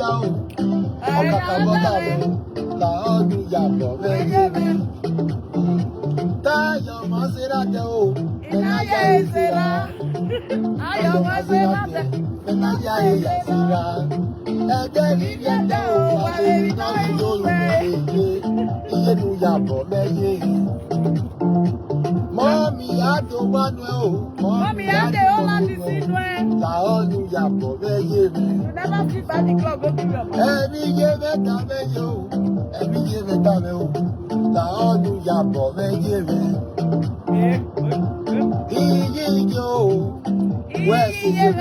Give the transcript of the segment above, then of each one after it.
jao. Okakabota me. La onu yabo me. Tayo Maserati o. Menaya Isera. Ayo Maserati. Menaya Isera. Ederi yende o. Baby no yolo me. Iye nu yabo me. Mommy, I don't want to. Mommy, I don't want to see no. La onu yabo me. You never sleep at the club. Every year me come yo. Every year me come yo. La onu yabo me. Iye yo. Where see you?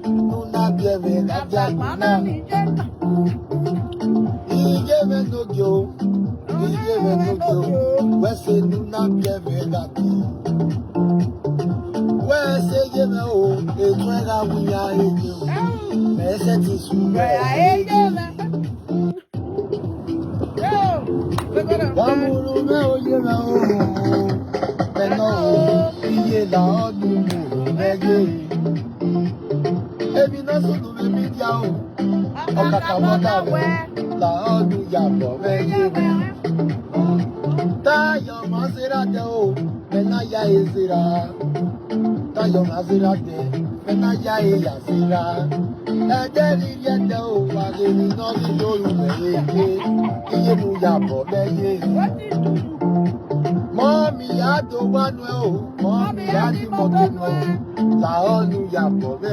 No na be me na jana. Iye me no yo. Iye me no yo. Where see no na be me na. Where say you know? It's when I we are you. Me Settie where I you. Wamuru me o you know. Me no. Iye la onu me ge. Ebi na so do me mi dia o. Okakabota me. La onu yabo me ge. Tayo Maserati o. Menaya Isera. Tayo Maserati. Menaya Isera. Ederi yende o. Baby no yolo me. Iye nu yabo me. Mommy, I don't want to. Mommy, I don't want to. La onu yabo me.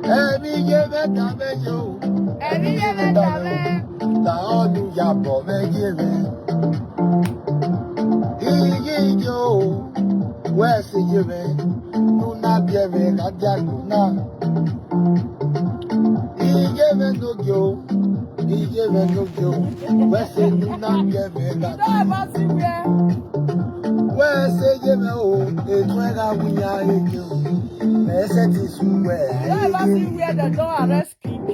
Every year me come yo. Every year me come. La onu yabo me. Iye yo. Where see you me? No na be me na jana. Iye me no yo. Iye me no yo. Where see no na be me na. Where say you me oh? It's when I we are you. Me Settie where. You ever see where the door arrest king?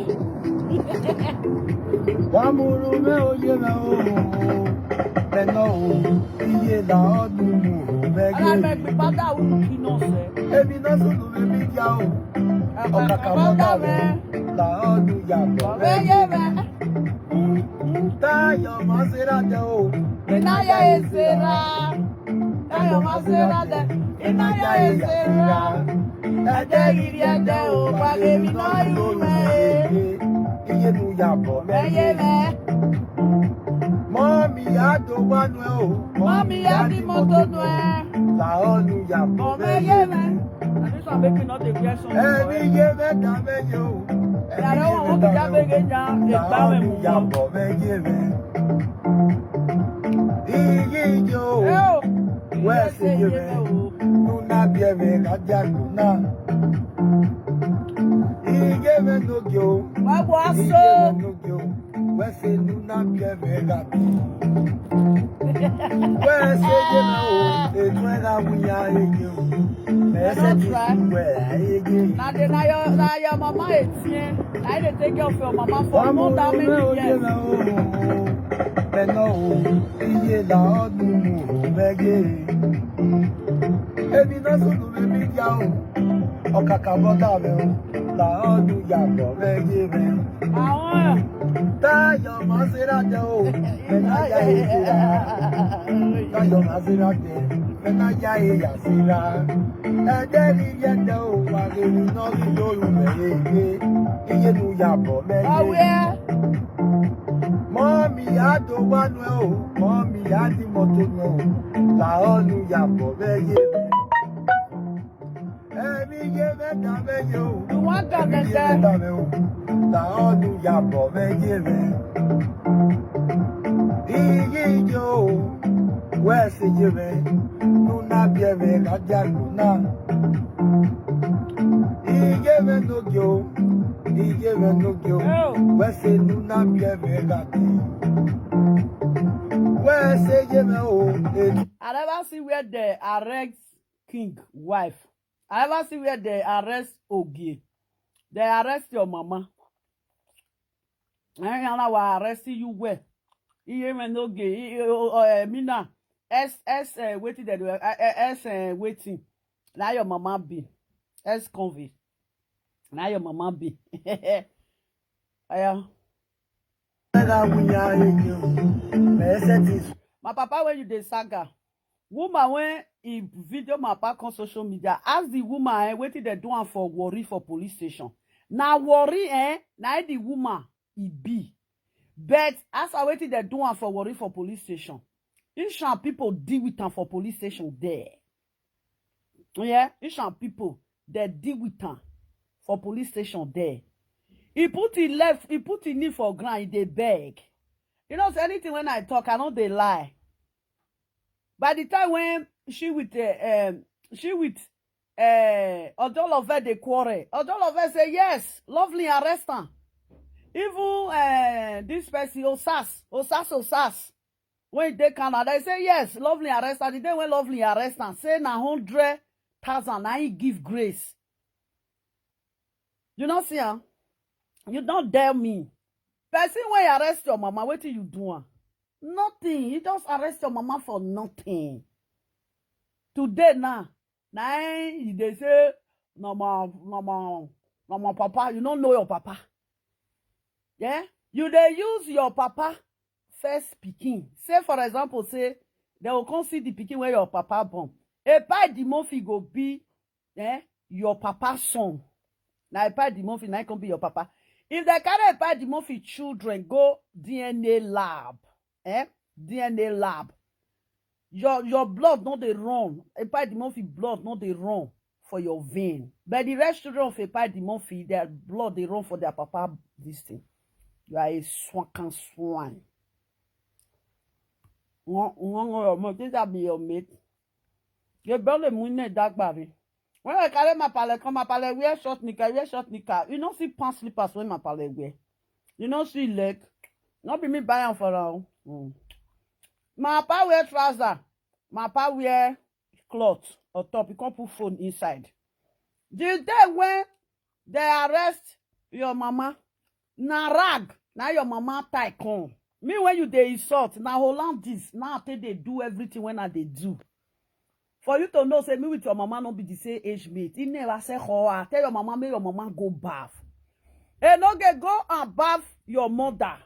Wamuru me o you know. Me no. Iye la onu me. And I make me bad that would be no say. Ebi na so do me mi dia o. Okakabota me. La onu yabo me. Tayo Maserati o. Menaya Isera. Tayo Maserati. Menaya Isera. Ederi yende o. Baby no yolo me. Iye nu yabo me. Mommy, I don't want to. Mommy, I don't want to. La onu yabo me. And this one making not a question. Every year me come yo. I don't want to get big now. La onu yabo me. Iye yo. Where see you me? No na be me na jana. Iye me no yo. Why was Iye so? me no yo. Where say no na be me na. Where say you know? It's when I we are you. Me Settie where I you. Now your mama is here. I dey take care of your mama for more than many years. Me no. Iye la onu me ge. Ebi na so do me mi dia o. Okakabota me o. La onu yabo me ge me. Tayo Maserati o. Menaya Isera. Tayo Maserati. Menaya Isera. Ederi yende o. Baby no yolo me. Iye nu yabo me. Mommy, I don't want to. Mommy, I don't want to. La onu yabo me. Every year me come yo. You want that La onu yabo me. Iye yo. Where see you me? No na be me na jana. Iye me no yo. Iye me no yo. Where say no na be me na. Where say you know? I never see where they arrest king wife. I never see where they arrest Enogie. They arrest your mama. I don't know why arrest you where. Enogie, Mina, waiting that waiting. Now your mama be convict. Now your mama be. Aya. My papa when you dey saga. Woman when he video my back on social media, ask the woman wetin they do am for worry for police station. Now worry now the woman he be. But as I wetin they do am for worry for police station. Ishan people deal with am for police station there. Yeah, Ishan people they deal with am for police station there. He put him knee for ground, he dey beg. You know, so anything when I talk, I know they lie. By the time when she with Odolofe they quarrel, Odolofe say yes, lovely arrest am. Even this person Osas when they Canada, they say yes, lovely arrest am. The day when lovely arrest am, say na 100,000 na he give grace. You know see am? You don't dare me. Person when you arrest your mama, what do you do? Nothing. You just arrest your mama for nothing. Today now, they say, no my papa, you don't know your papa. Yeah? You they use your papa first speaking. Say for example, say, they will come see the picking where your papa born. A pa the money go be your papa's son. Now a pa the money now can be your papa. If they carry a pa the money children go DNA lab. DNA lab. Your blood not they run. A pa the money blood not they run for your vein. But the rest children of a pa the money, their blood they run for their papa this thing. You are a swank swine. This be your mate. You barely money dark barry. When I carry my palette, come my palette, wear short nika. You don't see pants slippers when my palette wear. You don't see leg. Not be me buying for now. My papa wear trouser. My papa wear cloth or top. You can't put phone inside. The day when they arrest your mama, na rag, now your mama tie come. Me when you dey insult, na Holland this. Now I they do everything when I they do. For you to know, say me with your mama not be the same age mate. He never say, oh, tell your mama, make your mama go bath. Enogie, go and bath your mother.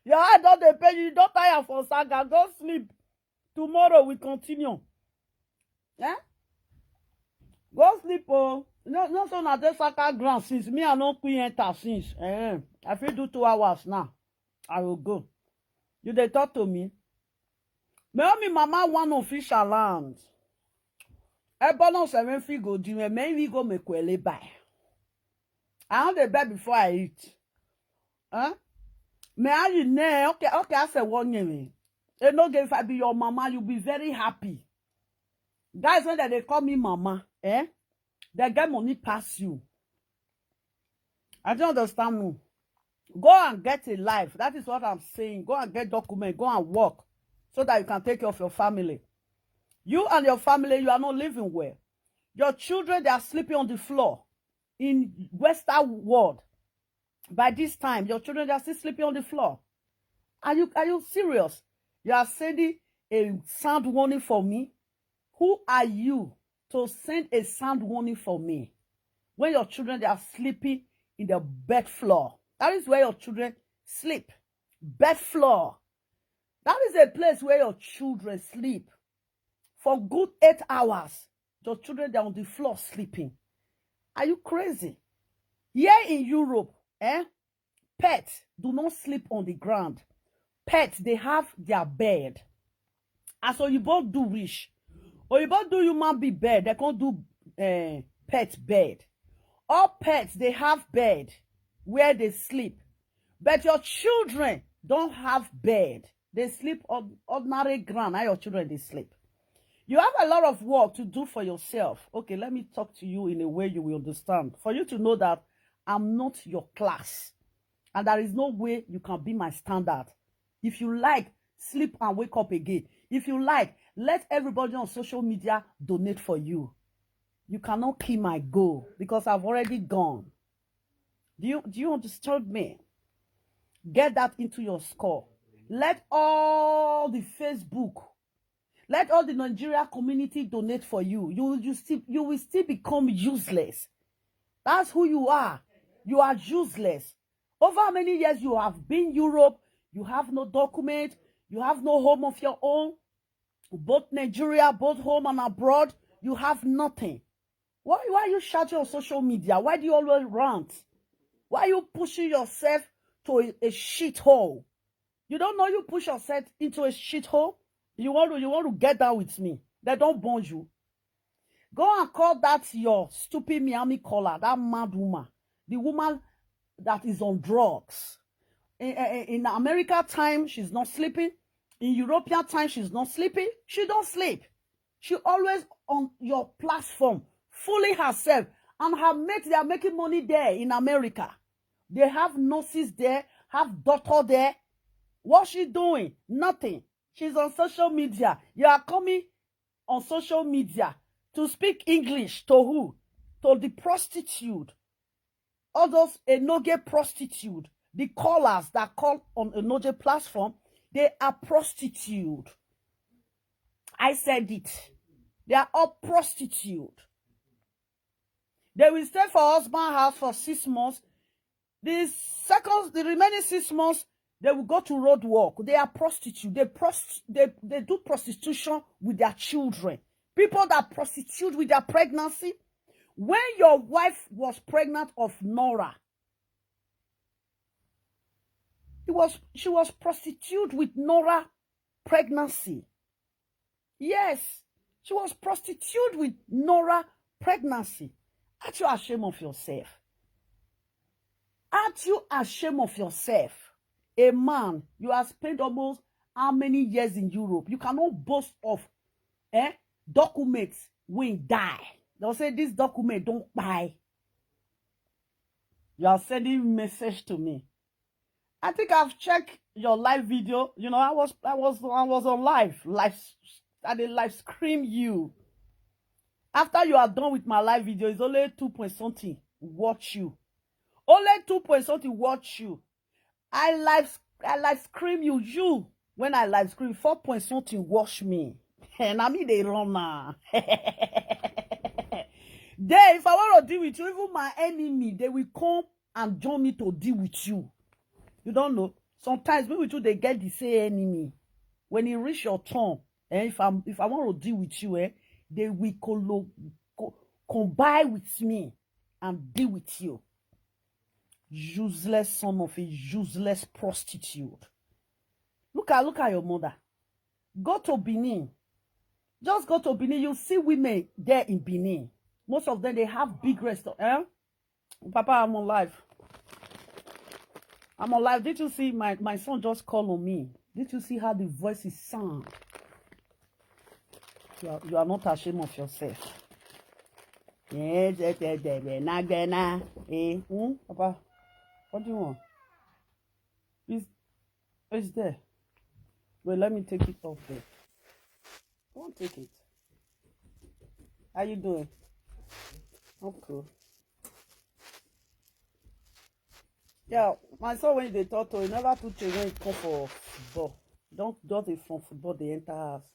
Your eye don't dey pain you, don't tire for saga. Go sleep. Tomorrow we continue. Yeah? Go sleep, oh. No, so na dey saga ground since me I no quit enter since. I feel do 2 hours now. I will go. You dey talk to me? Me mama one official land. Ebono 7 fi go do me. Maybe go make kwele buy. I want the bed before I eat. Huh? Me are you ne? Okay, I say one name. Enogie, if I be your mama, you'll be very happy. Guys, when they call me mama, they get money past you. I don't understand me. Go and get a life. That is what I'm saying. Go and get document. Go and work so that you can take care of your family. You and your family, you are not living well. Your children, they are sleeping on the floor in Western world. By this time, your children, they are still sleeping on the floor. Are you serious? You are sending a sound warning for me? Who are you to send a sound warning for me? When your children, they are sleeping in the bed floor. That is where your children sleep. Bed floor. That is a place where your children sleep. For good 8 hours, your children, they are on the floor sleeping. Are you crazy? Here in Europe, pets do not sleep on the ground. Pets, they have their bed. And so you both do wish. Or you both do human be bed. They can't do pet bed. All pets, they have bed where they sleep. But your children don't have bed. They sleep on ordinary ground. How your children, they sleep. You have a lot of work to do for yourself. Okay, let me talk to you in a way you will understand. For you to know that I'm not your class. And there is no way you can be my standard. If you like, sleep and wake up again. If you like, let everybody on social media donate for you. You cannot kill my goal because I've already gone. Do you understand me? Get that into your score. Let all the Facebook Let all the Nigeria community donate for you. You will still become useless. That's who you are. You are useless. Over how many years you have been Europe, you have no document, you have no home of your own. Both Nigeria, both home and abroad, you have nothing. Why are you shouting on social media? Why do you always rant? Why are you pushing yourself to a shithole? You don't know you push yourself into a shithole? You want to get down with me. They don't bond you. Go and call that your stupid Miami caller, that mad woman. The woman that is on drugs. In America time, she's not sleeping. In European time, she's not sleeping. She don't sleep. She always on your platform, fooling herself. And her mates, they are making money there in America. They have nurses there, have doctor there. What's she doing? Nothing. She's on social media. You are coming on social media to speak English to who? To the prostitute. All those Enogie prostitute. The callers that call on Enogie platform, they are prostitute. I said it. They are all prostitute. They will stay for husband house for 6 months. The remaining 6 months, they will go to road work. They are prostitute. They do prostitution with their children. People that prostitute with their pregnancy. When your wife was pregnant of Nora, she was prostitute with Nora pregnancy. Yes, she was prostitute with Nora pregnancy. Aren't you ashamed of yourself? Aren't you ashamed of yourself? A man, you have spent almost how many years in Europe? You cannot boast of documents when die. They'll say this document don't buy. You are sending message to me. I think I've checked your live video. You know, I was on live. I did live scream you. After you are done with my live video, it's only 2 point something watch you. Only 2 point something watch you. I live scream you. You when I live scream 4 point something watch me. And I mean they run now. There, if I want to deal with you, even my enemy, they will come and join me to deal with you. You don't know. Sometimes me with you, they get the same enemy. When you reach your turn, if I want to deal with you, they will combine with me and deal with you. Useless son of a useless prostitute. Look at your mother. Go to Benin. Just go to Benin. You'll see women there in Benin. Most of them, they have big restaurants. Papa, I'm on live. I'm on live. Did you see my son just called on me? Did you see how the voices sound? You are not ashamed of yourself. Papa, what do you want? It's there. Wait, let me take it off there. Don't take it. How you doing? Okay. Yeah, my son when they talk to he never put children come for football. Don't they from football they enter house.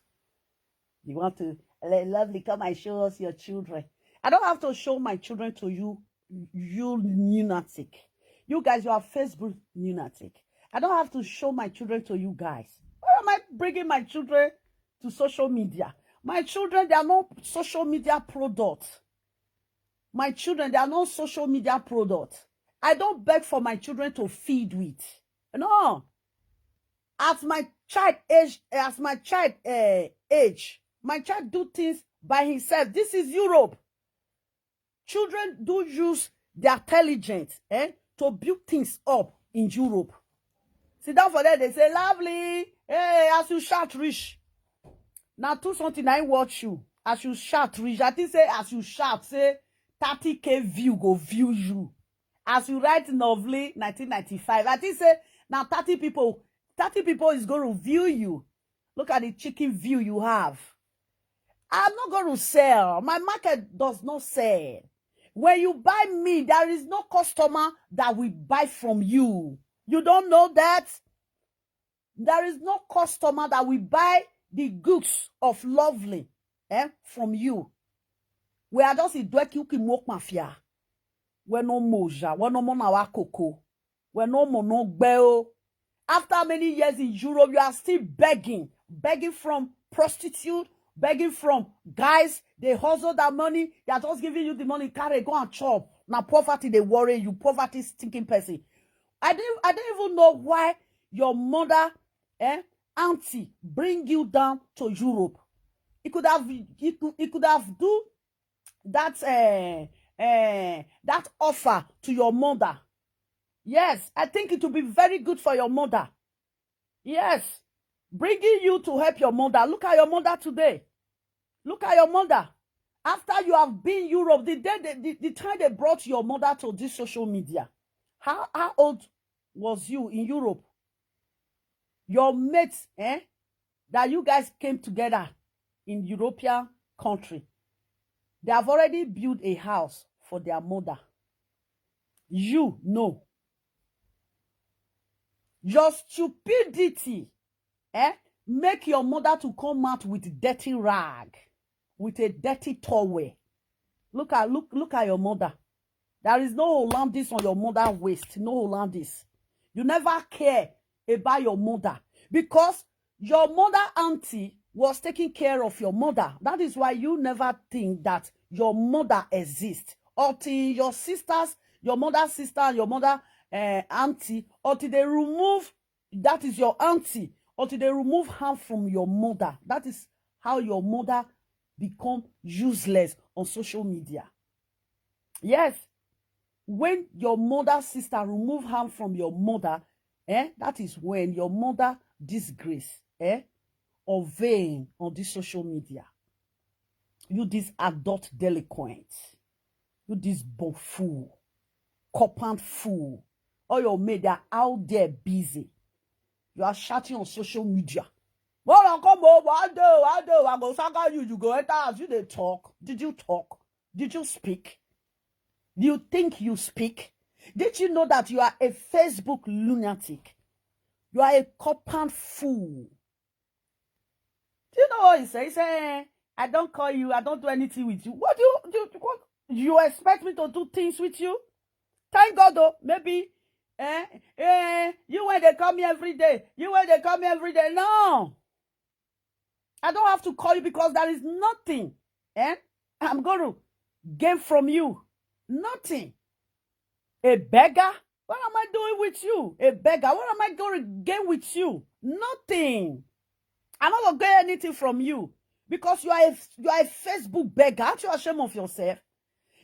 You want to lovely come and show us your children. I don't have to show my children to you, you lunatic. You guys, you are Facebook lunatic. I don't have to show my children to you guys. Why am I bringing my children to social media? My children, they are not social media products. My children, they are not social media products. I don't beg for my children to feed with. No. As my child age, my child do things by himself. This is Europe. Children do use their intelligence to build things up in Europe. Sit down for that, they say, lovely. Hey, as you shout rich. Now, do something I watch you. As you shout rich. I think say, as you shout, say, 30K view go view you. As you write lovely 1995. I think say, now 30 people is going to view you. Look at the chicken view you have. I'm not going to sell. My market does not sell. When you buy me, there is no customer that will buy from you. You don't know that? There is no customer that will buy the goods of lovely from you. We are just a dweki mok mafia. We no moja, we no monawa coco, we no mono beo. After many years in Europe, you are still begging from prostitute, begging from guys. They hustle that money. They are just giving you the money. Carry, go and chop. Now poverty, they worry you. Poverty stinking person. I didn't even know why your mother, auntie, bring you down to Europe. It could have do that that offer to your mother. Yes, I think it will be very good for your mother. Yes, bringing you to help your mother. Look at your mother today. Look at your mother. After you have been in Europe, the time they brought your mother to this social media, how old was you in Europe? Your mates, that you guys came together in European country, they have already built a house for their mother. You know. Your stupidity, make your mother to come out with dirty rag, with a dirty towel. Look at your mother. There is no Hollandis on your mother's waist. No Hollandis. You never care about your mother because your mother auntie was taking care of your mother. That is why you never think that your mother exists. Until your sisters, your mother's sister and your mother auntie, until they remove, that is your auntie, until they remove harm from your mother. That is how your mother become useless on social media. Yes. When your mother's sister remove harm from your mother, that is when your mother disgrace, or vain on this social media. You this adult delinquent. You this fool, copant fool. All your maid are out there busy. You are shouting on social media. Well, come over, I go saga you go enter as you they talk. Did you talk? Did you speak? Do you think you speak? Did you know that you are a Facebook lunatic? You are a copant fool. Do you know what he says? He says, I don't call you, I don't do anything with you. What you expect me to do things with you? Thank God though, maybe you when they call me every day. You when they call me every day. No. I don't have to call you because there is nothing I'm going to gain from you. Nothing. A beggar? What am I doing with you? A beggar? What am I going to gain with you? Nothing. I'm not going to get anything from you because you are a Facebook beggar. Aren't you ashamed of yourself?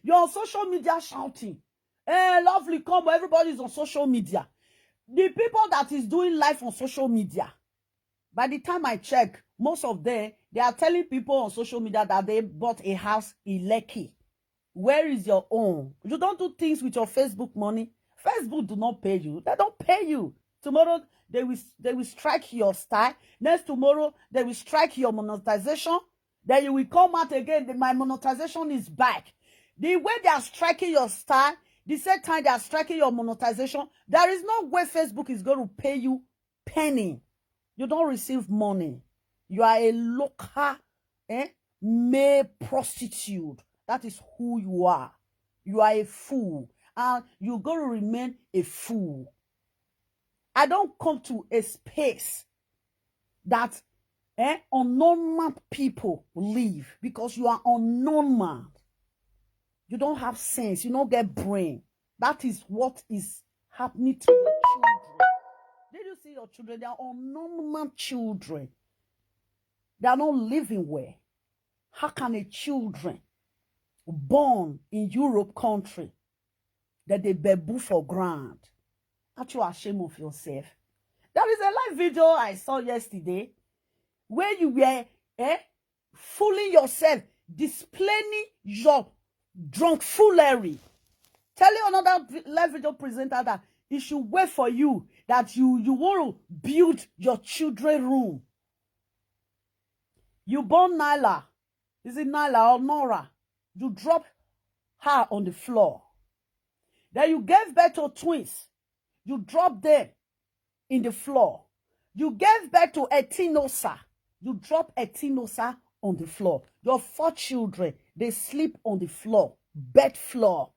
You're on social media shouting. Lovely combo. Everybody's on social media. The people that is doing life on social media, by the time I check, most of them, they are telling people on social media that they bought a house in Lekki. Where is your own? You don't do things with your Facebook money. Facebook do not pay you. They don't pay you. Tomorrow, they will strike your style. Next tomorrow, they will strike your monetization. Then you will come out again. My monetization is back. The way they are striking your style, the same time they are striking your monetization, there is no way Facebook is going to pay you penny. You don't receive money. You are a local male prostitute. That is who you are. You are a fool. And you're going to remain a fool. I don't come to a space that unknown people live because you are unknown man. You don't have sense. You don't get brain. That is what is happening to your children. Did you see your children? They are unknown man children. They are not living well. How can a children born in Europe country that they babu for ground? Aren't you ashamed of yourself? There is a live video I saw yesterday where you were fooling yourself, displaying your drunk foolery. Telling another live video presenter that he should wait for you, that you want to build your children's room. You born Nyla. Is it Nyla or Nora? You drop her on the floor. Then you gave birth to twins. You drop them in the floor. You gave birth to Etinosa. You drop a tinosa on the floor. Your 4 children, they sleep on the floor, bed floor.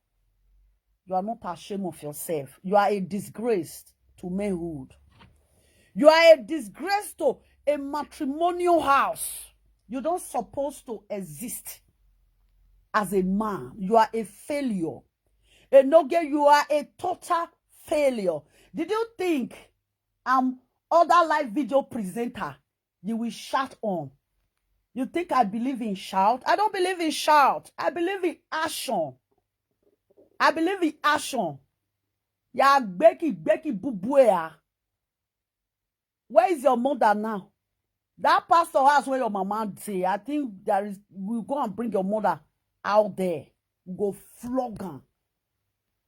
You are not ashamed of yourself. You are a disgrace to manhood. You are a disgrace to a matrimonial house. You don't supposed to exist as a man. You are a failure. Enogie, you are a total failure. Did you think other live video presenter you will shout on? You think I believe in shout? I don't believe in shout. I believe in action. I believe in action. Ya Becky bubuea. Where is your mother now? That pastor house where your mama say, I think we'll go and bring your mother out there. Go flog her.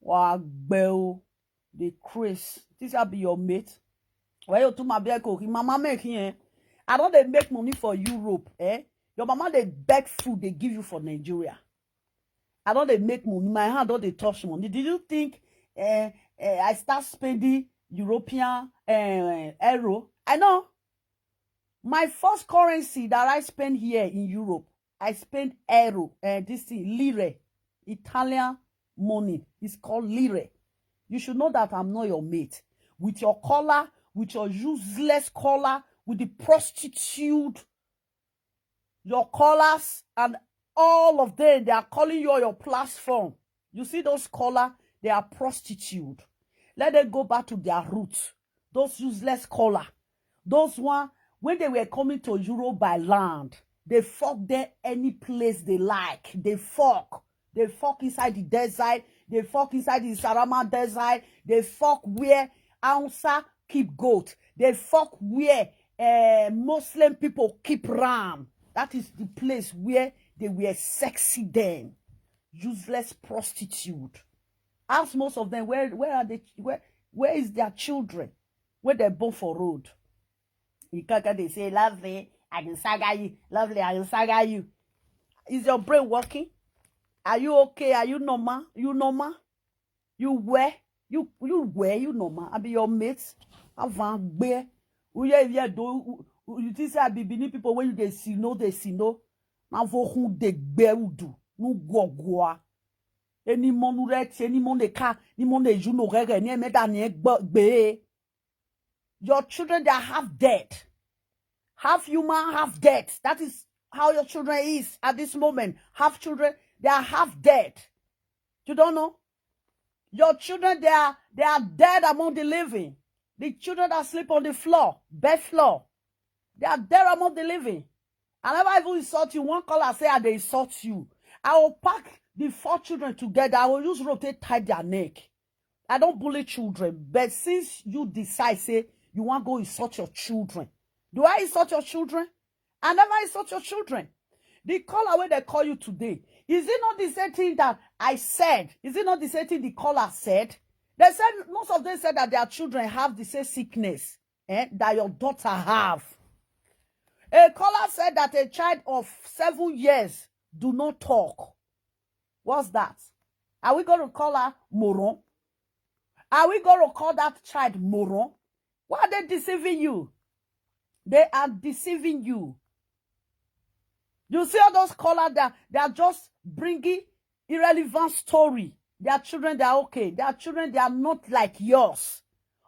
Wow, bell. The Chris. This will be your mate. Where you to my beco? Mama make here. I don't they make money for Europe, eh? Your mama they beg food they give you for Nigeria. I don't they make money. My hand don't they touch money. Did you think I start spending European euro? I know. My first currency that I spend here in Europe, I spend euro. This thing, lire. Italian money. It's called lire. You should know that I'm not your mate. With your color, with your useless color, with the prostitute, your colors, and all of them, they are calling you your platform. You see those color, they are prostitute. Let them go back to their roots. Those useless color. Those one, when they were coming to Europe by land, they fuck there any place they like. They fuck. They fuck inside the desert. They fuck inside the Sarama desert. They fuck where Ansa keep goat. They fuck where Muslim people keep ram. That is the place where they were sexy then. Useless prostitute. Ask most of them, where are they? Where is their children? Where they're born for road? They say, lovely, I can saga you. Lovely, I can saga you. Is your brain working? Are you okay? Are you normal? You normal? You where? You where? You normal? I be your mates. Avant bear. You think I be beneath people when they see no. Now for who they bear do. No go. Any mon ret, any mon de car, any mon de juno reg, any me. Your children, they are half dead. Half human, half dead. That is how your children is at this moment. Half children, they are half dead. You don't know? Your children, they are dead among the living. The children that sleep on the floor, bed floor, they are dead among the living. I never even insult you. One caller say they insult you. I will pack the 4 children together. I will use rotate tie their neck. I don't bully children, but since you decide, say, you want to go insult your children. Do I insult your children? I never insult your children. The caller where they call you today, is it not the same thing that I said? Is it not the same thing the caller said? They said, most of them said that their children have the same sickness that your daughter have. A caller said that a child of 7 years do not talk. What's that? Are we going to call her moron? Are we going to call that child moron? Why are they deceiving you? They are deceiving you. You see all those callers that they are just bringing irrelevant story. Their children, they are okay. Their children, they are not like yours.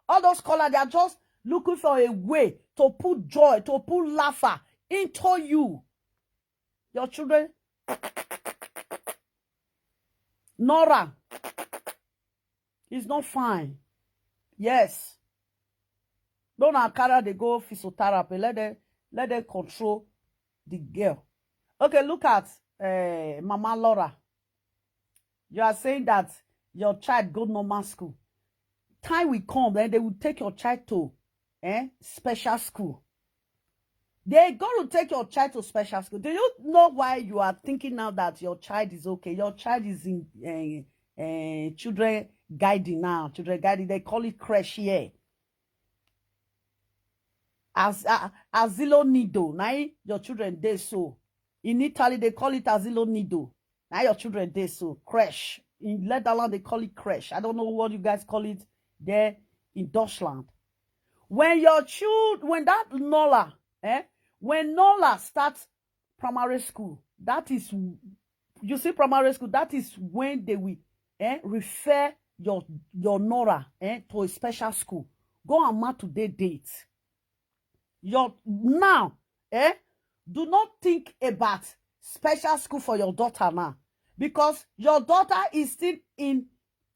All those callers, they are just looking for a way to put joy, to put laughter into you. Your children, Nora, is not fine. Yes. Don't carry they go physiotherapy. Let them control the girl. Okay, look at Mama Laura. You are saying that your child go normal school. Time will come, then they will take your child to special school. They're going to take your child to special school. Do you know why you are thinking now that your child is okay? Your child is in children guiding now. Children guiding, they call it creche here. Asilo nido. Now your children they so. In Italy, they call it asilo nido. Now your children they so. Creche. In Netherlands, they call it creche. I don't know what you guys call it there in Deutschland. When your children, when that Nola, When Nola starts primary school, that is, you see primary school, that is when they will refer your Nora to a special school. Go and mark today date. Now, do not think about special school for your daughter now. Because your daughter is still in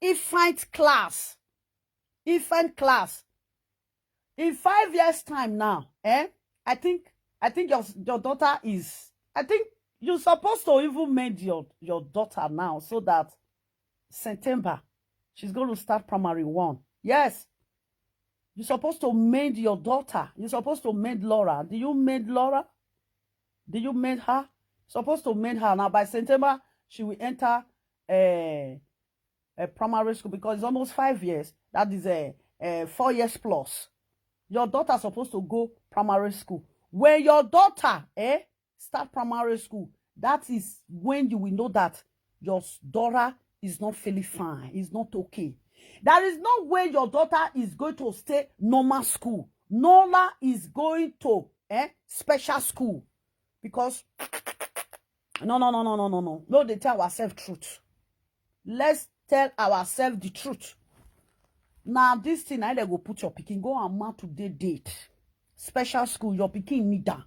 infant class. Infant class. In 5 years' time now, I think your daughter is, I think you're supposed to even mend your daughter now so that September, she's going to start primary 1. Yes. You're supposed to mend your daughter. You're supposed to mend Laura. Do you mend Laura? Do you mend her? You're supposed to mend her. Now by September, she will enter a primary school because it's almost 5 years. That is 4 years plus. Your daughter is supposed to go primary school. When your daughter start primary school, that is when you will know that your daughter is not feeling fine. It's not okay. There is no way your daughter is going to stay normal school. Nola is going to special school. Because no, they tell ourselves truth. Let's tell ourselves the truth. Now, this thing, I go put your pikin, go and mark today date. Special school, your pikin need that.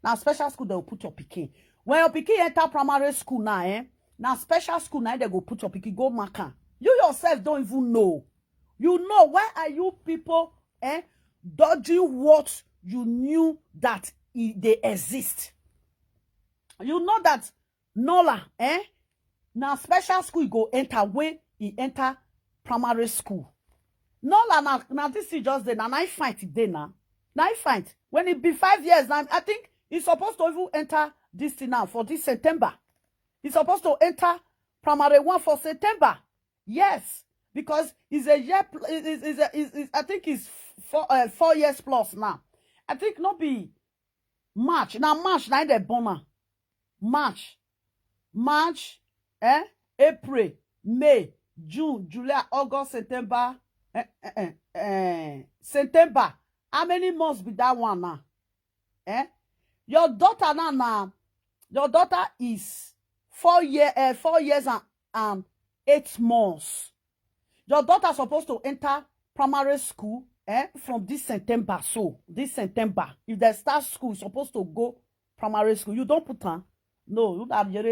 Now, special school, they will put your pikin. When your pikin enter primary school now, now special school, now they go put your pikin, go mark her. You yourself don't even know. You know, why are you people dodging what you knew that they exist? You know that Nola, now special school, you go enter when he enter primary school. Nola, now this is just the now I fight today now. Now I fight. When it be 5 years now, I think he's supposed to even enter this thing now for this September. He's supposed to enter primary 1 for September. Yes, because it's a year. I think it's 4 years plus now. I think not be March. Now March now the born. March, April, May, June, July, August, September, September. How many months be that one now? Your daughter now, your daughter is 4 years and 8 months. Your daughter supposed to enter primary school from this September. So this September, if they start school, supposed to go primary school. You don't put her. No, you have you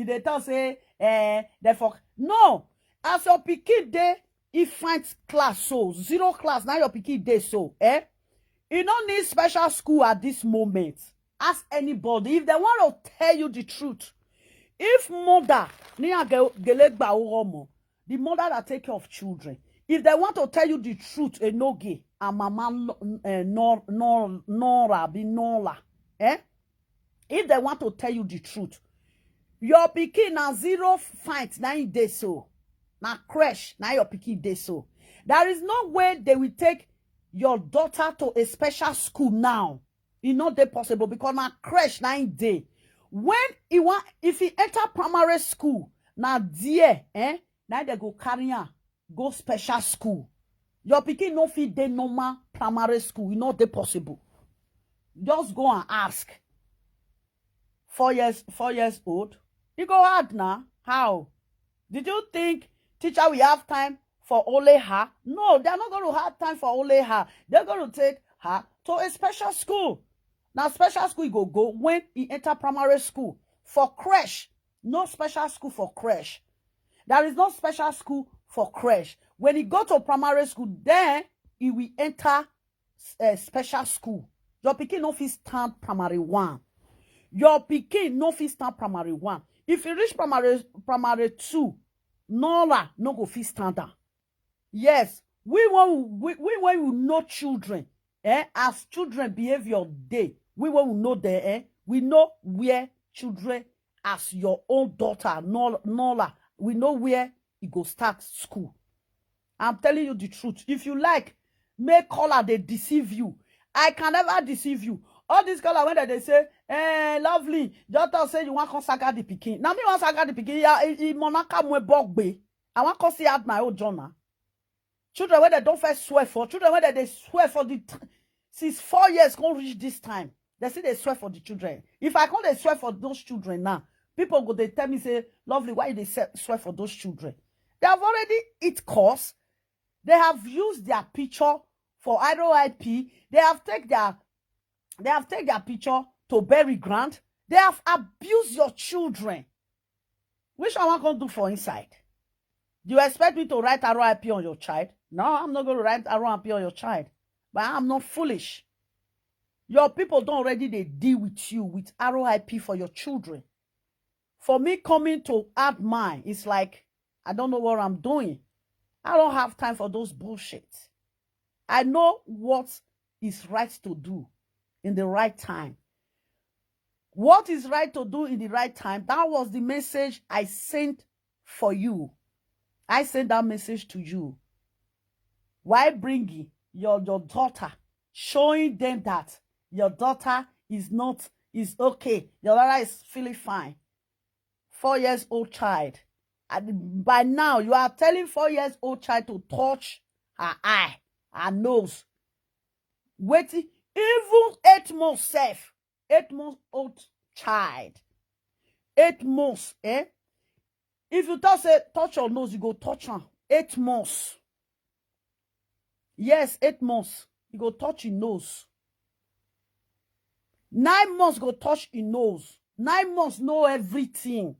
they tell say therefore no. As your pikin day, he finds class so 0 class. Now your pikin day so you don't need special school at this moment. Ask anybody if they want to tell you the truth. If mother, the mother that take care of children, if they want to tell you the truth, Enogie and Mama Nora be Nola, if they want to tell you the truth, your pikin na 0 fight na in day so, na crash na your pikin day so. There is no way they will take your daughter to a special school now. It's not that possible because na crash na in day. When if he enter primary school, now dear, now they go carry her, go special school. Your pikin no fit dey normal primary school. It's not that possible. Just go and ask. 4 years old. You go hard now. How? Did you think teacher will have time for only her? No, they're not going to have time for only her. They're going to take her to a special school. Now, special school you go when he enter primary school. For crash, no special school for crash. There is no special school for crash. When he go to primary school, then he will enter a special school. Your pikin no fit stand primary 1. Your pikin no fit stand primary 1. If you reach primary 2, Nola no go fit stand down. Yes, we will know children. As children behavior day, we will know there. We know where children as your own daughter, Nola, we know where you go start school. I'm telling you the truth. If you like, make color they deceive you. I can never deceive you. All these color when they say, lovely, daughter say you want to saga the pikin. Now me want saga the pikin. Yeah, monaka mwe bogbe. I want to see out my own journal. Children when they don't first swear for. Children when they swear for since 4 years can't reach this time. They say they swear for the children. If I can't they swear for those children now, people go they tell me, say, lovely, why they swear for those children? They have already hit course. They have used their picture for ROIP. They have taken their picture to bury grant. They have abused your children. Which one can do for inside? Do you expect me to write ROIP on your child? No, I'm not going to write ROIP on your child. But I'm not foolish. Your people don't already they deal with you with ROIP for your children. For me coming to add mine, it's like, I don't know what I'm doing. I don't have time for those bullshit. I know what is right to do in the right time. What is right to do in the right time? That was the message I sent for you. I sent that message to you. Why bringing your daughter, showing them that your daughter is okay. Your daughter is feeling fine. 4 years old child. And by now, you are telling 4 years old child to touch her eye, her nose. Waiting, even 8 months safe. 8 months old child. 8 months, eh? If you touch your nose, you go touch her. 8 months. Yes, 8 months. You go touch your nose. 9 months go touch your nose. 9 months know everything.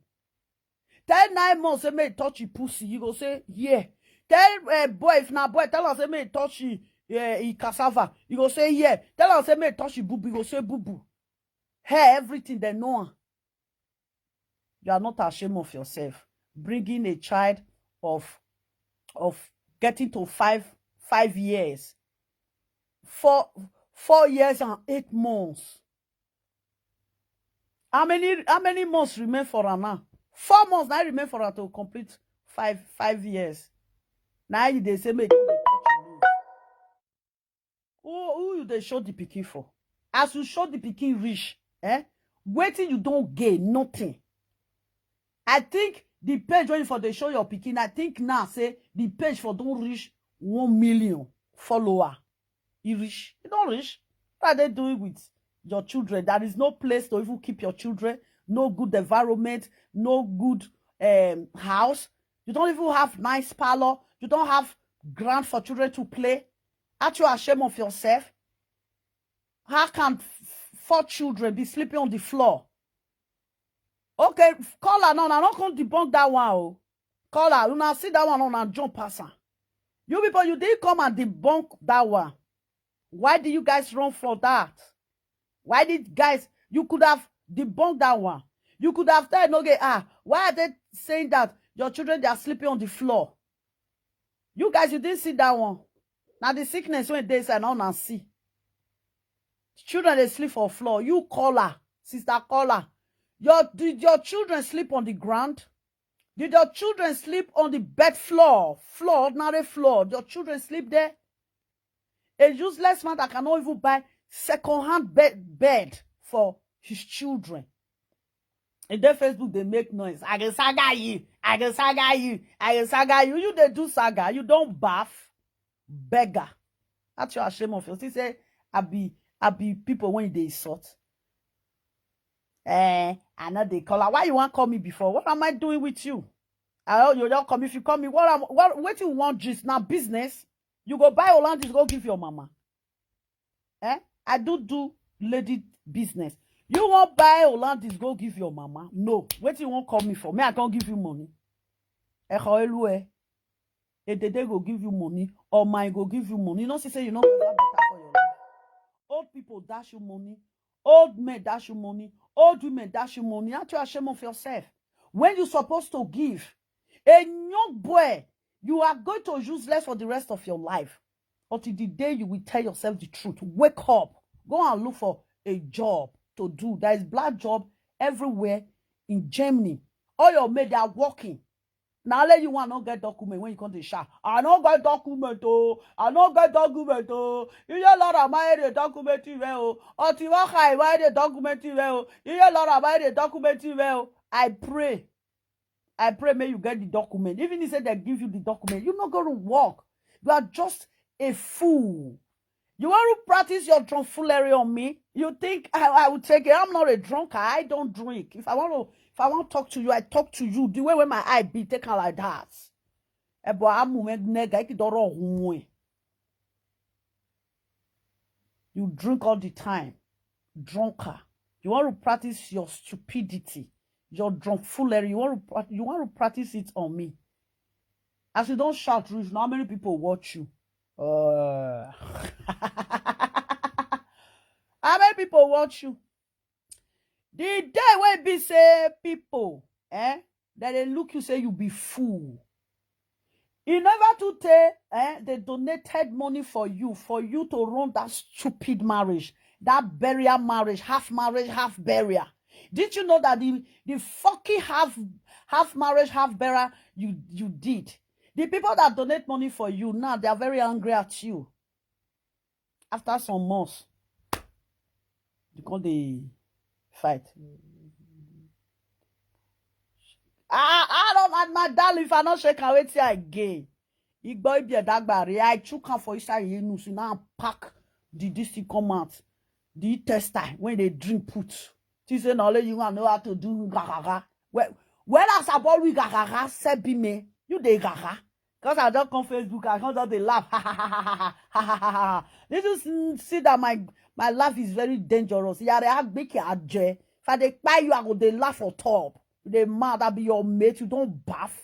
Tell 9 months, say, may touch your pussy. You go say, yeah. Tell boy, if not boy, tell us, say, may touch your cassava. You go say, yeah. Tell us, say, may touch your boo-boo. You go say, boo-boo. Hey, everything they know. You are not ashamed of yourself. Bringing a child of getting to 5 years. 4 years and 8 months. How many months remain for her now? 4 months now remain for her to complete 5 years. Now they say make you touch your nose. Who they show the pikin for? As you show the pikin rich, waiting you don't gain nothing. I think the page when for they show your pikin, I think now say the page for don't reach 1 million follower. You reach, you don't reach. What are they doing with your children? There is no place to even keep your children, no good environment, no good house. You don't even have nice parlor. You don't have ground for children to play. Aren't you ashamed of yourself? How can 4 children be sleeping on the floor? Okay, call her now. I'm not going to debunk that one. Oh. Call her. You now see that one on and jump past her. You people, you didn't come and debunk that one. Why did you guys run for that? Why did guys, you could have debunked that one. You could have said, okay, why are they saying that your children, they are sleeping on the floor? You guys, you didn't see that one. Now the sickness when they say, no, and see. Children, they sleep on the floor. You call her, sister, call her. Did your children sleep on the ground? Did your children sleep on the bed floor? Ordinary floor. Your children sleep there? A useless man that cannot even buy second-hand bed for his children. In their Facebook, they make noise. I can saga you. I can saga you. I can saga you. You, they do saga. You don't bath. Beggar. That's your shame of yourself. Say, I be people when they insult. I know they call her. Why you want to call me before? What am I doing with you? You don't come. If you call me, what you want just now? Business. You go buy Hollandis, go give your mama. I do lady business. You won't buy Hollandis, go give your mama. No. What you won't call me for? Me, I can't give you money. Dede go give you money, or my go give you money. You know, she say you know better for your life. Old people dash you money. Old men dash you money. Old women dash you money. Aren't you ashamed of yourself? When you're supposed to give, a young boy, you are going to use less for the rest of your life. Until the day you will tell yourself the truth. Wake up. Go and look for a job to do. There is black job everywhere in Germany. All your men, they are working. Now let you want not get document when you come to shop. I don't get document oh. I don't get document oh. You just lot of my the document oh. Or to walk high why the document oh. You just lot of my the document oh. I pray may you get the document. Even if they give you the document, you're not going to work. You are just a fool. You want to practice your drunkfoolery on me? You think I will take it? I'm not a drunk. I don't drink. If I want to talk to you, I talk to you. The way when my eye be taken like that. You drink all the time. Drunker. You want to practice your stupidity, your drunkfoolery. You want to practice it on me. As you don't shout, Ruth, how many people watch you? How many people watch you? The day when be say people, that they look you say you be fool. You never to tell, they donated money for you to run that stupid marriage, that burial marriage, half burial. Did you know that the fucking half marriage, half burial you did? The people that donate money for you now, they are very angry at you. After some months, because they fight. I don't want my darling if I not shake and wait till I gay. Igbo be a dagbari. I took her for inside you so now pack the DC comment, the tester when they drink put. She say now you want know how to do gaga. Well, as about we gaga, said be me. You de gaga. Because I don't come Facebook, I can't just they laugh. Did you see that my laugh is very dangerous? Yeah, they have big adje. If I they buy you, I go they laugh on top. They mad that be your mate. You don't bath.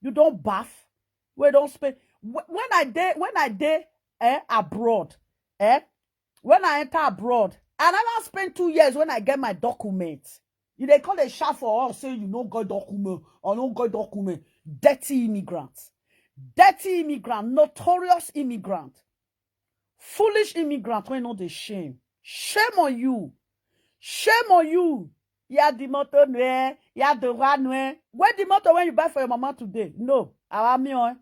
You don't bath. We don't spend. When I did abroad, when I enter abroad, I never spend 2 years when I get my documents. They call a shot for us, say you no got document or no got document. Dirty immigrants. Dirty immigrant, notorious immigrant. Foolish immigrant, when not the shame. Shame on you. Shame on you. Ya the motor noe, ya the noe. Where the motor when you buy for your mama today? No. Awamion.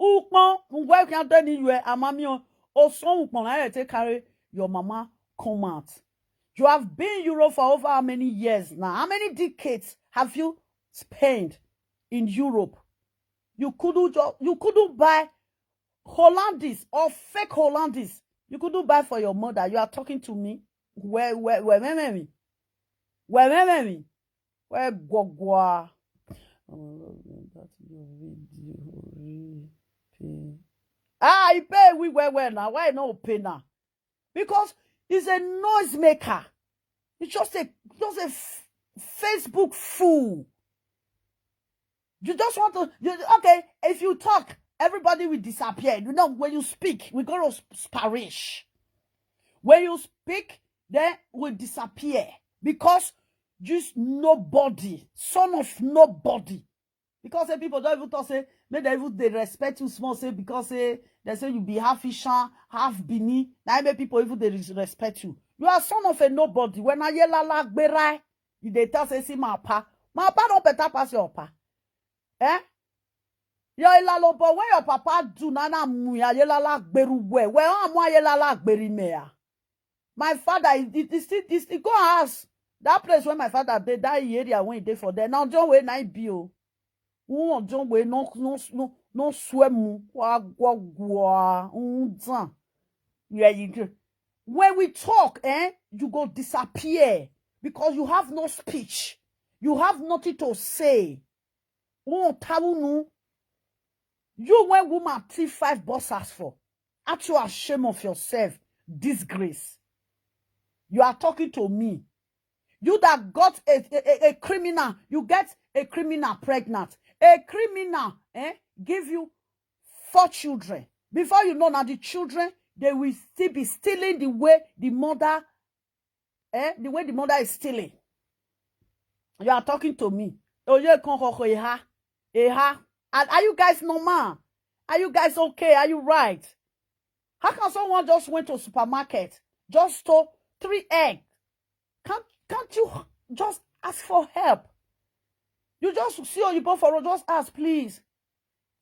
Ukpon, ngwe kan tani you amamion. O son ukpon I take carry your mama come out. You have been in Europe for over how many years now? How many decades have you spent in Europe? You couldn't buy Hollandese or fake Hollandese. You couldn't buy for your mother. You are talking to me. Where me? Where Gogwa? I pay we where now. Why no pay now? Because he's a noise maker. He's just a Facebook fool. You just want to, okay, if you talk, everybody will disappear. You know, when you speak, we're going to perish. When you speak, then we disappear. Because just nobody, son of nobody. Because people don't even talk, say, maybe they respect you small, say, because they say you be half Ishan, half Bini. Now maybe people even they respect you. You are son of a nobody. When I yell like berai, you they tell say, see my pa don't better pass your pa. Yo ilalo, but when your papa do nana muya yela like beru we. When I'm yela like beri mea. My father is go ask that place where my father did that area when he did for there. Now John way na bio. John way no swemu gwa yeah, you do. When we talk, you go disappear because you have no speech. You have nothing to say. You when woman 3-5 bosses for. Aren't you ashamed of yourself? Disgrace. You are talking to me. You that got a criminal, you get a criminal pregnant. A criminal, give you 4 children. Before you know now the children, they will still be stealing the way the mother is stealing. You are talking to me. Are you guys normal? Are you guys okay? Are you right? How can someone just went to supermarket, just stole 3 eggs? Can't you just ask for help? You just see on your both for just ask, please.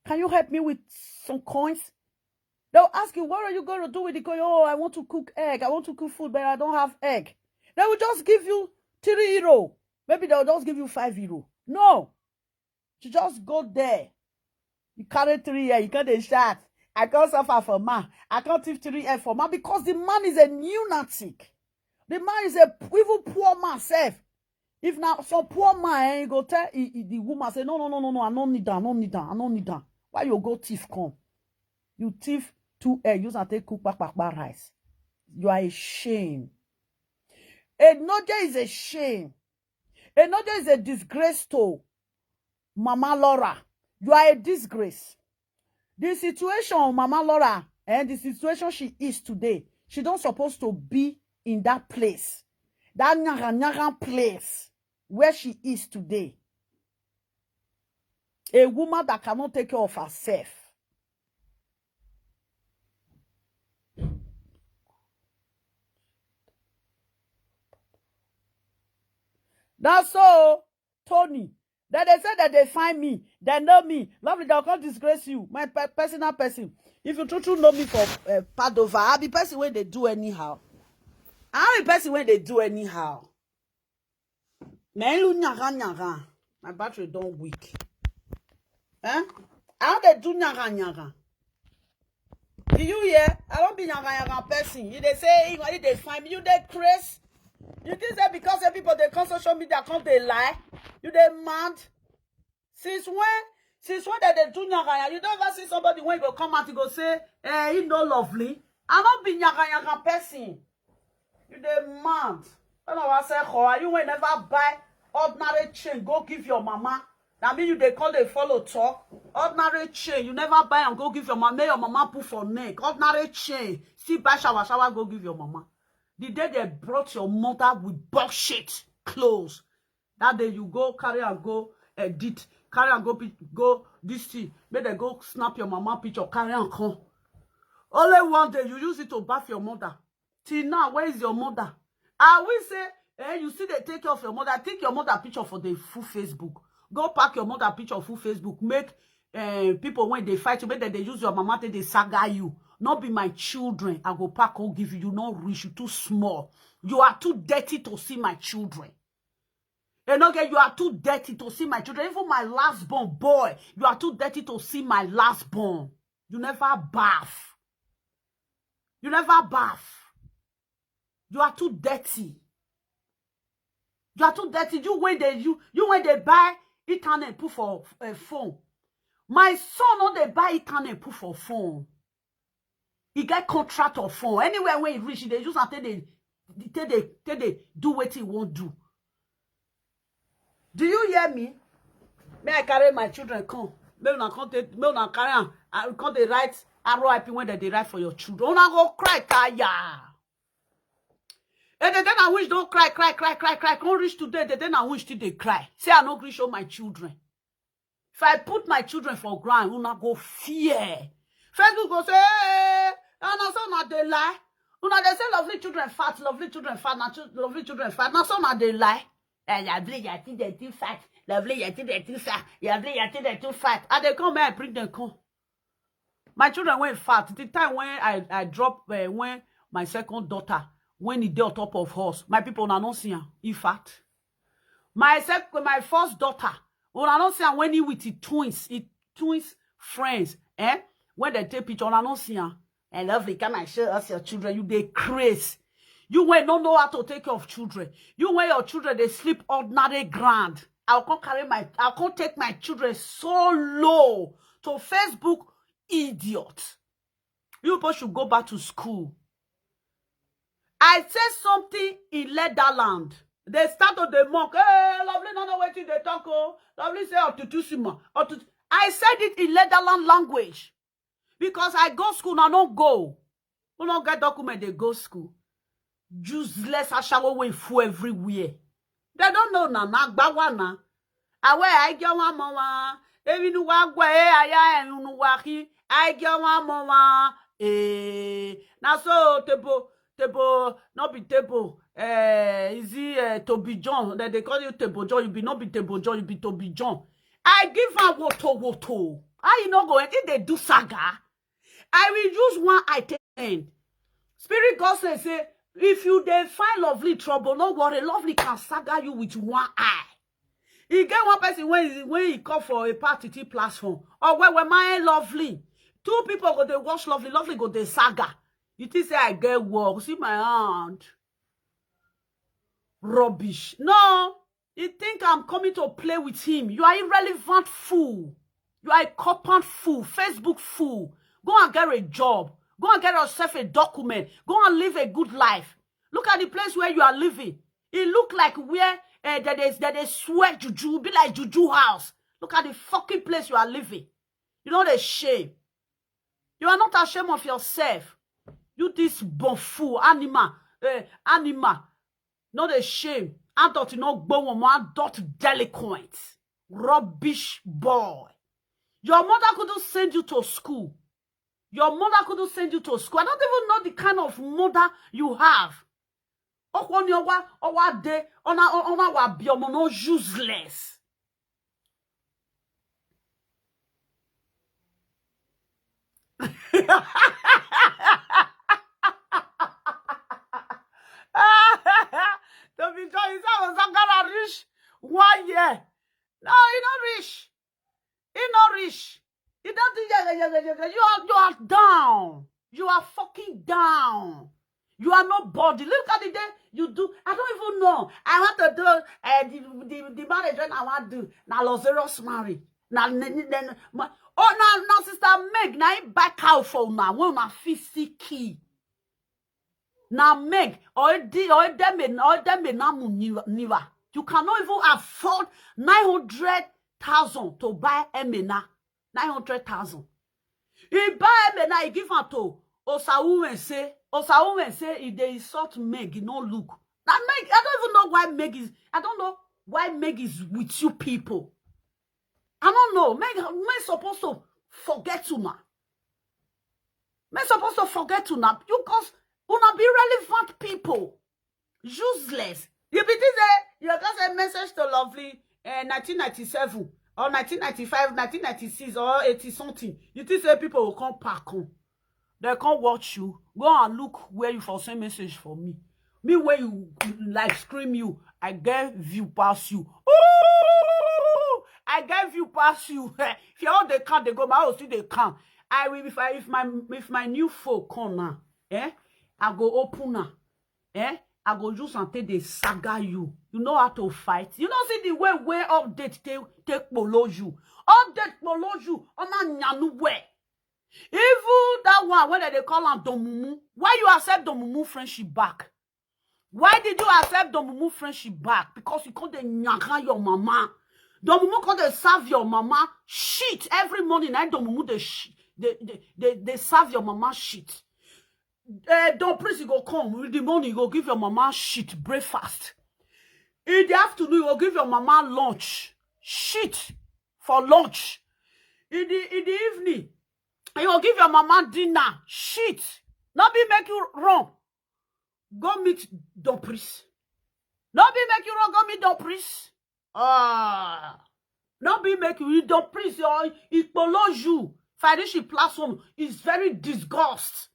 Can you help me with some coins? They'll ask you, what are you going to do with the coin? Oh, I want to cook egg. I want to cook food, but I don't have egg. They will just give you €3. Maybe they'll just give you €5. No. You just go there. You carry 3 eggs. You can't shout. I can't suffer for man. I can't thief 3F for man because the man is a lunatic. The man is a even poor man self. If now some poor man, go tell the woman, say, no, I don't need that. Why you go thief come? You thief 2 eggs, use and take cook back rice. You are a shame. Enogie is a shame. Enogie is a disgrace to Mama Laura. You are a disgrace. The situation of Mama Laura and the situation she is today, she don't supposed to be in that place. That nyaga place where she is today. A woman that cannot take care of herself. That's so, Tony. That they say that they find me, they know me. Lovely, they'll come disgrace you. My personal person. If you truly know me for Padova, I'll be person when they do anyhow. I'll be person when they do anyhow. My battery don't weak. Eh? How they do nyaga. Do you hear? I don't be nyaga person. You they say, if they find me, you they crazy. You think that because people they come social media can't they lie? You they mad? Since when they do nyaga? You don't ever see somebody when go come out to go say, he no lovely. I don't be nyaga person. You they mad? I don't know what I say. You will never buy ordinary chain. Go give your mama. That mean you they call they follow talk. Ordinary chain. You never buy and go give your mama. Make your mama put for neck. Ordinary chain. Still buy shower. Go give your mama. The day they brought your mother with bullshit clothes, that day you go carry and go edit, carry and go this thing, make they go snap your mama picture, carry and come. Only one day you use it to bath your mother. Till now, where is your mother? I will say, you see they take care of your mother. Take your mother picture for the full Facebook. Go pack your mother picture full Facebook. Make people when they fight you, make they use your mama till they saga you. Not be my children. I go pack, I'll give you. You not rich. You too small. You are too dirty to see my children. Enogie, you are too dirty to see my children. Even my last born boy, you are too dirty to see my last born. You never bath. You never bath. You are too dirty. You are too dirty. You when they buy internet put for a phone. My son no they buy internet put for phone. He get contract of phone. Anywhere when he reach, they just until they do what he won't do. Do you hear me? May I carry my children come? May I carry on. I can't they write RIP when they write for your children. Una go cry, kaya. And then I wish don't cry. Don't reach today. Then I wish till they cry. Say I no gree show my children. If I put my children for ground, una go fear. Facebook go say, hey, no, so not they lie. Una they say lovely children fat. Now so not they lie. Lovely, you think they too fat. Lovely, you think they too fat. Lovely, you think they too fat. And they come here and bring them come. My children went fat. The time when I dropped when my second daughter, when he did on top of horse, my people are not seeing he fat. My first daughter, when I don't see when he with the twins friends, when they take picture, I don't see and lovely, come and show us your children. You they crazy. You when don't know how to take care of children. You when your children they sleep ordinary ground. I'll can't take my children so low to Facebook, idiot. You people should go back to school. I said something in Leatherland. They start to the mock. Hey, lovely, no waiting they talk. Oh, lovely say Otutusima. I said it in Leatherland language because I go school and I don't go. We don't get document. They go school. Useless ashawo way full everywhere. They don't know na bawana. Awe I get one mama. Evi nu wa gwe aya nu wa ki. I get one mama. Na so tebo not be tebo. Is he Toby John? That they call you Tebo John. You be not be Tebo John. You be Toby John. I give her woto. I you know go and if they do saga, I will use one item. Spirit God say, if you dey find lovely trouble, no worry, lovely can saga you with one eye. He get one person when he call for a party platform. Or when my lovely 2 people go they watch Lovely. Lovely go they saga. You think say I get work? See my hand. Rubbish. No. You think I'm coming to play with him? You are irrelevant fool. You are a corporate fool. Facebook fool. Go and get a job. Go and get yourself a document. Go and live a good life. Look at the place where you are living. It look like where that they swear juju. Be like juju house. Look at the fucking place you are living. You know the shame. You are not ashamed of yourself. You this fool animal. Animal. Not a shame. I thought you know go on dot delinquent. Rubbish boy. Your mother couldn't send you to school. Your mother couldn't send you to school. I don't even know the kind of mother you have. Useless. The because he was gonna rich 1 year. No, he not rich. He not rich. He don't do you are down. You are fucking down. You are nobody. Look at the day you do. I don't even know. I want to do the marriage when I want to do. Now Lazarus marry. Now now sister Meg. Now he back out for now. When my physical. Now Meg or them niwa. You cannot even afford 900,000 to buy Emena. 900,000. He buy Emena, he give her to Osawu say if they insult Meg, you no look. That Meg, I don't even know why Meg is. I don't know why Meg is with you people. I don't know. Meg supposed to forget to now. Meg supposed to forget to now. You cause una be relevant people. Useless. You be this you just a message to Lovely 1997 or 1995, 1996 or 80 something. You think say people will come back on. They can't watch you. Go and look where you for send message for me. Me where you like scream you. I get view pass you. Ooh! I get view pass you. If you all they can't, they go. My house they can't. I will if my new folk come now. I go open now. I go just and take the saga you. You know how to fight. You know see the way update take below you. Update below you. On a nyanu way. Even that one whether they call him Domumu. Why you accept Domumu friendship back? Why did you accept Domumu friendship back? Because you can't nyaka your mama. Domumu can't serve your mama shit every morning. I Domumu they serve your mama shit. Don't please you go come. In the morning, you go give your mama shit breakfast. In the afternoon, you go give your mama lunch. Shit for lunch. In the evening, you go give your mama dinner. Shit. Not be make you wrong. Go meet Don Pris. Not be make you wrong. Go meet Don Pris. Not be make you Don Pris. It follows you. Financial platform is very disgust.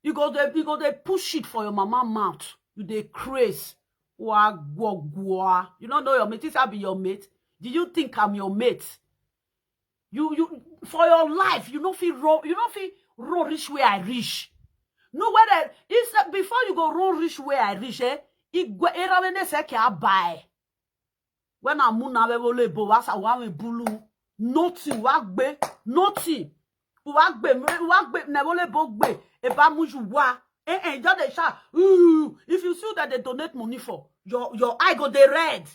You go they push it for your mama mouth. You they craze. You don't know your mate. This will be your mate. Do you think I'm your mate? You for your life, you don't feel rich where I reach. No whether it's before you go run rich where I reach, buy. When I'm muna we bo was a one bulu. Nothing nothing. Nevole bogbe eba muju wa just dey shout if you see that they donate money for your eye go dey red.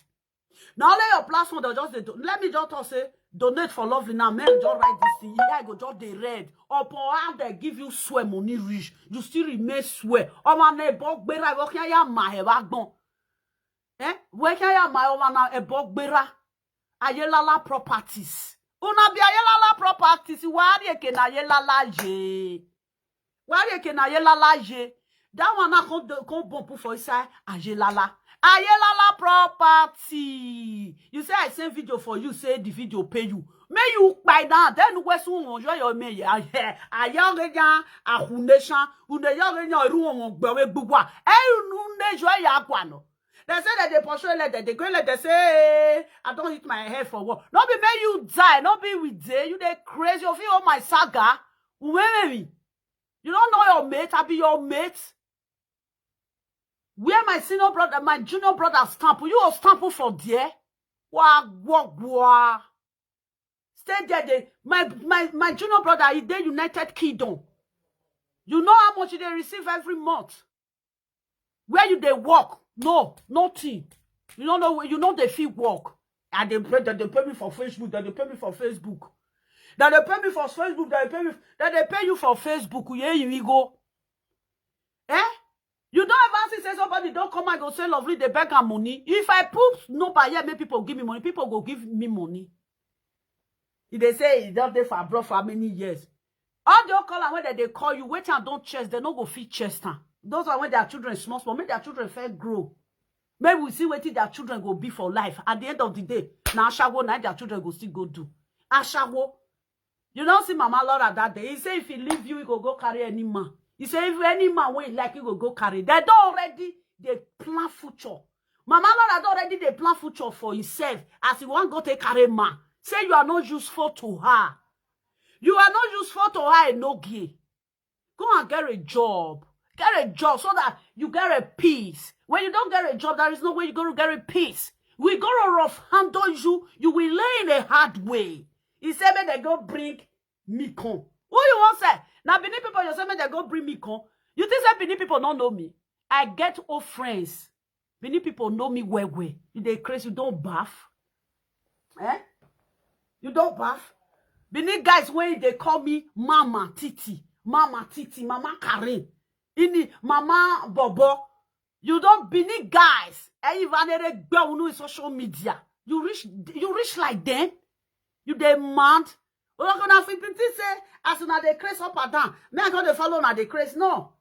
Now let your platform they just let me just say donate for Lovely now. Men just write this thing. Your eye go just dey red. Upon how they give you swear money rich, you still remain swear. Oma na ebogbera wo kan ya ma he wa gbon. We kan ya ma oma na ebogbera ayelala properties. Una bi ayelala properties wari eke na ayelala je. Wari eke na ayelala je. That one na kon bon pour for say ayelala. Ayelala property. You say I send video for you, say the video pay you. May you buy that. Then we soon enjoy your me. Ayelala ahunation. Uneyalenya iru won gbewe gbugwa. Unu enjoy ya kwano. They say that they pursue let they go let they say I don't hit my head for what. Not be make you die, not be with day. You they crazy. You feel all my saga. Maybe. You don't know your mate, I be your mate. Where my senior brother, my junior brother stamp, you will stamp for there. Wah. Stay there. My junior brother, he did United Kingdom. You know how much they receive every month. Where you they work? No, nothing. You don't know. You know they feel work, and they pay me for Facebook. That they pay me for Facebook. That they pay me for Facebook. That they pay you for Facebook. Yeah, you go. Eh? You don't ever say somebody don't come and go say lovely. They beg her money. If I put no by here, make people give me money. People go give me money. If they say it's not there for abroad for many years. All the call and when they call you, wait and don't chest. They don't go feed chest. Those are when their children small. Make their children first grow. Maybe we see what their children go be for life. At the end of the day, now Ashawo, now their children go still go do. Ashawo, you don't see Mama Laura that day. He say if he leave you, he go carry any man. He say if any man will like you, go carry. They don't already they plan future. Mama Laura don't already they plan future for himself. As he want go take carry man. Say you are not useful to her. You are not useful to her, Enogie. Go and get a job. Get a job so that you get a peace. When you don't get a job, there is no way you're going to get a peace. We're going to rough handle you. You will lay in a hard way. He said, they go bring Mikon. Who you want to say? Now, Benin people, you say, they go bring Mikon. You think that Benin people don't know me? I get old friends. Benin people know me well. You they crazy, you don't bath. Eh? You don't bath. Benin guys, when they call me Mama Titi, Mama Karin. Ini Mama Bobo, you don't Benin guys. Even in social media, you reach like them. You demand. Well, gonna say as soon as they craze up and down. Me I gonna follow now they craze. No,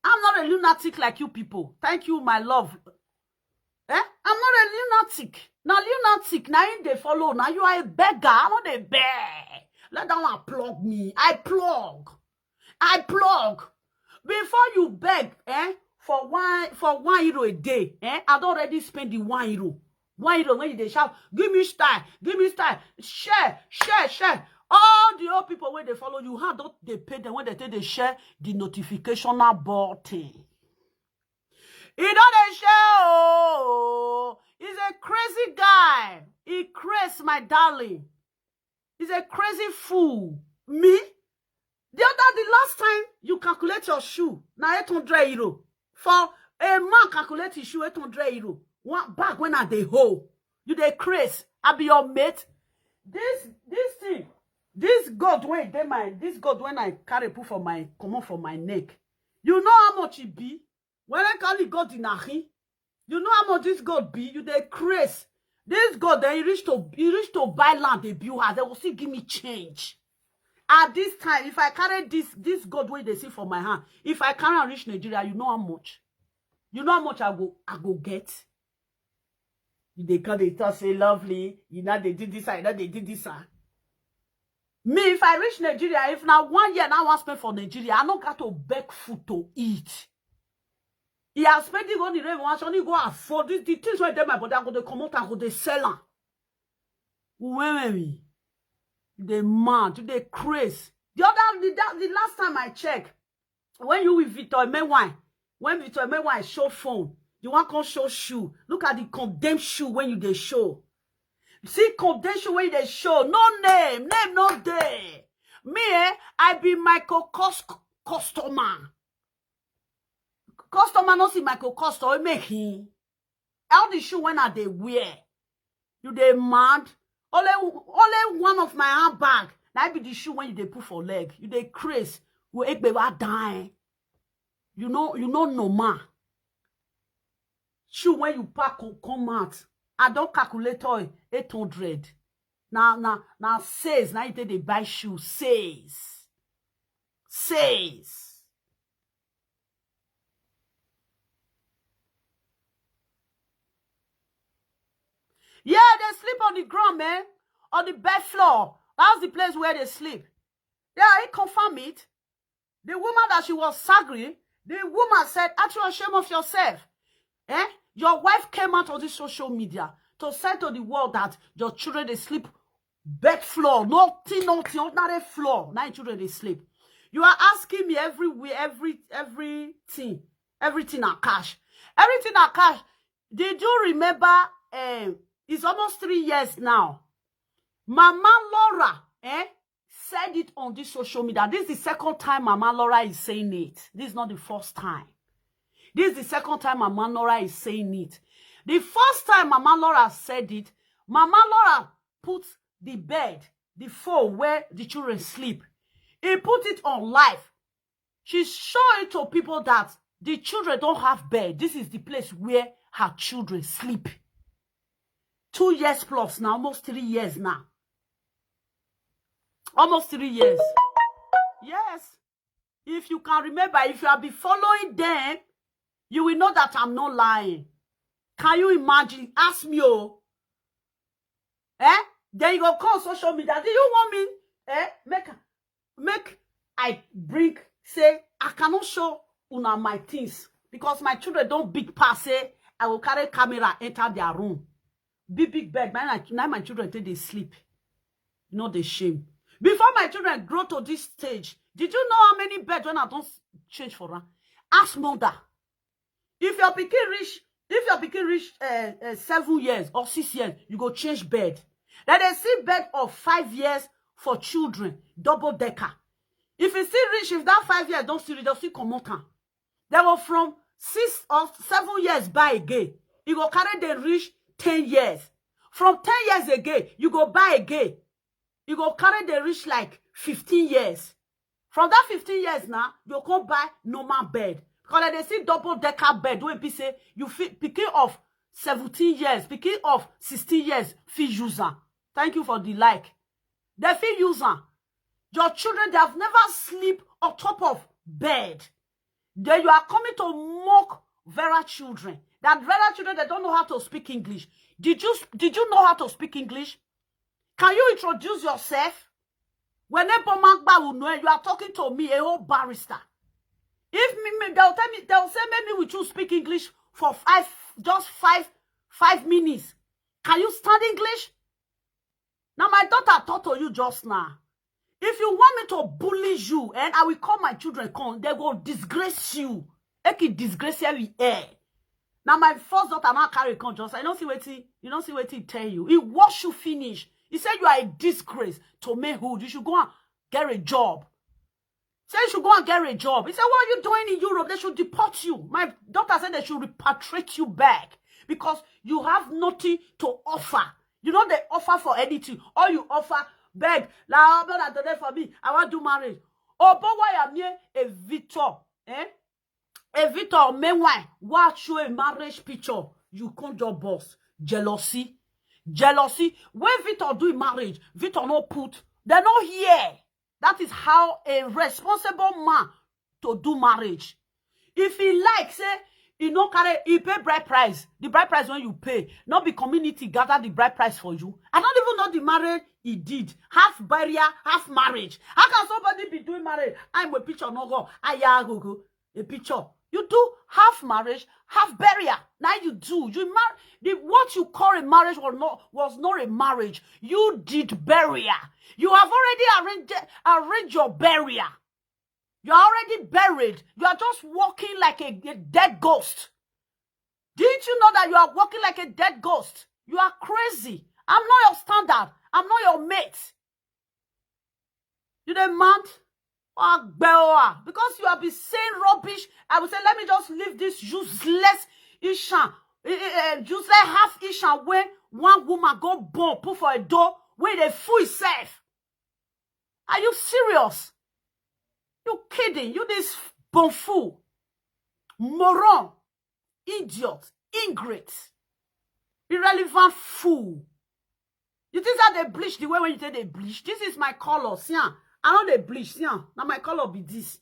I'm not a lunatic like you people. Thank you, my love. I'm not a lunatic. Now lunatic. Now they follow. Now you are a beggar. I'm not a beg. Let that one plug me. I plug. Before you beg, for one euro a day, I don't already spend the 1 euro. 1 euro when they shout, give me style, share. All the old people when they follow you, how don't they pay them when they share the notification button? He don't share. Oh, he's a crazy guy. He crazy, my darling. He's a crazy fool. Me? The last time you calculate your shoe, now 800 euro. For a man calculate his shoe 800 euro. One back when I they hole. You they crazy. I be your mate. This thing, this God when I carry put for my come on for my neck. You know how much it be? When I call it God in Ahi, you know how much this God be? You they crazy. This God then he reached to buy land, they build house. They will still give me change. At this time, if I carry this God way they see for my hand, if I can't reach Nigeria, you know how much? You know how much I go get? They come, they talk, say lovely. You know they did this, I know they did this. Me, if I reach Nigeria, if now 1 year now I want spend for Nigeria, I don't got to beg food to eat. He has spent it on the rain, only go afford this. The things where they my body, I go to come out and go to sell them. When they mad, they crazy. The last time I check, when you with Victor Mewine, when Victor Mewine show phone, you want to show shoe. Look at the condemned shoe when you they show. See condemned shoe when they show. No name no day. Me, I be Michael customer. Customer no see Michael customer make him. All the shoe when are they wear? You they mad? Only one of my handbag. That be the shoe when you they put for leg. You they crazy. We egg baby dying. You know no man. Shoe when you pack come out. I don't calculate 800. Now says now they buy shoe says. Yeah, they sleep on the ground, man. On the bed floor. That's the place where they sleep. Yeah, I confirm it. The woman that she was sagging, the woman said, actually, shame of yourself. Your wife came out on this social media to say to the world that your children, they sleep bed floor. Nothing, ordinary floor. Now your children, they sleep. You are asking me everything are cash. Everything are cash. Did you remember? It's almost 3 years now. Mama Laura, said it on this social media. This is the second time Mama Laura is saying it. This is not the first time. This is the second time Mama Laura is saying it. The first time Mama Laura said it, Mama Laura put the bed, the phone where the children sleep. He put it on live. She showed it to people that the children don't have bed. This is the place where her children sleep. 2 years plus now, almost 3 years now. Almost 3 years. Yes. If you can remember, if you have been following them, you will know that I'm not lying. Can you imagine? Ask me, oh. Then you go call social media. Do you want me? Make I bring, say, I cannot show una my things. Because my children don't big pass, say, I will carry camera, enter their room. Big bed. Now my children think they sleep. Not the shame. Before my children grow to this stage, did you know how many beds when I don't change for her? Ask mother. If your pikin reach 7 years or 6 years, you go change bed. Then they see bed of 5 years for children, double decker. If it still reach, if that 5 years don't still come out. They go from 6 or 7 years buy again. You go carry them reach 10 years. From 10 years again, you go buy again. You go carry the reach like 15 years. From that 15 years now, you come buy normal bed. Because they see double decker bed. When people say, you feel picking of 17 years, picking of 16 years, feel user. Thank you for the like. They feel user. Your children, they have never sleep on top of bed. Then you are coming to mock Vera children. That Vera children, they don't know how to speak English. Did you know how to speak English? Can you introduce yourself? Whenever you are talking to me, a whole barrister. If they'll say maybe we should speak English for just five minutes. Can you stand English? Now my daughter taught to you just now. If you want me to bully you, and I will call my children, they will disgrace you. They can disgrace you. Now my first daughter now carry just. I don't see what he tell you. He wash you finish. He said you are a disgrace to manhood. You should go and get a job. He said you should go and get a job. He said, what are you doing in Europe? They should deport you. My daughter said they should repatriate you back because you have nothing to offer. You know they offer for anything. All you offer, beg. La today for me. I want to do marriage. Oh, but why am I a Victor? A Victor, meanwhile, watch you a marriage picture. You can't do boss. Jealousy. When Victor do marriage, Victor no put. They're not here. That is how a responsible man to do marriage. If he likes, say, he pay bride price. The bride price when you pay, not be community gather the bride price for you. I don't even know the marriage he did. Half barrier, half marriage. How can somebody be doing marriage? I'm a picture no go. A picture. You do half marriage, half barrier. Now you do. You what you call a marriage was not a marriage. You did barrier. You have already arranged your barrier. You are already buried. You are just walking like a dead ghost. Didn't you know that you are walking like a dead ghost? You are crazy. I'm not your standard. I'm not your mate. You the man? Because you have been saying rubbish, I would say, let me just leave this useless Ishan. Useless half Ishan when one woman go born, put for a door, where they fool itself. Are you serious? You kidding? You this bonfoo, moron, idiot, ingrate, irrelevant fool. You think that they bleach the way when you say they bleach? This is my color, see? I know they bleach, see? Now my color be this.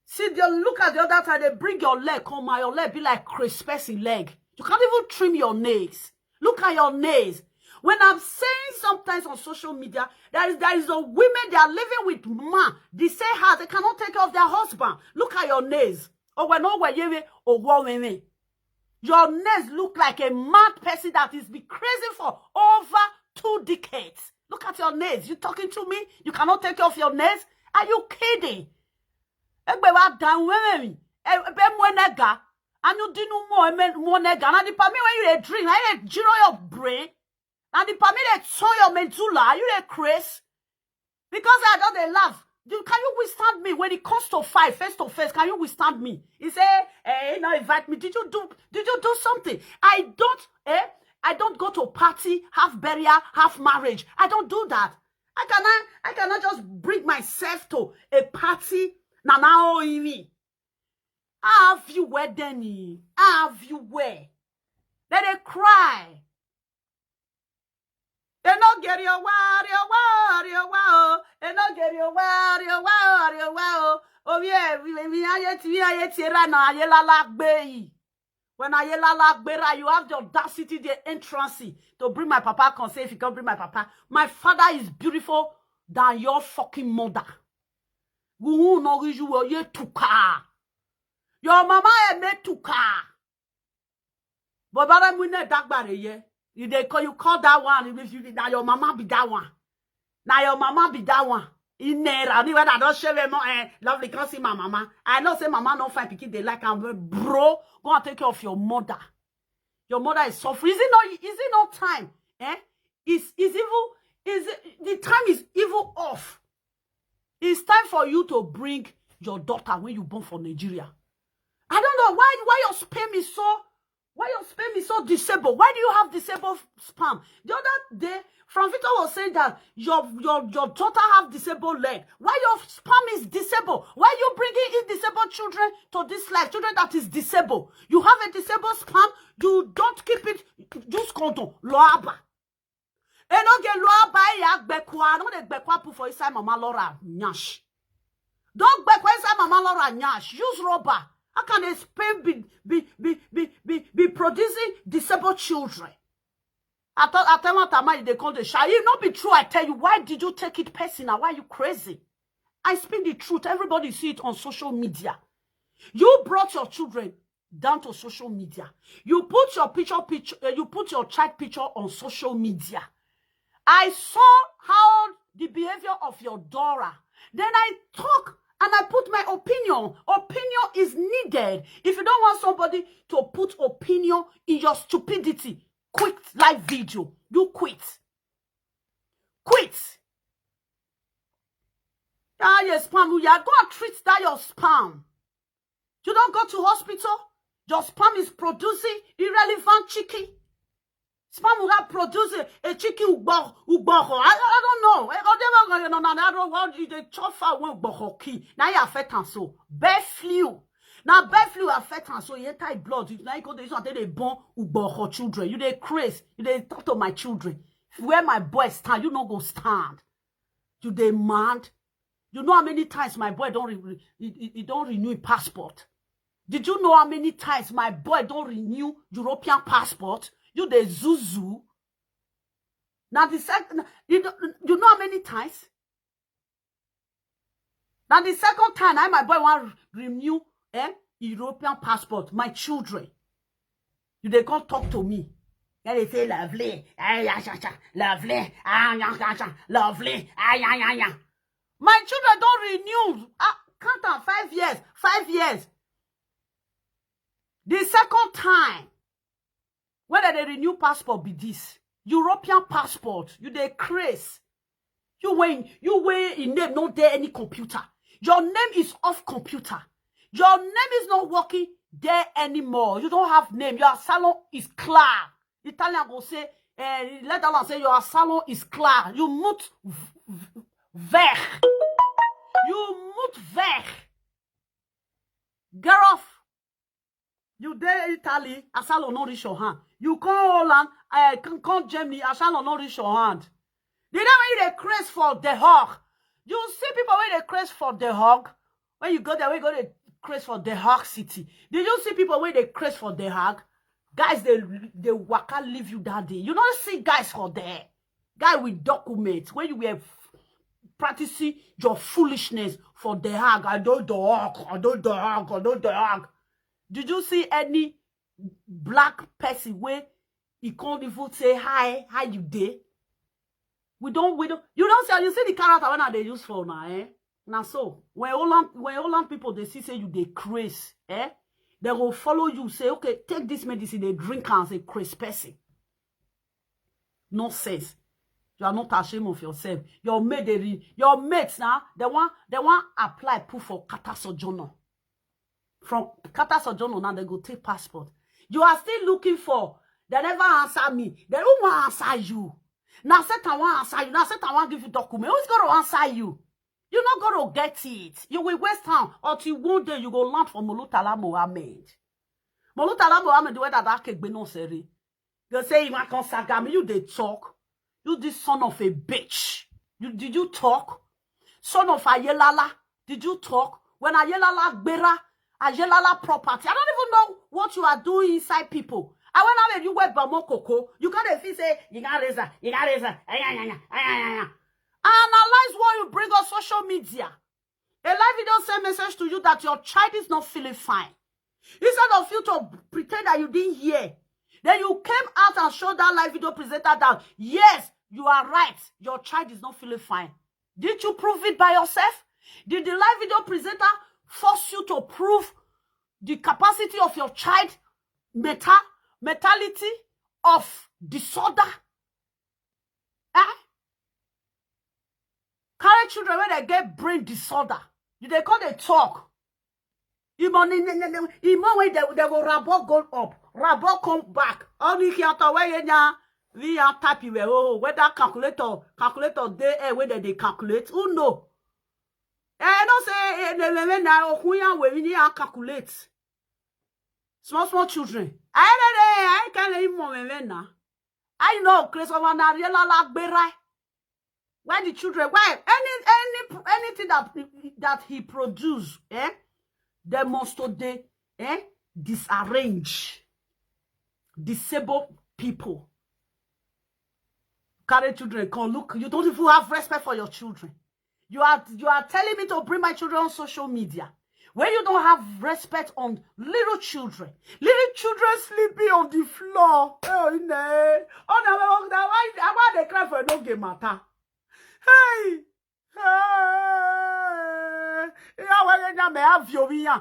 See, they look at the other side, they bring your leg, come on, your leg be like crispy leg. You can't even trim your nails. Look at your nails. When I'm saying sometimes on social media, there is a women, they are living with man. They say how they cannot take care of their husband. Look at your nails. Your nails look like a mad person that is be crazy for over 2 decades. Look at your nails. You talking to me? You cannot take care of your nails? Are you kidding? Egbe wa down women. Be mo nega. And you didn't more nega. And the permit when you drink, I giro your brain. And the permit that saw your medulla, you a Chris. Because I don't they laugh. Can you withstand me when it comes to fight face to face? Can you withstand me? He say, hey, now invite me. Did you do something? I don't go to a party, half burial, half marriage. I don't do that. I cannot just bring myself to a party. Now, have you where Denny? Have you where? Let it cry. They not get your wow. They not get your wow. Oh yeah, we are when I you have the audacity, the entrance to bring my papa. Can say if you can't bring my papa, my father is beautiful than your fucking mother. Your mama is made to car. But I'm with that you call that one. Now your mama be that one. Now your mama be that one. In there, I don't share more lovely. Can't see my mama. I know say mama no fine pikin they like and bro. Go and take care of your mother. Your mother is suffering. Is it not time? Is evil? The time is evil off. It's time for you to bring your daughter when you born for Nigeria. I don't know why your sperm is so disabled. Why do you have disabled sperm? The other day, Franvito was saying that your daughter have disabled leg. Why your sperm is disabled? Why you bringing in disabled children to this life? Children that is disabled. You have a disabled sperm. You don't keep it. Just control. Loaba. Enogie loaba ya gbekwa. No de gbekwa put for inside Mama Laura nyash. Don't gbekwa inside Mama Laura nyash. Use rubber. How can a sperm be producing disabled children? I tell my Tama they call the shy. It not be true. I tell you, why did you take it personal? Why are you crazy? I speak the truth. Everybody see it on social media. You brought your children down to social media. You put your you put your child picture on social media. I saw how the behavior of your daughter. Then I talk. And I put my opinion. Opinion is needed. If you don't want somebody to put opinion in your stupidity, quit live video. You quit. Quit. Ah, your spam. You are going to treat that your spam. You don't go to hospital. Your spam is producing irrelevant chicken. Spam will produce a chicken ubo. I don't know. I don't know. The chofa won't bohoki. Now you affect and so. Bird flu. Now bird flu affect and so. You enter blood. Now you go to this one. They born uboho children. You they crazy. You they talk to my children. Where my boy stand, you not go stand. You demand. You know how many times my boy don't renew passport. Did you know how many times my boy don't renew European passport? You the zuzu. Now the second, you know how many times? Now the second time, my boy want renew European passport. My children, they can't talk to me. And they say lovely, lovely, lovely, My children don't renew. Count on 5 years, 5 years. The second time. Whether they renew passport be this European passport, you they craze. You weigh in name not there any computer. Your name is off computer. Your name is not working there anymore. You don't have name. Your salon is clear. Italian will say, let alone say your salon is clear. You mut vert. You mut vert. Get off. You there Italy, a salon not reach your hand. You call Holland, come Germany, a salon not reach your hand. They don't really craze for the hog. You see people when they craze for the hog. When you go there, we go to craze for the hog city. Did you see people when they craze for the hog? Guys, they waka leave you that day. You don't see guys for there. Guy with documents when you were practicing your foolishness for the hog. I don't the hog. Did you see any black person where he can't even say hi, how you day? You don't see the character when they use for now, Now so when Holland people they see say you they craze, they will follow you, say, okay, take this medicine, they drink as a crazy person. Nonsense. You are not ashamed of yourself. Your mates now, they want apply proof for kata sojourner. From kata sojourner now they go take passport. You are still looking for. They never answer me. They don't want to answer you. Now set I want answer you. Now set I want give you document. Who's going to answer you? You're not going to get it. You will waste time until one day you go land for Molutala Mohammed. Molutala Mohammed, the way that can be no seri. They say you want to sagami. You they talk. You this son of a bitch. Did you talk? Son of Ayelala. Did you talk? When Ayelala Bera, Ayelala property. I don't even know what you are doing inside people. I want to you wear Bamokoko. You can't even say, you got razor. Analyze what you bring on social media. A live video send message to you that your child is not feeling fine. Instead of you to pretend that you didn't hear, then you came out and showed that live video presenter that, yes, you are right. Your child is not feeling fine. Did you prove it by yourself? Did the live video presenter force you to prove the capacity of your child mentality of disorder? Carry children when they get brain disorder. They call they talk. Even when they will rabot go up, rabot come back. Only here to where we are typing whether calculator they whether they calculate. Who know? Don't say we calculate. Small children. I can't even now. I know Chris over na why the children? Why anything that he produce? They must disarrange, disable people. Carry children can look. You don't even have respect for your children. You are telling me to bring my children on social media when you don't have respect on little children. Little children sleeping on the floor. Oh no! Oh no! Why they cry for no game matter? Hey! You know what you may have your via.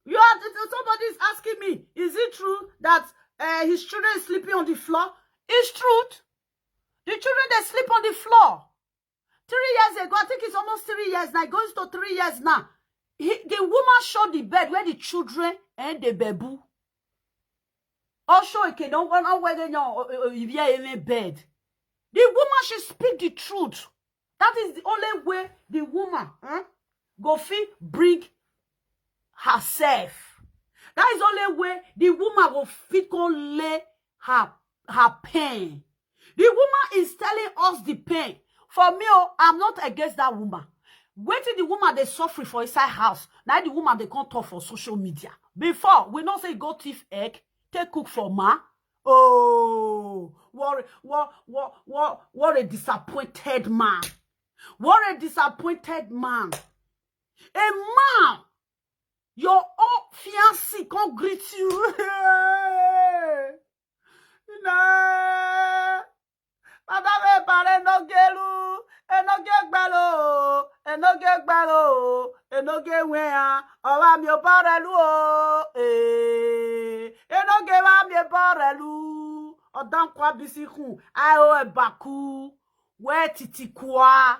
You are somebody is asking me, is it true that his children is sleeping on the floor? It's truth. The children they sleep on the floor. 3 years ago, I think it's almost 3 years now. It goes to 3 years now. The woman showed the bed where the children and the baby. Also, it can don't want whether in bed. The woman should speak the truth. That is the only way the woman go fit bring herself. That is the only way the woman go fit can lay her pain. The woman is telling us the pain. For me, I'm not against that woman. Wait till the woman they suffer for inside house. Now the woman they can't talk for social media. Before, we not say go thief egg. Take cook for ma. Oh, what a disappointed man. What a disappointed man. A man, your own fiancé can't greet you. Nah. Madame pare no gelu, enogie gbalo, enogie gbalo, enogie wea, owa mi o pare lu o, enogie wa mi pare lu, odan kwa bisikun, ayo ebaku, we titikwa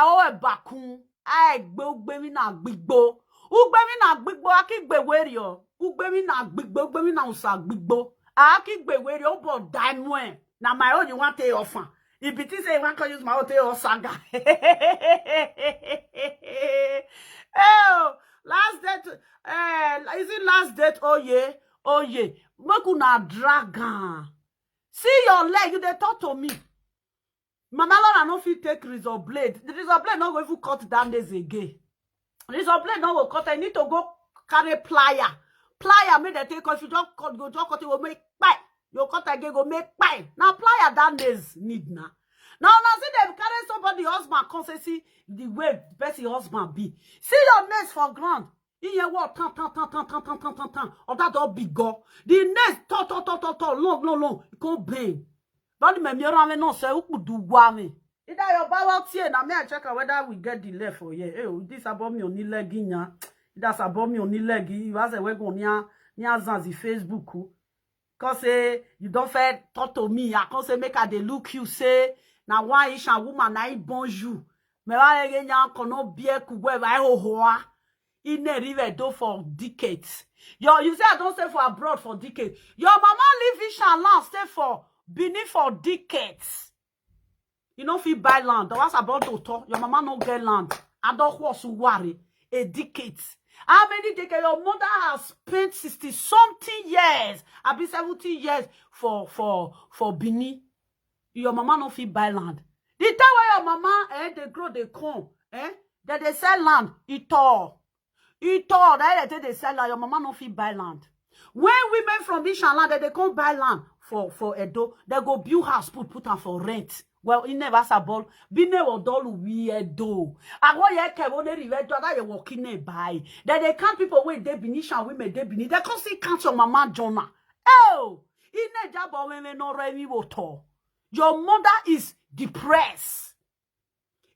o ebakun, ai gbe ugbe mi na gbigbo, akigbe weri o, ugbe mi na gbigbo, ugbe mi na usa gbigbo, akigbe weri o bo daimwe. Now my own you want to offer. If it is you want to use my own to saga. Oh, last date. Is it last date? Oh yeah. Makuna dragon. See your leg. You they talk to me. Mama Laura no fit take razor blade. The razor blade not going to cut down this again. Razor blade no will cut. I need to go carry plier. Plier me they take. If you don't cut, it will make bite. Your cut again go make pie. Now plier down days need now. Now see them carry somebody husband come say see the way the person husband be. See your mess for ground. Iye what tan. Or that all big go. The next long. Go bang. But me mira me no say who do me. Either your power tie na me I check whether we get the left for here. Eh, this about me oni leg nya. That's about me oni leg. You as we go nya zanzi Facebook. Cause you don't fair talk to me. I can't say make a they look you say na one ish and woman na bonjour. Me wa ege nya kono bie kugwe ba ho. In a river do for decades. You say I don't stay for abroad for decades. Your mama live in Shanland stay for Benin for decades. You know if you buy land, what's about to talk? Your mama no get land. I don't want to worry. A decades. How many decades your mother has spent 60 something years? I be 70 years for Benin. Your mama no fit buy land. The time where your mama they grow they come, that they sell land, it all. That they sell land, your mama no fit buy land. When women from Bishan land, they come buy land for Edo, they go build house, put them for rent. Well, in never sabol, bine o dolu we Edo. I want ye ke wone rive do that you walking ne buy. Then they count people wey dey Benishan women dey Benin. They can see count your mama Jonah. Oh, in ne jabo women no remi woto. Your mother is depressed.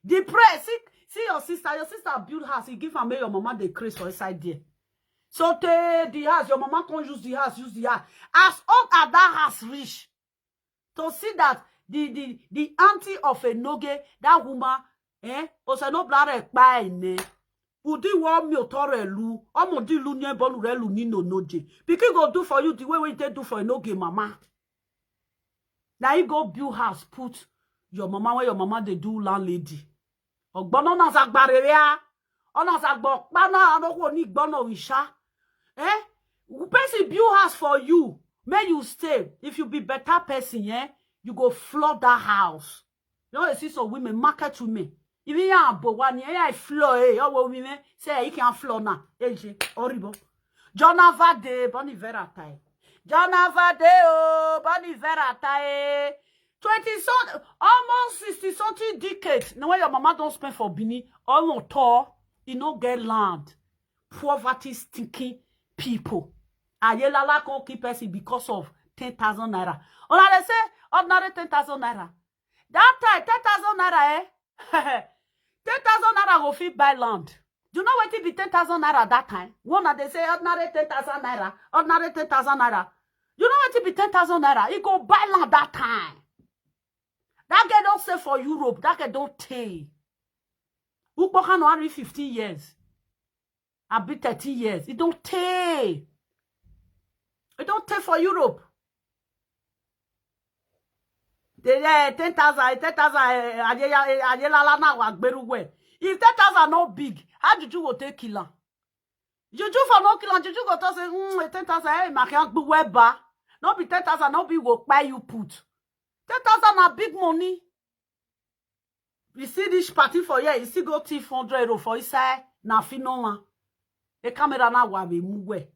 Depressed. See your sister build house. He give her your mama the craze for inside there. So take the house. Your mama can't use the house. As old as that house rich. To see that the auntie of Enogie, that woman, also no blood by ne. Udi wa mi otore lu. Omo di lu nye bolu re lu ni no noje. Because go do for you the way they do for Enogie mama. Now you go build house, put your mama where your mama they do landlady. Ogbono na zagbare ya. Ona zagbo pana anoko ni gbono wisha. Person build house for you. May you stay. If you be better person, you go flood that house. You know, you see some women market to me. Even ya bo one I floor your women say you can floor now. Horrible. Jonava de boni vera tai. Jonava de oh boni vera tai. 20 something, almost 60 something decades. Now when your mama don't spend for Bini, almost tall, you no get land. Poverty stinking people. Ayelala can't keep us because of 10,000 naira. They say ordinary 10,000 naira. That time 10,000 naira 10,000 naira go fit buy land. Do you know what it be 10,000 naira that time? One they say ordinary 10,000 naira. Ordinary 10,000 naira. You know what it be 10,000 naira? You go buy land that time. That guy don't say for Europe. That guy don't take. Who can only 15 years? I be 30 years. It don't take. It don't take for Europe. They 10,000. If 10,000 not big, how did you go take killer? Juju for no killer. Juju go to say 10,000. Hey, my can't be webber. Not be 10,000. Not be go buy you put. 10,000 are big money. You see this party for here, you still go thief 100 € for inside. Na finoma. The camera na wa be mugwe.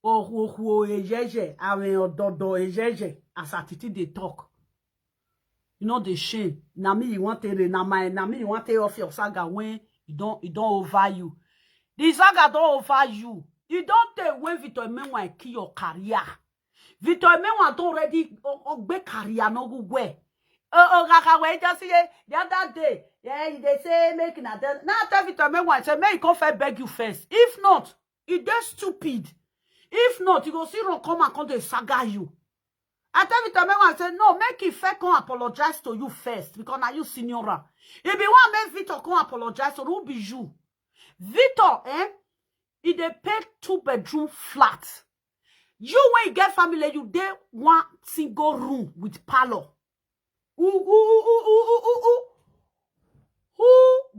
Ejeje. Awe ododo ejeje. As attitude they talk. You know the shame. Na me you want to you want to off your saga when you don't over you. The saga don't over you. You don't take when Victor Menwa kill your career. Victor Menwa don't already be career no go where. Wait just see the other day. Yeah, they say making a now tell Victor Menwa say may come first beg you first. If not, it is stupid. If not, you go see Ron come and come to saga you. I tell Victor Menwa say no, make it fair come apologize to you first because now you seniora. If you want make Victor come apologize, so who be you? Victor, he dey pay 2-bedroom flat. You when you get family, you dey one single room with parlor. Who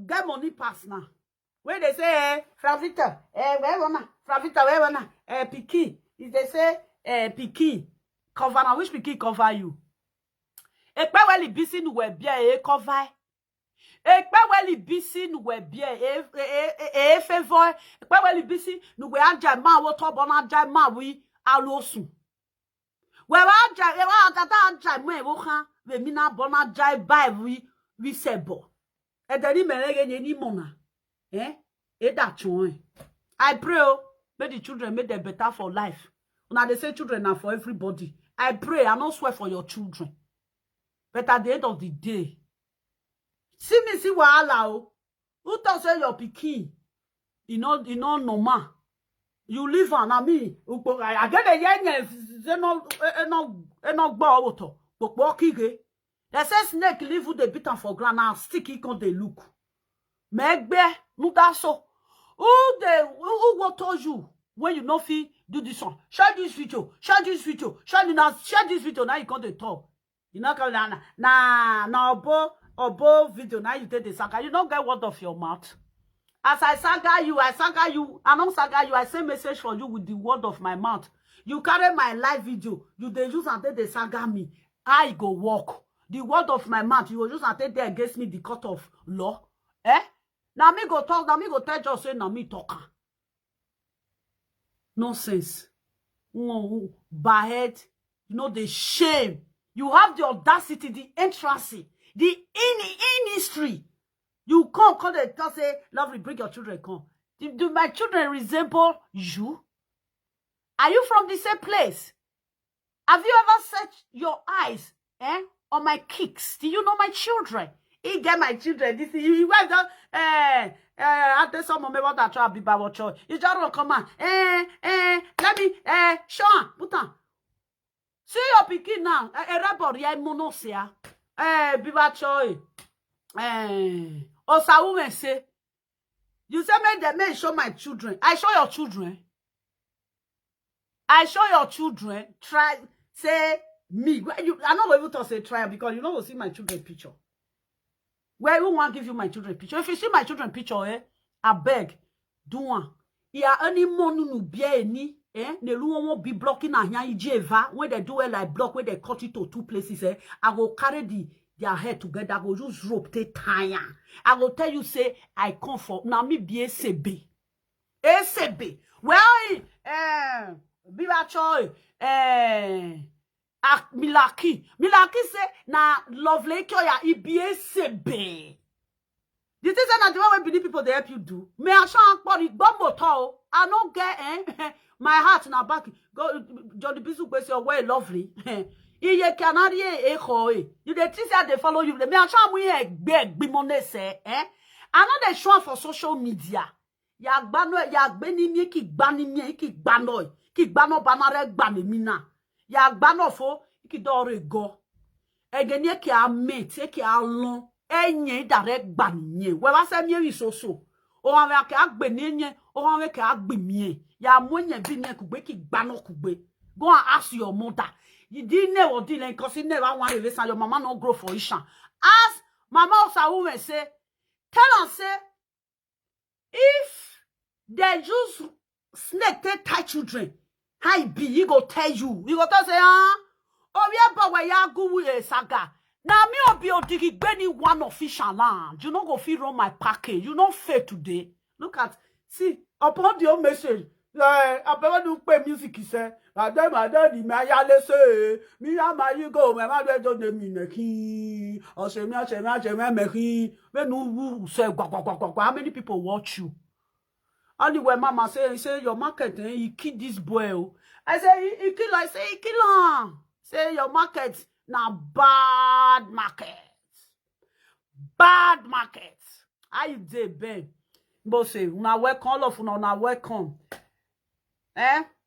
get money pass now? When they say, Fravita, where wanna? Fravita, where wanna? Piki. If they say, Piki, cover now, which Piki cover you? Ekpe weli bisi nou we bien, cover. Ekpe weli bisi nou we bien, favor. Ekpe weli bisi nou we anja ma woto bon anja ma wi alosu. We anja mwe wokan, we mina bon anja ba wi sebo. E deni menege ni mona. E da chon. I pray, oh, make the children make them better for life. Now they say children are for everybody. I pray, I don't swear for your children. But at the end of the day, see me see wahala, oh. Who thought say your pikin? You know normal. You live on me. I get a young they say snake live with the bitten for ground and stick it on the look. Megbe, no that's so. Who told you when you know fee do this one? Share this video, share this video, share this video. Now you got the top. You know nah above video. Now you take the saga. You don't get word of your mouth. As I saga you. I don't saga you. I say message for you with the word of my mouth. You carry my live video. You they use and take the saga me. I go walk. The word of my mouth. You will use and take there against me the court of law. Eh? Now me go talk. Now me go tell you say now me talker. Nonsense. No, bad. You know the shame. You have the audacity, the entrance, the industry. You come and say, lovely, bring your children, come. Do my children resemble you? Are you from the same place? Have you ever set your eyes on my kicks? Do you know my children? He get my children. This he went down. I tell some member that try to be Bible church. You just come on. Let me Sean, put on. See your pikin now. Everybody I monosia. Bible church. Osawu say. You say make them may show my children. I show your children. I show your children. Try say me. I'm not able to say try because you don't see my children picture. Where you want to give you my children picture? If you see my children picture, I beg, do one. Yeah, any money no be any. The luon won't be blocking a here ijeva when they do it like block where they cut it to two places. I will carry their head together. I will use rope take tire. I will tell you say I come for now me be ACB. ACB. Well, be that choy. Milaki say na lovely kyo ya IBACB. This is not the way believe people they help you do. Me a shan body bombo to. I don't get my heart na back. Go Johnny Bisu say your way lovely. Iye Canadian echo. You the things that they follow you. Me a shan we beg bimone say I know they show for social media. Ya gbe ni mi ki gba ni mi ki gba no. Ki gba no banare gba ni mi na. Ya gbanofo iki dore go egenie ki amete ki alon enye dare gbanye we wa se mi soso o wa ke agbe ni enye o wa ke agbe mi ya monye bi ne kugbe ki gbano kugbe go and ask your mother you didn't know what didn't cause never want to listen your mama no grow for ishan ask mama Osawu say tell us say if they use snake take tie children how be he go tell you? He go tell say oh yeah, but where ya go with saga. Now me obi odigi gbeni one official land. You no go fit run my package. You no fair today. Look at see upon the old message. I better do play music. He say, my daddy, my yale say, me and my you go. My mother don't me neki. I say me. When you say how many people watch you? Only when mama say your market, you kill this boy. I say he kill. I say he kill him. Say your market now bad market. Bad market. How you dey, Ben? But say una welcome all of una welcome.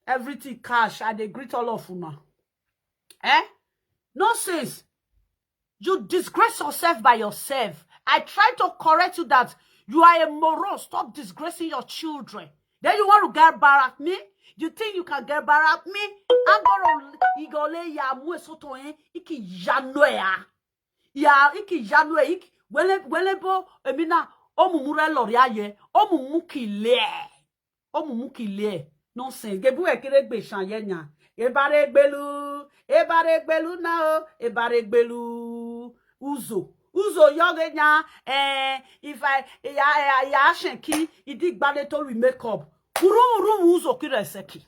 Everything cash. I dey greet all of una. Nonsense. You disgrace yourself by yourself. I try to correct you that you are a moron. Stop disgracing your children. Then you want to get back me? You think you can get back me? I'm gonna igole ya mwe soto iki janoya. Ya iki janoya iki welebo emina omumure loria ye omumukile. Nonsense. Gebu ekere gbe shan ye nya. Ebare gbelu na o ebare gbelu Uzo yogenya if I ya shenki idi gbale to make up. Urumu uzo kire seki.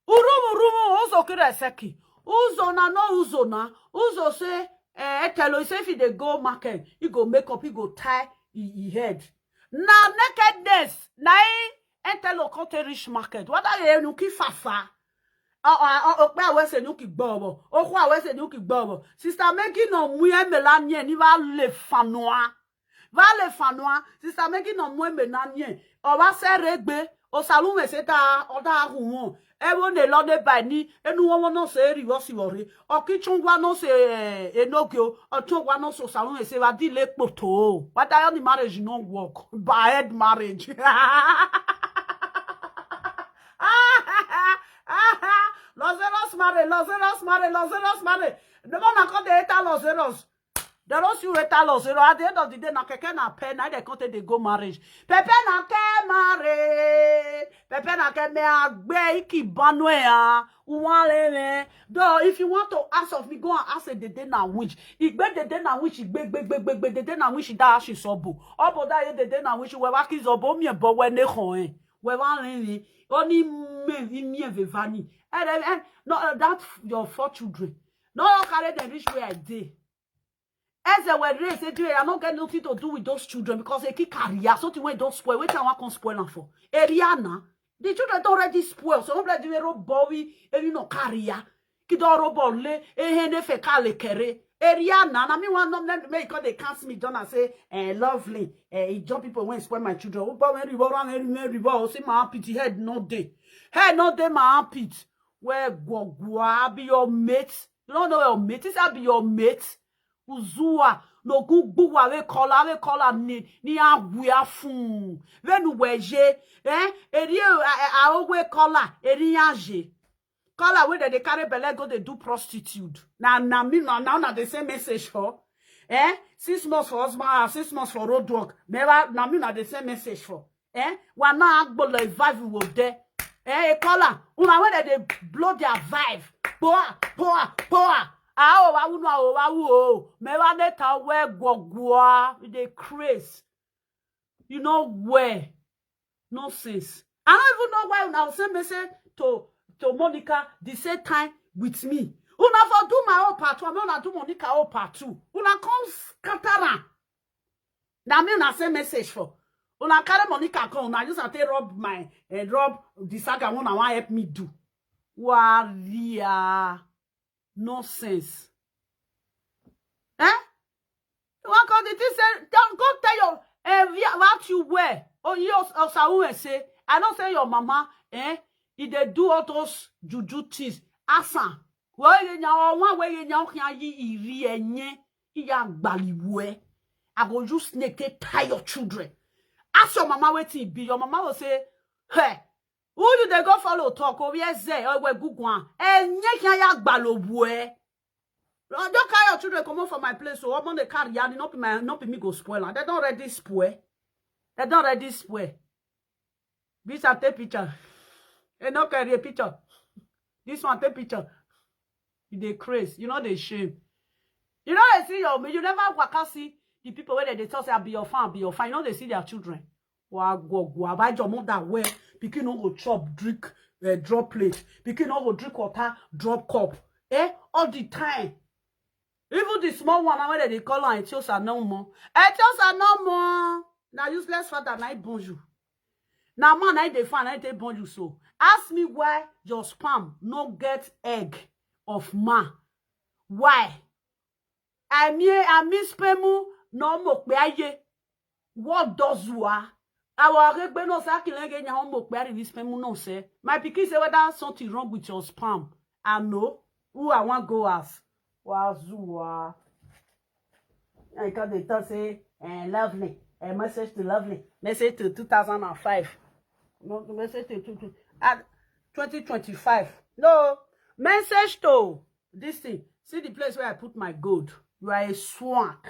Uzo kire seki. Uzo na no uzo na. Uzo say tell you say if they go market, he go make up, he go tie his head. Na nakedness, na enter local rich market. What are you nuki fafa? Okpe awese nuki bobo. Okwa awese nuki bobo. Sister Maggie no muye melanie ni va le fanoa. Va le fanoa. Sister Maggie no muye melanie. O va se regbe. O salon me seta oda humo. Ewo ne lode by ni. Enu womo no se rivosi wori. O ki chungwa no se Enogie. O chungwa no so salon me se va di le poto. What are you the marriage no work? Bad marriage. Lazarus marry. The one called the eta Lazarus. The rest you eta Lazarus. At the end of the day, na keke na pen. Now they content they go marriage. Pepe na ke marry. Pepe na ke me agbe iki banwe ya. Uwale me. Though if you want to ask of me, go and ask the day na which. Igbe the day na which igbe the day na which da ashi sobu. Obo da ye the day na which we wa ki zobo mi bo we ne khon. We wa rin. Only me vevani. And no, that's your 4 children. No, carry them reach where I did. As they were raised, I don't get nothing to do with those children because they keep career. Something when don't spoil. Which I want spoil them for. Ariana, the children don't already spoil. So I'm like the boy, you know, career. Kido robo le, hene fe kale kere. Ariana, na me want them make because they can't me down and say, lovely. Jump people when spoil my children. Oh, but when you see my pity head no day. Head no day my pity. Where go be your mates. You don't know your mates. This be your mates. Uzua no guguwa we kola ni awiafun. Venu weje eri we kola eri age. Kola we they carry belle go they do prostitute. Now the same message for 6 months for husband, 6 months for road work. Never now the same message for one now agbo le vibe we there. Kola, una when they blow their vibe. Poa. Mewa neta we gogwa they craze. You know where? Nonsense. I don't even know why now send message to Monica the same time with me. Una for do my own part 1, una do Monica own part 2. Una come scatter. Now me una send message for. Una carry Monica come. Una just take rob my rob the saga one I want help me do. Waria. Nonsense. You want to say, don't go tell your what you wear. Oh, you also say, I don't say your mama, if they do all those juju things, asa. Well, you know, one way you know, I go use snake to tie your children. Ask your mama what it be. Your mama will say, hey. Who do they go follow talk? Oh, yes, oh, we good one. And you can't balobue. Don't carry your children come on from my place. So I'm on the car yard. Not be me go spoil. They don't ready spoil. This a take picture. And not carry a picture. This one take picture. They crazy. You know they shame. You know they see your. You never waka see the people where they tell say be your fan, be your fan. You know they see their children. Wa go buy your mother where. Pikin no go chop, drink, drop plate. Pikin no go drink water, drop cup. All the time. Even the small one, when they call on Etios are no more. Etios are no more. Now useless father, night bonjour. Now man, I define, I take bonjour so. Ask me why your sperm no get egg of ma. Why? I miss pemu no mo pe. What does you are? Our regbe no sa kilenge nya homo pe this pemu no say. My pikin say whether something wrong with your sperm. I know who I want go ask. Wazua. I got the thought say lovely. A message to lovely. Message to 2005. No message to 2025. No message to this thing. See the place where I put my gold. You are a swank.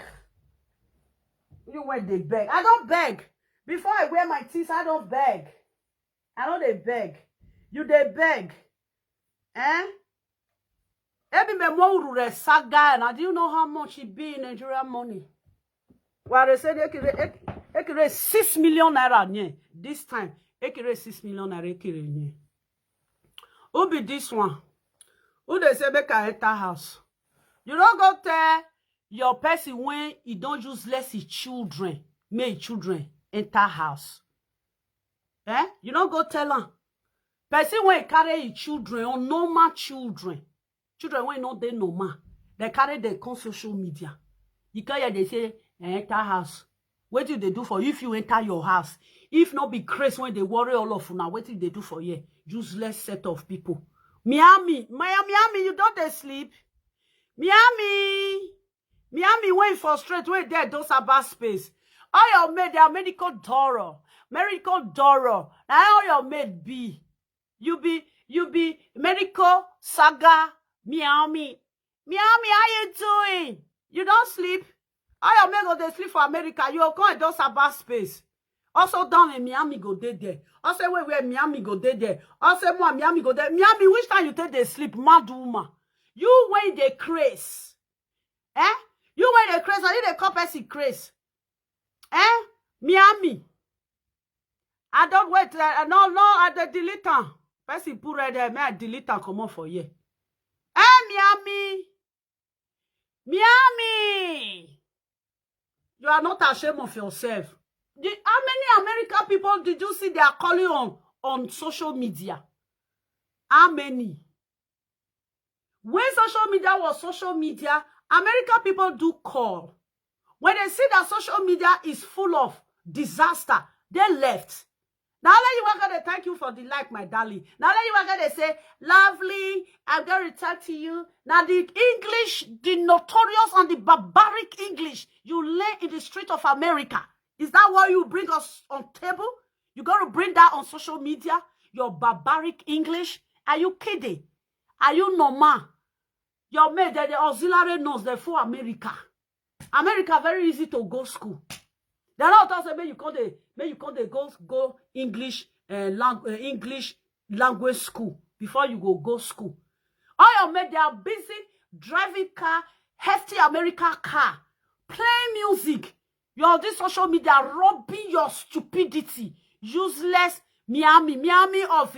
You went they beg. I don't beg. Before I wear my teeth, I don't beg. I know they beg. You they beg. Every memorial saga, and do you know how much it be in Nigerian money? Well, they said they could raise 6 million naira. This time, they could raise 6 million naira. Who be this one? Who they say make a enter house? You don't go tell your person when you don't use less children, make children enter house. You don't go tell her. Person when carry children or normal children when not they normal, they carry their on social media. You can hear they say enter house. What do they do for you if you enter your house? If not be crazy when they worry all of you now, what do they do for you? Useless set of people. Miami, you don't they sleep? Miami, when frustrated, when there those about space. All your maid, they are medical Doro. Now all your maid be. You be medical saga Miami. How you doing? You don't sleep? I am go they sleep for America. You go and do about space. Also down in Miami go there. Also where Miami go there. Also more Miami go there. Miami, which time you take they sleep? Mad woman. You when they craze. You when they craze, or you the company craze. Miami. I don't wait. No, I the delete her. Person put right there, may I delete and come on for you. Miami! You are not ashamed of yourself. How many American people did you see they are calling on social media? How many? When social media was social media, American people do call. When they see that social media is full of disaster, they left. Now let you are going to thank you for the like, my darling. Now let you are going to say, lovely, I'm going to talk to you. Now the English, the notorious and the barbaric English you learn in the street of America. Is that what you bring us on table? You got to bring that on social media? Your barbaric English? Are you kidding? Are you normal? Your mate, the auxiliary knows they're for America. America very easy to go school. They're not also may you come go English English language school before you go school. All your men they are busy driving car, hefty American car, playing music. You're on this social media robbing your stupidity. Useless Miami of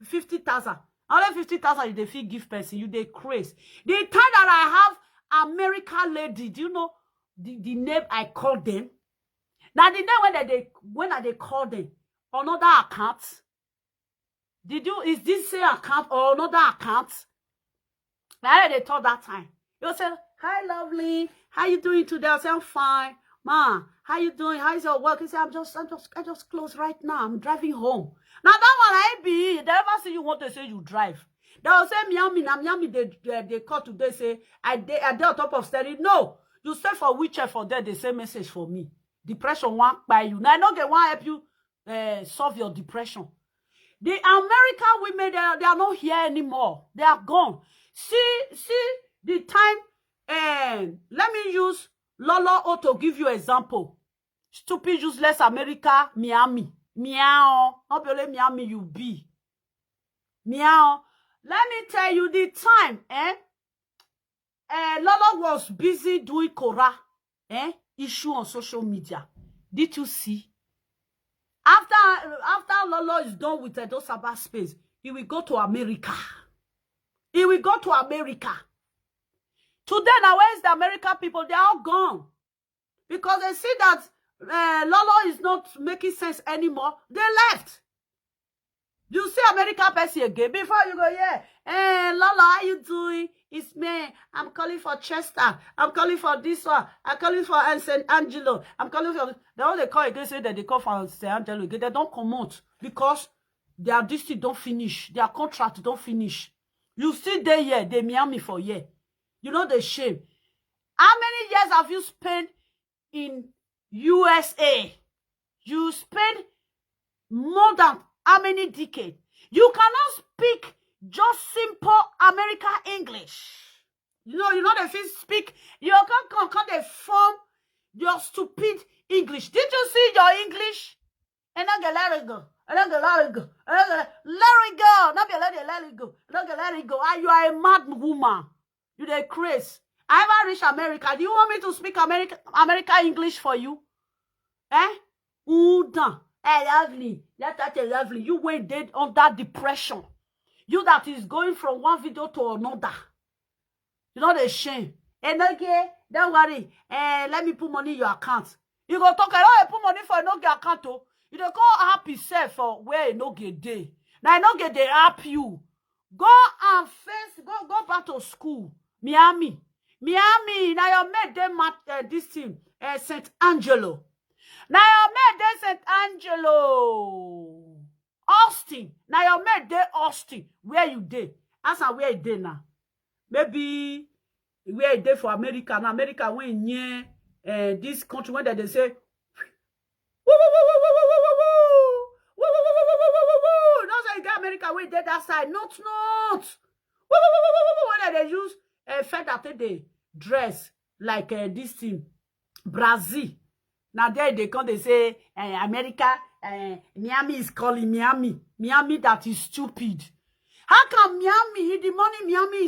50,000. Only 50,000 you dey fit give person. You dey craze. The time that I have American lady, do you know the name I call them? Now the name when they call them another account. Is this same account or another account? Now they told that time. You say, hi lovely, how you doing today? I say, I'm fine. Ma, how you doing? How is your work? You say, I just close right now. I'm driving home. Now that one I be. They never see you want to say you drive. They will say Miami, they call today, say, I dey on top of steady. No, you say for wheelchair for that, they say message for me. Depression won't buy you. Now I don't get one help you solve your depression. The American women, they are not here anymore. They are gone. See the time. Let me use Lolo to give you example. Stupid, useless America, Miami. Meow. Not only Miami, you be. Meow. Let me tell you the time, Lolo was busy doing Cora, issue on social media. Did you see? After Lolo is done with those about space, he will go to America. He will go to America. Today, now, where's the American people? They are all gone. Because they see that Lolo is not making sense anymore. They left. You see American person again. Before you go, yeah. Lolo, how you doing? It's me. I'm calling for Chester. I'm calling for this one. I'm calling for St. Angelo. I'm calling for... They all they call again, say that they call for St. Angelo again. They don't come out because their district don't finish. Their contract don't finish. You see they here, they Miami for year. You know the shame. How many years have you spent in USA? You spend more than how many decades? You cannot speak just simple American English. You know they feel speak. You can't they form your stupid English. Did you see your English? And then let it go. And then let it go. Let it go. Not be let it go. Let it go. And you are a mad woman. You the craze. I ever reach America. Do you want me to speak American English for you? Uda. Hey, lovely. That's lovely. You went dead under depression. You that is going from one video to another. You know the shame. Enogie, don't worry. Let me put money in your account. You go talk, I put money for Enogie account. Oh. You dey call happy self for where Enogie dey. Now Enogie dey help you. Go and face, go back to school. Miami. Now your mate dey this thing, St. Angelo. Now your mate dey St. Angelo. Austin. Now your mate dey Austin. Where you dey? Ask her where you dey now. Maybe where you dey for America. Now America when near this country when they say not say you get America where you dey that side. Not. When they use feather take they dress like this thing. Brazil. Now there they come, they say America, Miami is calling Miami. Miami that is stupid. How come Miami, in the morning, Miami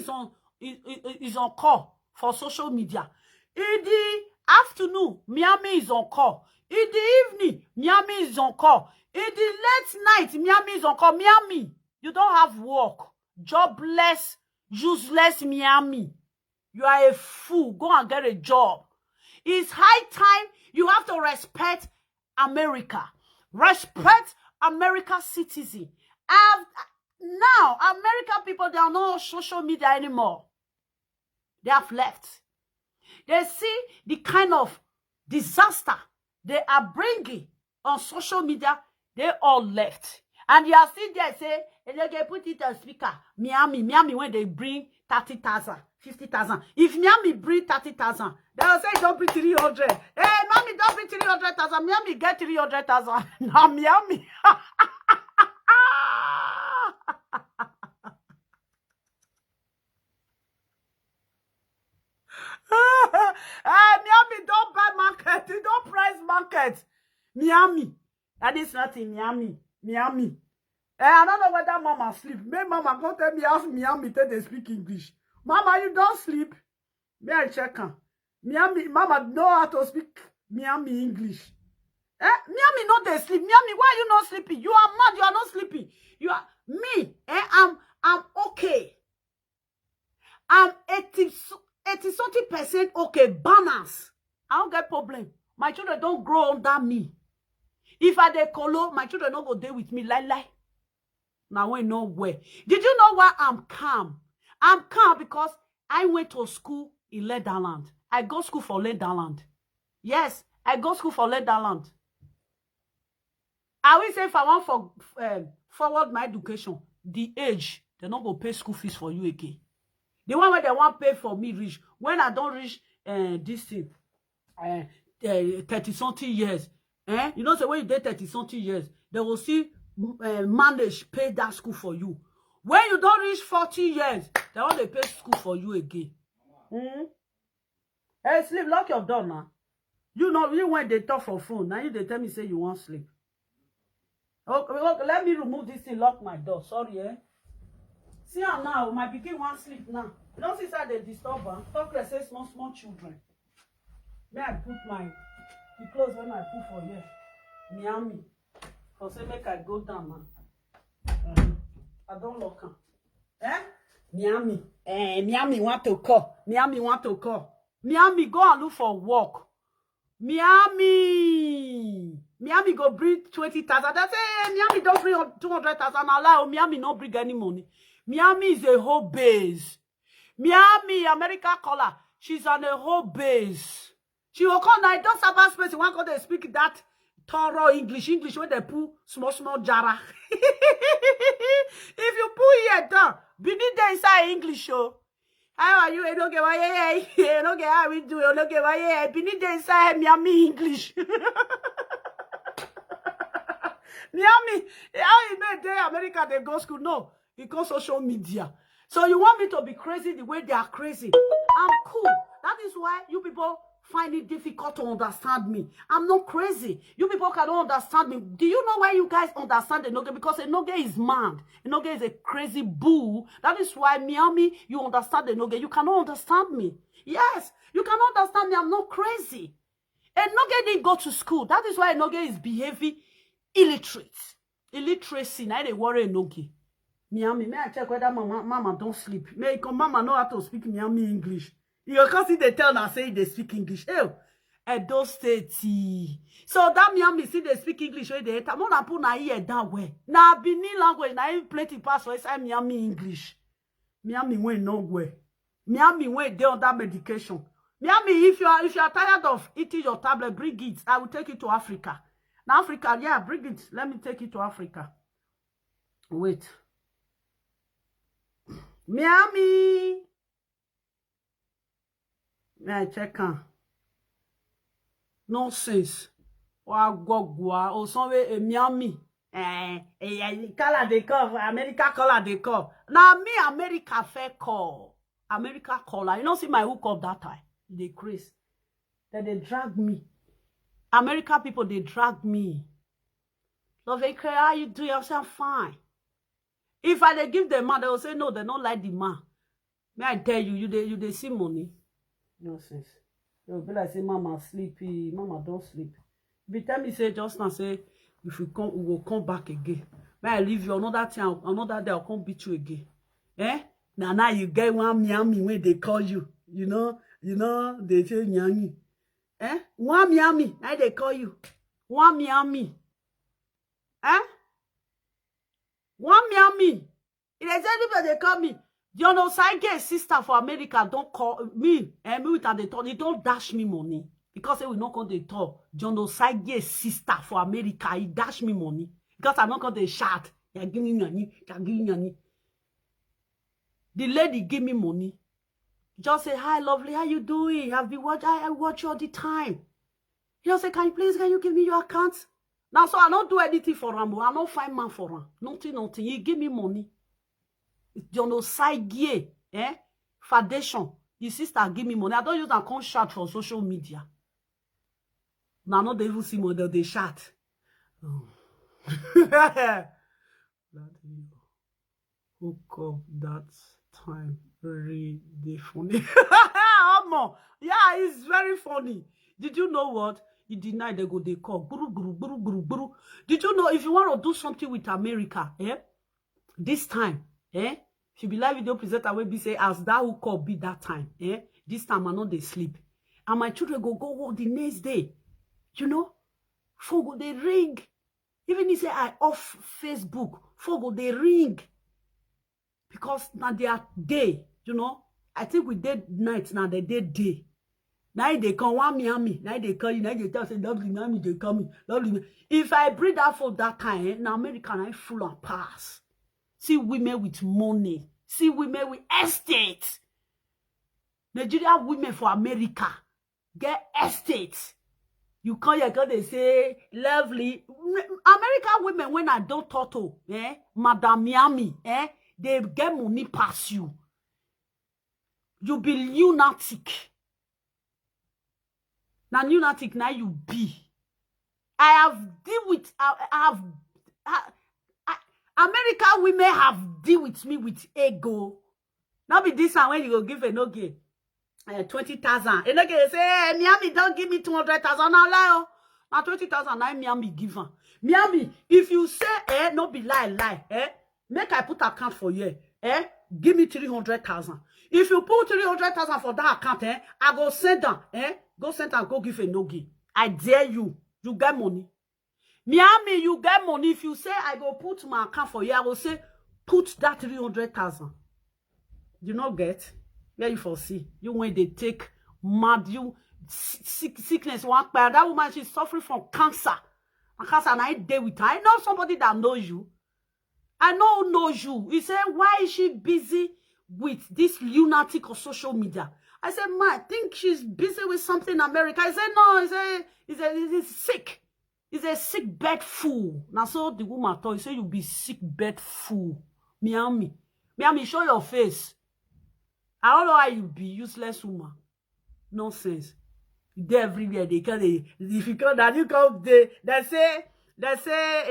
is on call for social media? In the afternoon, Miami is on call. In the evening, Miami is on call. In the late night, Miami is on call. Miami, you don't have work. Jobless, useless Miami. You are a fool. Go and get a job. It's high time you have to respect America. Respect America's citizen. Now, American people, they are not on social media anymore. They have left. They see the kind of disaster they are bringing on social media. They all left. And you are still there, say, they put it on speaker. Miami, when they bring 30,000, 50,000. If Miami bring 30,000, they will say, don't bring 300. Hey, Miami, don't bring 300,000. Miami get 300,000. Now, Miami. Miami, don't buy market. You don't price market. Miami. That is not in Miami. I don't know whether mama sleep. May mama go tell me ask Miami till they speak English. Mama, you don't sleep. May I check her? Miami, mama know how to speak Miami English. Miami no they sleep. Miami, why you not sleeping? You are mad. You are not sleeping. You are me. I'm okay. I'm 80-something% okay. Balance. I don't get problem. My children don't grow under me. If I dey colo, my children don't go there with me. Lie. Now we know where. Did you know why I'm calm? I'm calm because I went to school in Netherlands. I go school for Netherlands. Yes, I go school for Netherlands. I will say if I want for forward my education, the age, they not go pay school fees for you again. The one where they want pay for me reach. When I don't reach this thing, 30-something years. You know, so when you did 30-something years, they will see manage pay that school for you. When you don't reach 40 years, they want to pay school for you again. Hey, sleep, lock your door now. You know, you when they talk for phone, now you they tell me say you want sleep. Okay, let me remove this thing, lock my door. Sorry, See her now, my pikin want sleep now. You don't see how they disturb her. Talk like say small children. May I put the clothes when I put for here. Miami. For say make I go down now. I don't lock her. Miami. Miami want to call. Miami go and look for work. Miami go bring 20,000. They say Miami don't bring 200,000. Allow Miami not bring any money. Miami is a whole base. Miami, America caller. She's on a whole base. She will come now. Don't have space. You want to go to speak that thorough English where they put small jara. If you put here down, beneath the inside English show. How are you? Enogie, why? Enogie, how we do? Enogie, why? Beneath the inside Miami English. Miami, how you made there America they go school? No, because social media. So you want me to be crazy the way they are crazy? I'm cool. That is why you people find it difficult to understand me. I'm not crazy. You people cannot understand me. Do you know why you guys understand Enogie? Because Enogie is mad. Enogie is a crazy bull. That is why Miami, you understand Enogie. You cannot understand me. Yes, you cannot understand me. I'm not crazy. Enogie didn't go to school. That is why Enogie is behaving illiterate. Illiteracy. Now they worry Enogie. Miami, may I check whether mama don't sleep? May come mama know how to speak Miami English. You can see they tell her say they speak English. Hey, Edo State. So that me see they speak English where they enter. Mona put na ear that way. Na Benin language na even plenty pass for inside Miami English. Miami went nowhere. Miami went there on that medication. Miami, if you are tired of eating your tablet, bring it. I will take it to Africa. Now Africa, yeah, bring it. Let me take it to Africa. Wait. Miami. Yeah, check on. Nonsense. Wagwa or somewhere Miami. Color they call America color they call. Now me America fair call. America color. You don't see my hook up that time. They crazy. Then they drag me. America people they drag me. So they cry, how you do yourself fine. If I they give them man, they will say no, they don't like the man. May I tell you, you they see money. Nonsense. They will be like say, Mama sleepy, Mama don't sleep. If you tell me say just now say if we come, we will come back again. May I leave you another time, another day I'll come beat you again. Eh? Now you get one Miami when they call you. You know, they say Miami. Eh? One Miami, now they call you. One Miami. Eh? One Miami. It is anybody they call me. You know, side gay sister for America don't call me. And me with they talk, they don't dash me money. Because they will not come they talk. You know, side gay sister for America, he dash me money. Because I'm not going to shout. Yeah, give me money. Give me money. The lady give me money. Just say, hi, lovely, how you doing? I've been watching, I watch you all the time. You just say, can you give me your account? Now, so I don't do anything for him. I don't find man for him. Nothing. He give me money. You know, side gear, foundation. His sister give me money. I don't use that con shout for social media. Now, not they even see model, they shout. Oh. Hook up that time. Very funny. Yeah, it's very funny. Did you know what? He denied they go, they call. Guru. Did you know if you want to do something with America, this time, if you be live video presenter will be say, as that who call be that time, this time I know they sleep. And my children go work the next day. You know? Fogo they ring. Even if say I off Facebook, Fogo they ring. Because now they are day, you know. I think we did night, now they did day. Now they come one Miami, now they call you, now they tell say lovely Miami, they call me, lovely. If I breed that for that time, now America I full and pass. See women with money, see women with estate. Nigeria women for America get estate. You call your girl, they say lovely. American women when I don't talk to, Madam Miami, they get money past you. You be lunatic. Now lunatic, now you be. I have deal with, American women have deal with me with ego. Now be this one when you go give Enogie 20,000. Enogie say, hey, Miami don't give me 200,000. Now lie, now 20,000 now Miami give her. Miami, if you say, no be lie, make I put account for you, give me 300,000. If you put 300,000 for that account, I go send them, go send and go give Enogie. I dare you. You get money. Miami, you get money. If you say I go put my account for you, I will say put that 300,000. You not get where you foresee. You when they take mad, you sickness one by that woman, she's suffering from cancer. And cancer, and I day with her. I know somebody that knows you. I know who knows you. He said, why is she busy with this lunatic of social media? I said, ma, I think she's busy with something in America. I said, no, he's sick. He's a sick bed fool. Now, so the woman told you, say you be sick bed fool. Miami, show your face. I don't know how you be useless woman. Nonsense. They everywhere. They can, if you come, that you come, they say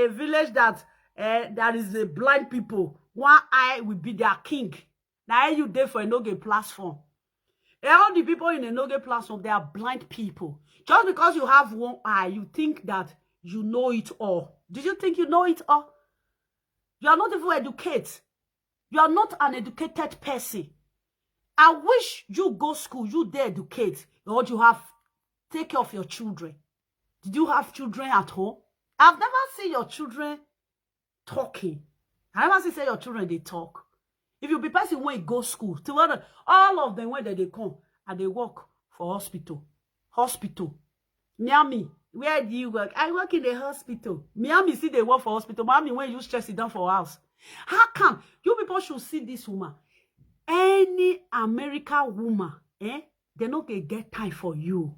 a village that there is a blind people. One eye will be their king. Now you there for Enogie platform. All the people in Enogie platform, they are blind people. Just because you have one eye, you think that you know it all. Did you think you know it all? You are not even educated. You are not an educated person. I wish you go school, you there educate, or you have take care of your children? Did you have children at home? I've never seen your children talking. I never see your children, they talk. If you be person when you go school, to all of them when they come and they work for hospital. Hospital. Miami, where do you work? I work in the hospital. Miami, see they work for hospital. Miami, when you stress it down for house. How come? You people should see this woman. Any American woman, they not get time for you.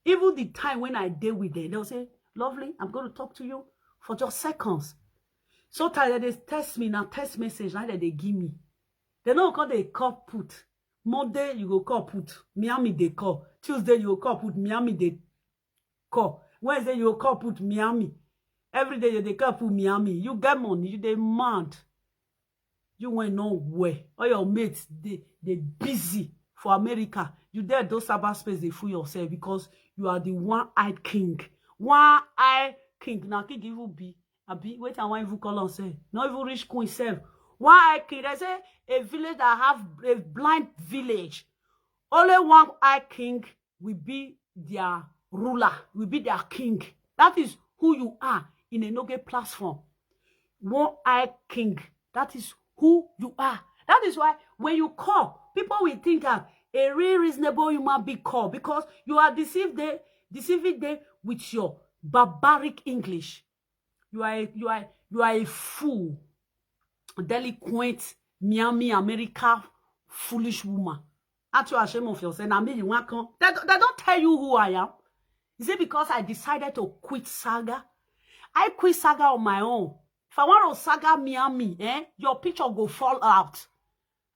Even the time when I deal with them, they'll say, lovely, I'm going to talk to you for just seconds. So tired, they text me now, text message now that they give me. They know call they call put. Monday, you go call put. Miami, they call. Tuesday, you go call put. Miami, they call. Wednesday, you go call put Miami. Every day, they call put Miami. You get money, you they mad. You went nowhere. All your mates, they busy for America. You there, those cyberspace, they fool yourself because you are the one-eyed king. One-eyed king. Now, king you be. Wait, I want you call on say. Not even rich queen self. One-eyed king. They say a village that have a blind village. Only one-eyed king will be their ruler, will be their king. That is who you are in a Enogie platform. One-eyed king. That is who you are. That is why when you call, people will think that a real reasonable human being call because you are deceiving them with your barbaric English. You are a fool, delinquent, Miami, America, foolish woman. Aren't you ashamed of yourself? I mean, you want come. They don't tell you who I am. Is it because I decided to quit Saga? I quit Saga on my own. If I want to Saga Miami, your picture go fall out.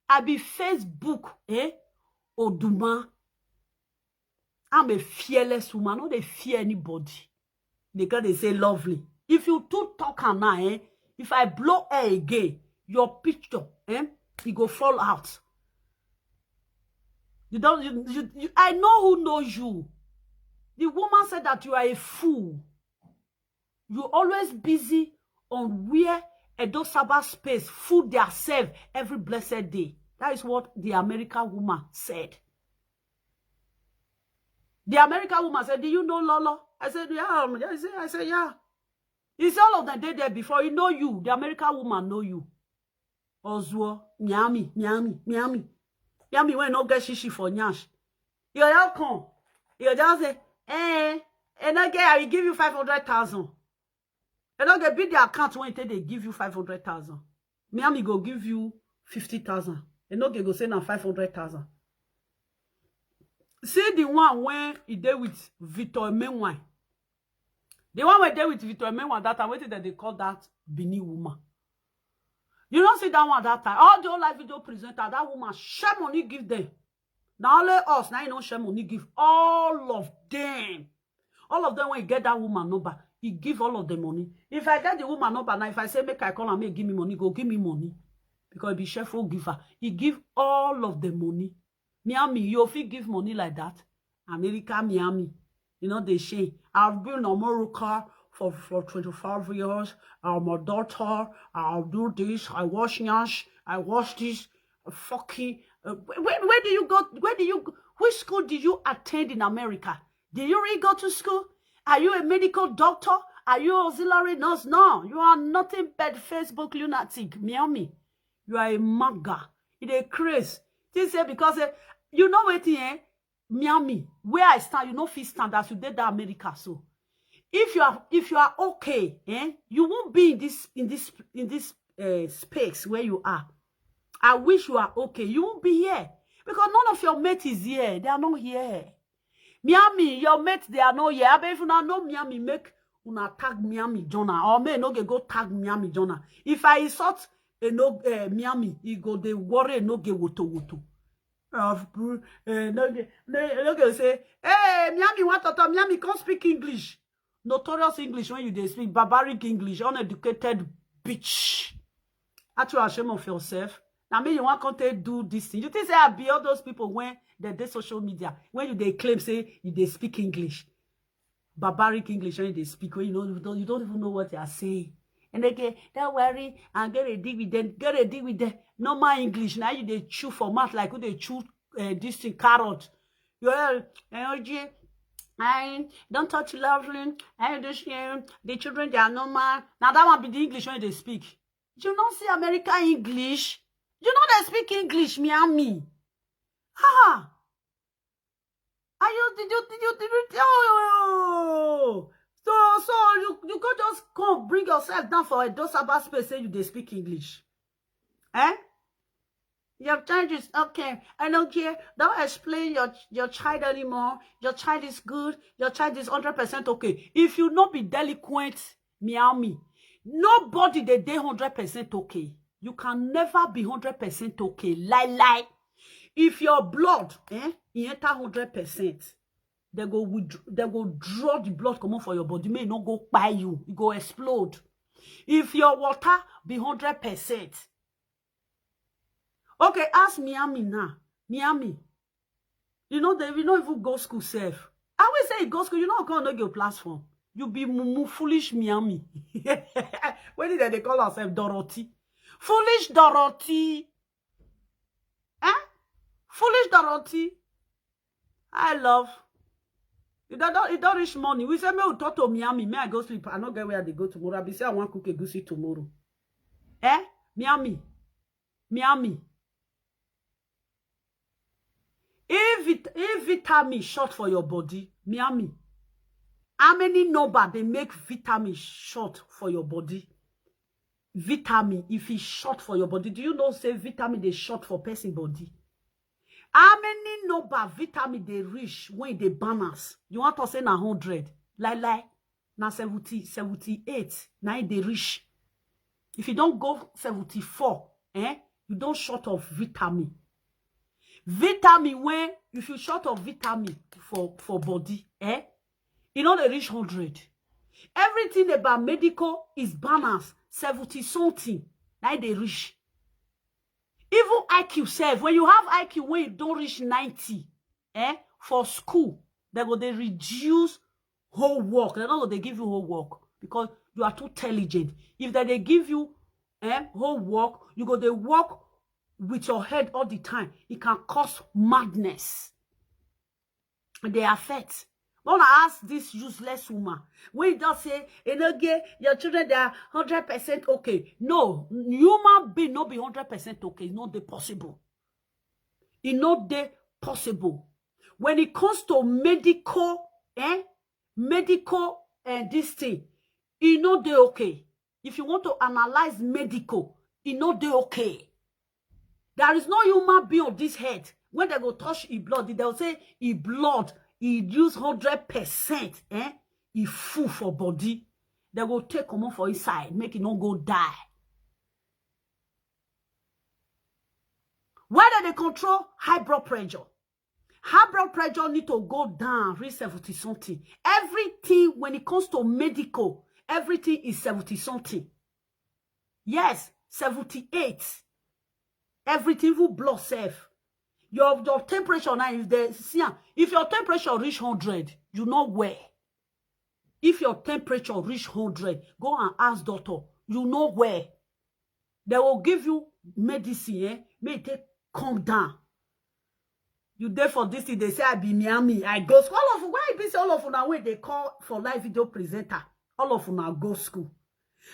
I be Facebook, Oduma. I'm a fearless woman. I don't fear anybody. Because they say lovely. If you two talk now, if I blow air again, your picture, it go fall out. I know who knows you. The woman said that you are a fool. You always busy on where Edo Saba space food themselves every blessed day. That is what the American woman said. The American woman said, do you know Lolo? I said, yeah. I said, yeah. It's all of them did there before. You know you. The American woman know you. Ozuo, Miami. Miami, when no get shishi for nyash. You all come. You just say, Enogie, I will give you 500,000. Enogie, beat the account when they give you 500,000. Miami go give you 50,000. Enogie go say now 500,000. See the one when he did with Victor Menwine. The one where they with Victor Menwine that time, what did they call that Bini woman? You don't see that one that time. All the whole live video presenter, that woman share money give them. Now only us, now you don't share money give all of them. All of them when you get that woman number, he give all of the money. If I get the woman number now, if I say make I call and make give me money, go give me money. Because he be cheerful giver. He give all of the money. Miami, you fit give money like that. America, Miami. You know, they say, I've been in America for 25 years. I'm a daughter. I'll do this. I wash yash. I wash this. Fucking. Where do you go? Which school did you attend in America? Did you really go to school? Are you a medical doctor? Are you auxiliary nurse? No, you are nothing but Facebook lunatic. Miami, you are a manga. It's a craze. This is because you know what, Miami, where I stand, you know, fit stand as you did that America. So, if you are okay, you won't be in this space where you are. I wish you are okay. You won't be here because none of your mates is here. They are not here. Miami, your mates, they are not here. I bet if you not know Miami, make una tag Miami Jonah or may no go tag Miami Jonah. If I insult Miami, he go they worry no get woto. No say, hey, Miami, what to Miami can't speak English. Notorious English when you speak barbaric English, uneducated bitch. Aren't you ashamed of yourself? Now, me, you want to do this thing. You think say I be all those people when they social media, when they claim say they speak English, barbaric English when they speak, when you don't even know what they are saying. And they get, don't worry, and get a deal with them. Normal English. Now you they chew for mouth like who they chew this thing carrot. Enogie, I don't touch lovely. I understand the children, they are normal. Now that one be the English when they speak. You don't see American English. You know they speak English, me and me. Ah. Are you did you oh. So you could just come bring yourself down for a dosaba space say you they speak English. Eh? Your child is okay. I don't care. Don't explain your child anymore. Your child is good. Your child is 100% okay. If you not be delinquent, meow me. Nobody they 100% okay. You can never be 100% okay. Lie. If your blood, you enter 100%, they go draw the blood come on for your body. May not go by you. It go explode. If your water be 100%. Okay, ask Miami now. Miami. You know if you go school safe. I will say go school, you know how can your platform. You be mumu foolish Miami. What did they call ourselves? Dorothy. Foolish Dorothy. Eh? Foolish Dorothy. I love. It don't reach money. We say me we talk to Miami. May I go sleep? I not get where they go tomorrow. I be say I want cook a goosey tomorrow. Eh? Miami. If vitamin short for your body, Miami. How many number they make vitamin short for your body? Vitamin, if it's short for your body, do you know say vitamin they short for person body? How many number vitamin they reach when they balance? You want to say na 100? Like na 70, 78. Now they reach. If you don't go 74, you don't short of vitamin. Vitamin when if you short of vitamin for body, you know they reach 100. Everything about medical is balanced 70 something. Now they reach. Even IQ self, when you have IQ when you don't reach 90, for school, they reduce whole work. They don't they give you whole work because you are too intelligent. If they give you whole work, you go they work with your head all the time. It can cause madness. And they affect. But when I ask this useless woman, when you just say, Enogie, your children, they are 100% okay. No, human being not be 100% okay. It's not possible. It's not possible. When it comes to medical, this thing, it's not okay. If you want to analyze medical, it's not okay. There is no human being on this head. When they go touch his blood, they'll say his blood, he use 100%, he full for body. They go take common for his side, make it not go die. Why do they control high blood pressure? High blood pressure need to go down, reach 70 something. Everything, when it comes to medical, everything is 70 something. Yes, 78. Everything for blood safe. Your temperature now, if your temperature reach 100, you know where. If your temperature reach 100, go and ask doctor. You know where. They will give you medicine, may it calm down. You there for this thing, they say I be Miami. I go school. All of why be say all of una way they call for live video presenter. All of una go school.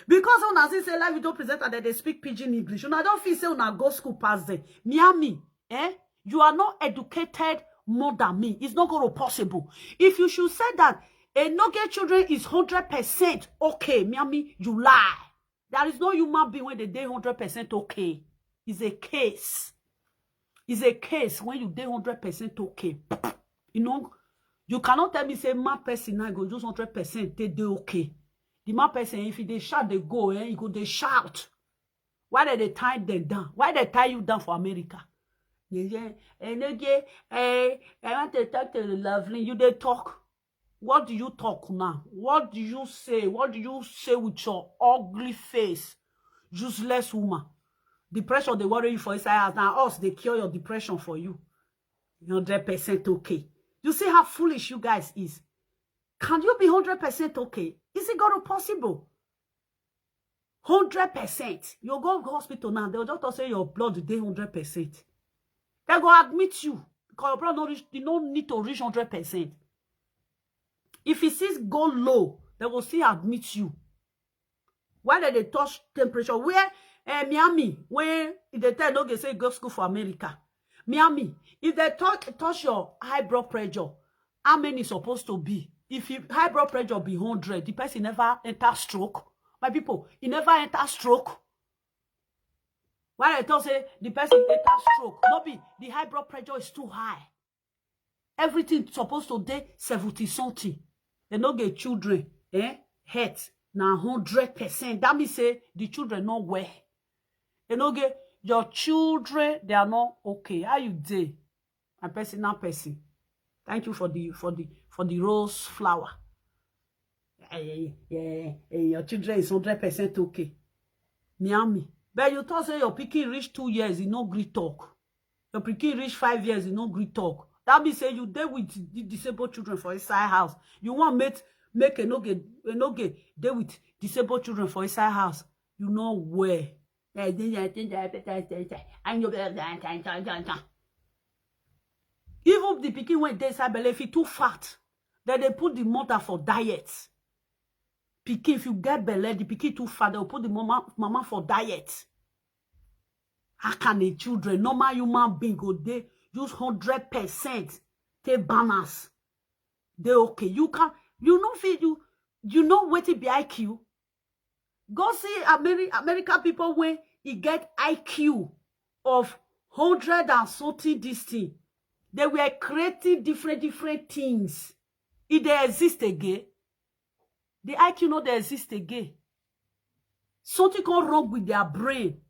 Because una say live video presenter that they speak pidgin English. Una don't feel say una go school past them. Miami, you are not educated more than me. It's not going to be possible. If you should say that Enogie children is 100% okay, Miami, you lie. There is no human being when they 100% okay. It's a case. It's a case when you 100% okay. You know, you cannot tell me say my person now go just 100% they okay. The my person, if they shout, they go, you go they shout. Why did they tie them down? Why they tie you down for America? I want to talk to the lovely. You they talk. What do you talk now? What do you say? What do you say with your ugly face? Useless woman. Depression, they worry you for inside. Now us, they cure your depression for you. 100% okay. You see how foolish you guys is. Can you be 100% okay? Is it going to possible? 100%. You go to hospital now, they'll just say your blood is 100%. They go admit you because your blood you don't need to reach 100%. If it sees go low, they will still admit you. Why did they touch temperature? Where Miami, when they tell no, they say go school for America. Miami, if they touch your high blood pressure, how many is supposed to be? If you high blood pressure be 100, the person never enter stroke. My people, he never enter stroke. Why I tell say the person enter stroke? No be the high blood pressure is too high. Everything supposed to be 70 something. They no get children, health now 100%. That means say the children not well. They no get your children, they are not okay. How you dey? My personal person. Thank you for the rose flower. Yeah. Your children is 100% okay. Miami. But you thought say your pikin reach 2 years, you no gree talk. Your pikin reach 5 years, you no gree talk. That means say you deal with the disabled children for inside house. You want make Enogie deal with disabled children for inside house. You know where. Even the pikin when they inside belly, if he too fat, then they put the mother for diet. Pikin, if you get belly, the pikin too fat, they'll put the mama for diet. How can the children, normal human being, go they use 100% take balance? They okay. You can, you know, you know what it be IQ. Go see American people when he get IQ of 100 and something this thing. They were creating different things. If they exist again, the IQ not they exist again. Something go wrong with their brain.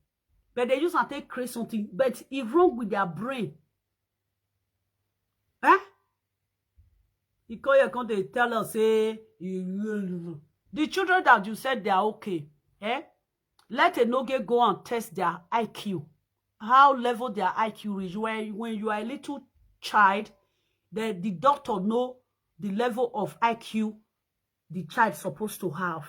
But they use and take create something. But if wrong with their brain. Because they tell us, say, the children that you said they are okay. Let Enogie go and test their IQ. How level their IQ is. When you are a little child, the doctor know the level of IQ the child is supposed to have.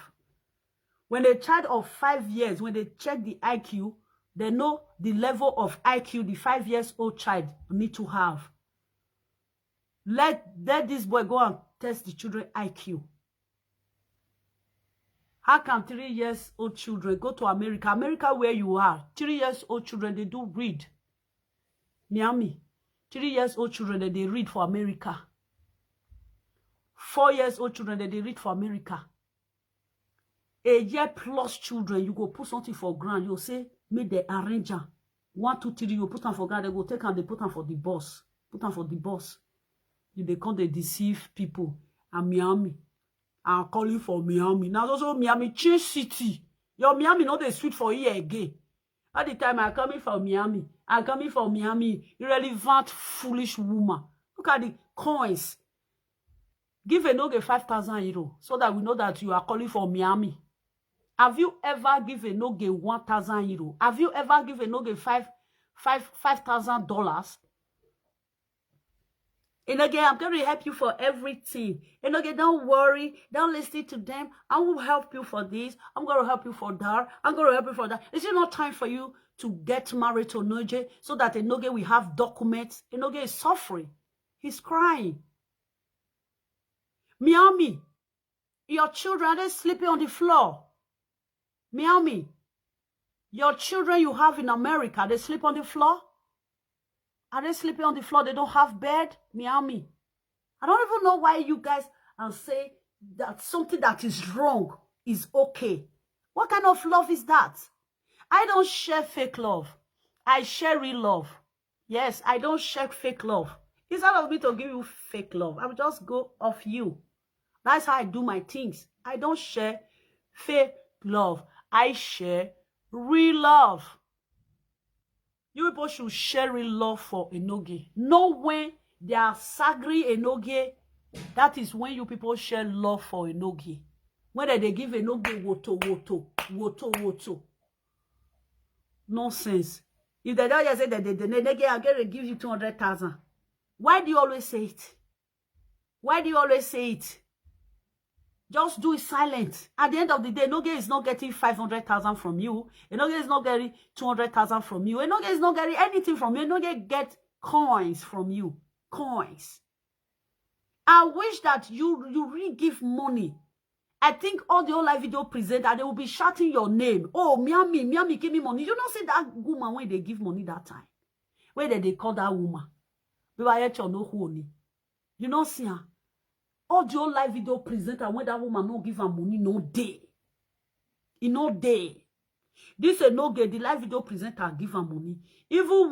When a child of 5 years, when they check the IQ, they know the level of IQ the 5-year-old child need to have. Let this boy go and test the children IQ. How can 3-year-old children go to America? America where you are. 3-year-old children, they do read. Miami. 3-year-old children, they read for America. 4-year-old children, they read for America. A year plus children, you go put something for ground. You say, make the arranger. 1, 2, 3, you put them for ground. They go take and they put them for the boss. Put them for the boss. They come, they deceive people. And Miami. I'm calling for Miami. Now also Miami, change city. Your Miami not the sweet for here again. At the time I'm coming for Miami. I'm coming for Miami. Irrelevant, foolish woman. Look at the coins. Give Enogie 5,000 euro so that we know that you are calling for Miami. Have you ever given Enogie 1,000 euro? Have you ever given Enogie $5,000? Enogie, I'm going to help you for everything. Enogie, don't worry. Don't listen to them. I will help you for this. I'm going to help you for that. I'm going to help you for that. Is it not time for you to get married to Enogie so that Enogie will have documents? Enogie is suffering. He's crying. Miami, your children, are they sleeping on the floor? Miami, your children you have in America, they sleep on the floor? Are they sleeping on the floor? They don't have bed? Miami. I don't even know why you guys say that something that is wrong is okay. What kind of love is that? I don't share fake love. I share real love. Yes, I don't share fake love. Instead of me to give you fake love, I will just go off you. That's how I do my things. I don't share fake love. I share real love. You people should share real love for Enogie. Know when they are sagri Enogie, that is when you people share love for Enogie. When they give Enogie woto. Nonsense. If they don't just say that Enogie are going to give you 200,000. Why do you always say it? Why do you always say it? Just do it silent. At the end of the day, Enogie is not getting 500,000 from you. Enogie is not getting 200,000 from you. Enogie is not getting anything from you. Enogie get coins from you. Coins. I wish that you really give money. I think all the whole live video presenter, they will be shouting your name. Oh, Miami, give me money. You don't see that woman when they give money that time. Where they call that woman. You don't see her. All the whole live video presenter, when that woman no give her money, no day. In no day. This Enogie, the live video presenter give her money. Even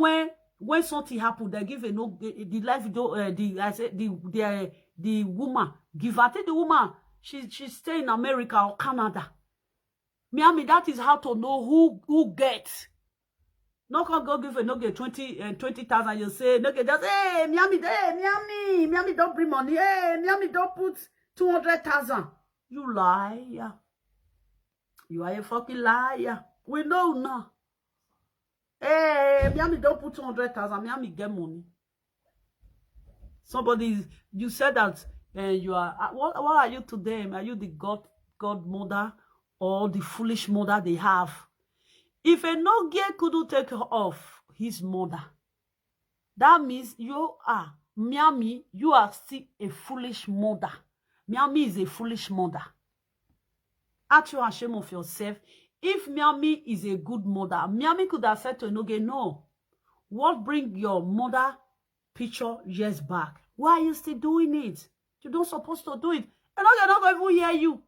when something happen, they give Enogie, the live video, the woman give her. I think the woman, she stay in America or Canada. Miami, that is how to know who gets. No can go give Enogie 20,000. You say Enogie just Miami, don't bring money. Hey, Miami, don't put 200,000. You liar. You are a fucking liar. We know now. Hey, Miami, don't put 200,000. Miami, get money. Somebody, you said that you are, what are you to them? Are you the godmother or the foolish mother they have? If Enogie couldn't take off his mother, that means you are, Miami, you are still a foolish mother. Miami is a foolish mother. Aren't you ashamed of yourself? If Miami is a good mother, Miami could have said to Enogie, no. What bring your mother picture years back? Why are you still doing it? You don't supposed to do it. Enogie not going to hear you.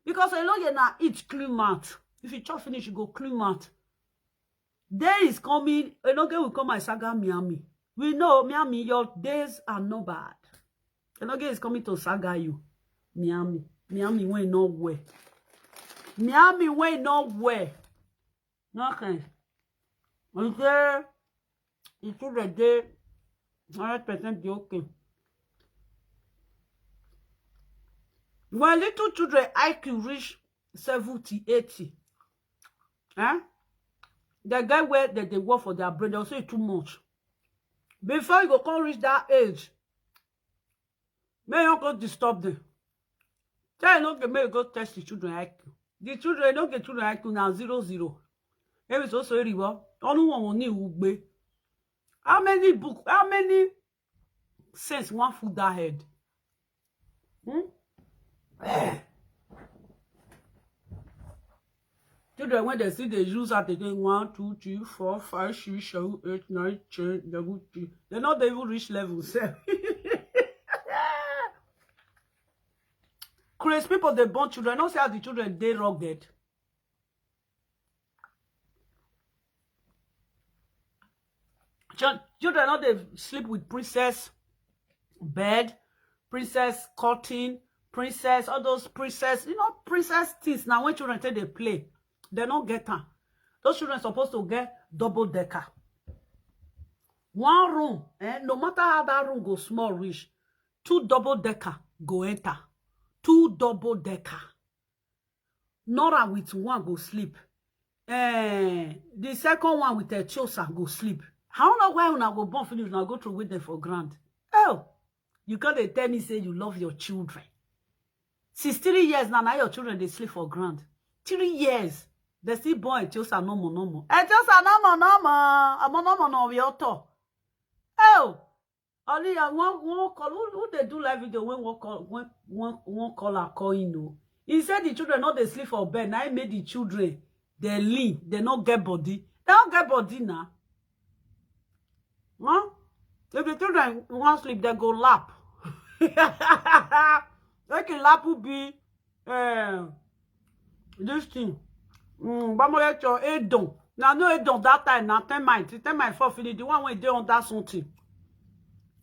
Because Enogie now eat clean mouth. If you chop finish, you go clean mouth. Day is coming. Enogie will come and saga Miami. We know, Miami, your days are not bad. Enogie is coming to saga you. Miami. Miami went nowhere. Miami went nowhere. Nothing. Okay. It's the day 100% joking. When little children IQ reach 70, 80, the guy where they work for their brain, they'll say too much. Before you go reach that age, may you go disturb them. Tell you may you go test the children IQ. The children don't get children IQ now 0. Maybe it's also very well. Only one will need. How many books? How many sense one food that head? Children, when they see the use at again 1, 2, 3, 4, 5, 6, 7, 8, 9, 10, 11, 12. They're not even reach level 7. Crazy people, they born children. Don't say how the children they rugged. Children not they sleep with princess bed, princess curtain, princess, all those princess, princess things. Now when children say they play, they don't get them. Those children supposed to get double decker. One room, no matter how that room go small reach, 2 double decker go enter. 2 double decker. Nora with 1 go sleep. The second one with a chosa go sleep. I don't know why when I go born finish, when I go through with them for grant. Oh, you can't tell me say you love your children. Since 3 years now your children they sleep for grant. 3 years. They still born a chosa no more. A chosa no more. No we auto. Oh. Only one call. Who they do live video when one caller call in no. He said the children not they sleep for bed. Now he made the children they lean. They not get body. They don't get body now. Huh? If the children want sleep, they go lap. Like a lap will be this thing. But my lecture Edon. Now no Edon that time. Now 10 miles. 10 miles for finish. The one when they on that something.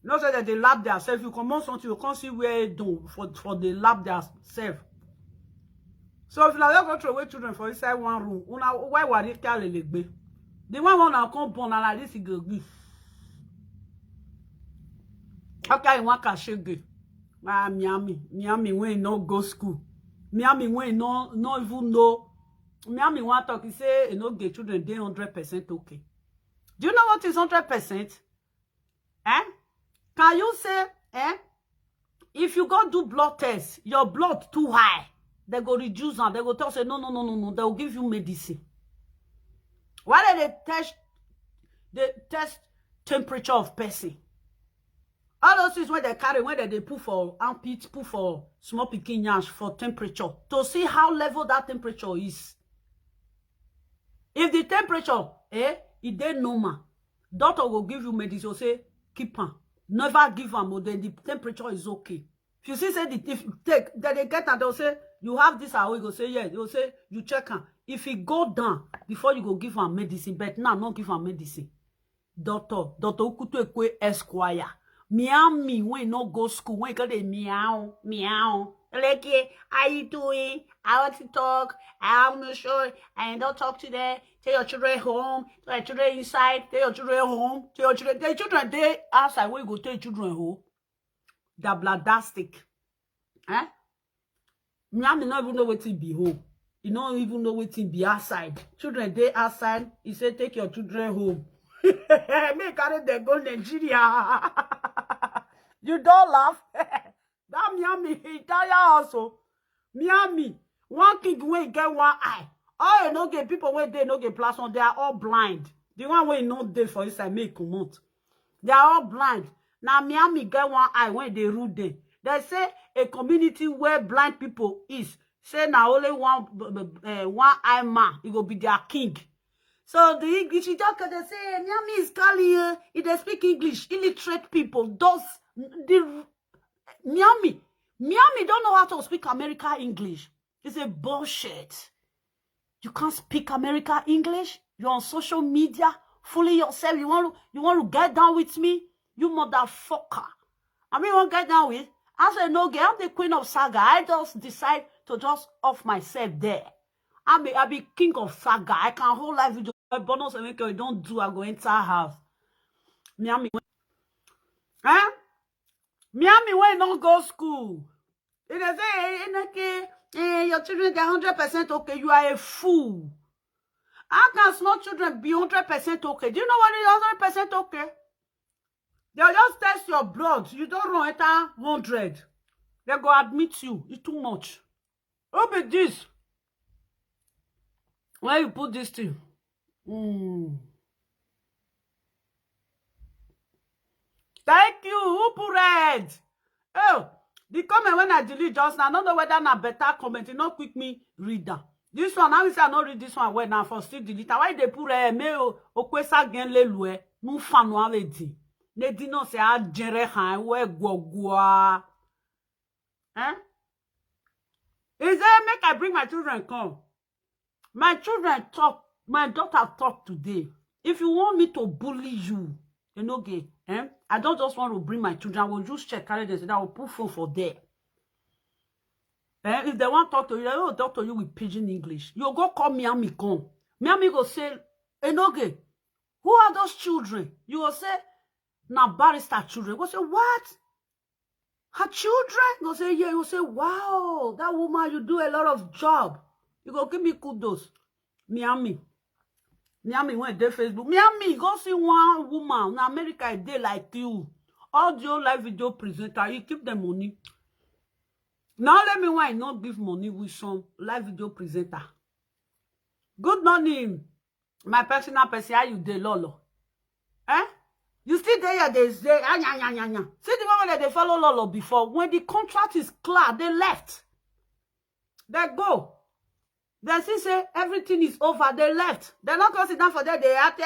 Not say that they lap themselves. You come on something, you can't see where it do for the lap themselves. So if you not go throw away children for inside one room, why would they tell the leg? The one now come born and like this he go give. Okay, one can shake. Miami when no go school. Miami when no even know. Miami want talk. He say Enogie children they 100% okay. Do you know what is 100%? Can you say, if you go do blood test, your blood too high, they go reduce and they go tell say no. They will give you medicine. Why do they test temperature of person? All those things when they carry, when they put for armpit, put for small pikin yansh for temperature, to see how level that temperature is. If the temperature, it dey normal, doctor will give you medicine, say, keep on. Never give them, but then the temperature is okay. If you see, say, if you take, then they get and they'll say, you have this, I will go say, yes. They'll say, you check on. If it go down, before you go give them medicine, but now, not give them medicine. Doctor Ukutu Ekwe Esquire. Miami, when no go school, when you got a meow, meow. Like, how you doing? I want to talk. I'm not sure. I don't talk today. Take your children home. Take your children inside. Take your children home. Take your children. Take your children there outside. Where you go take your children home? That bladastic. Eh? Miami not even know what it be home. You don't even know what it be outside. Children there outside. He said, take your children home. Me carry them go Nigeria. You don't laugh. That Miami, he tire also. Miami, one king wey get one eye. All you no get people where they no get plasma, they are all blind. The one way no dey for inside make come out. They are all blind. Now Miami get one eye when they rule them. They say a community where blind people is. Say now only one eye man, he will be their king. So the English doctor they say Miami is calling they speak English. Illiterate people. Those the Miami don't know how to speak American English. It's a bullshit. You can't speak American English. You're on social media, fooling yourself. You want to get down with me? You motherfucker. I mean, you want to get down with? I said, no, I'm the queen of saga. I just decide to just off myself there. I be king of saga. I can hold life with your bonus and make you don't do. I go enter house. Miami. Huh? Miami, when don't go school. It is say, your children they're 100% okay. You are a fool. How can small children be 100% okay? Do you know what is 100% okay? They'll just test your blood. You don't run enter 100. They go admit you. It's too much. Who be this? Where you put this thing? Thank you. Who put red? Oh, the comment when I delete just now, I don't know whether na better comment. It not quick me read that. This one, now we say I not read this one well now for still delete. Why they put me o kwesa gen le lue nu fanu already. Ne di no se a jere han we gogwa. Eh? Is there make I bring my children come? My children talk, my daughter talk today. If you want me to bully you, Enogie, I don't just want to bring my children. I will just check carry this and I will put phone for there. If they want to talk to you, they will talk to you with pidgin English. You go call Miami come. Miami go say, Enogie, who are those children? You will say, na barrister children. You go say, what? Her children? You go say, yeah. You go say, wow, that woman, you do a lot of job. You go give me kudos. Miami went there Facebook. Miami, go see one woman in America a day like you. Audio live video presenter. You keep the money. Now let me why not give money with some live video presenter. Good morning, my personal person. How you dey, Lolo? You still there? They say, See the moment that they follow Lolo before. When the contract is clear, they left. They go. They see say everything is over. They left. They're not going to sit down for that. They have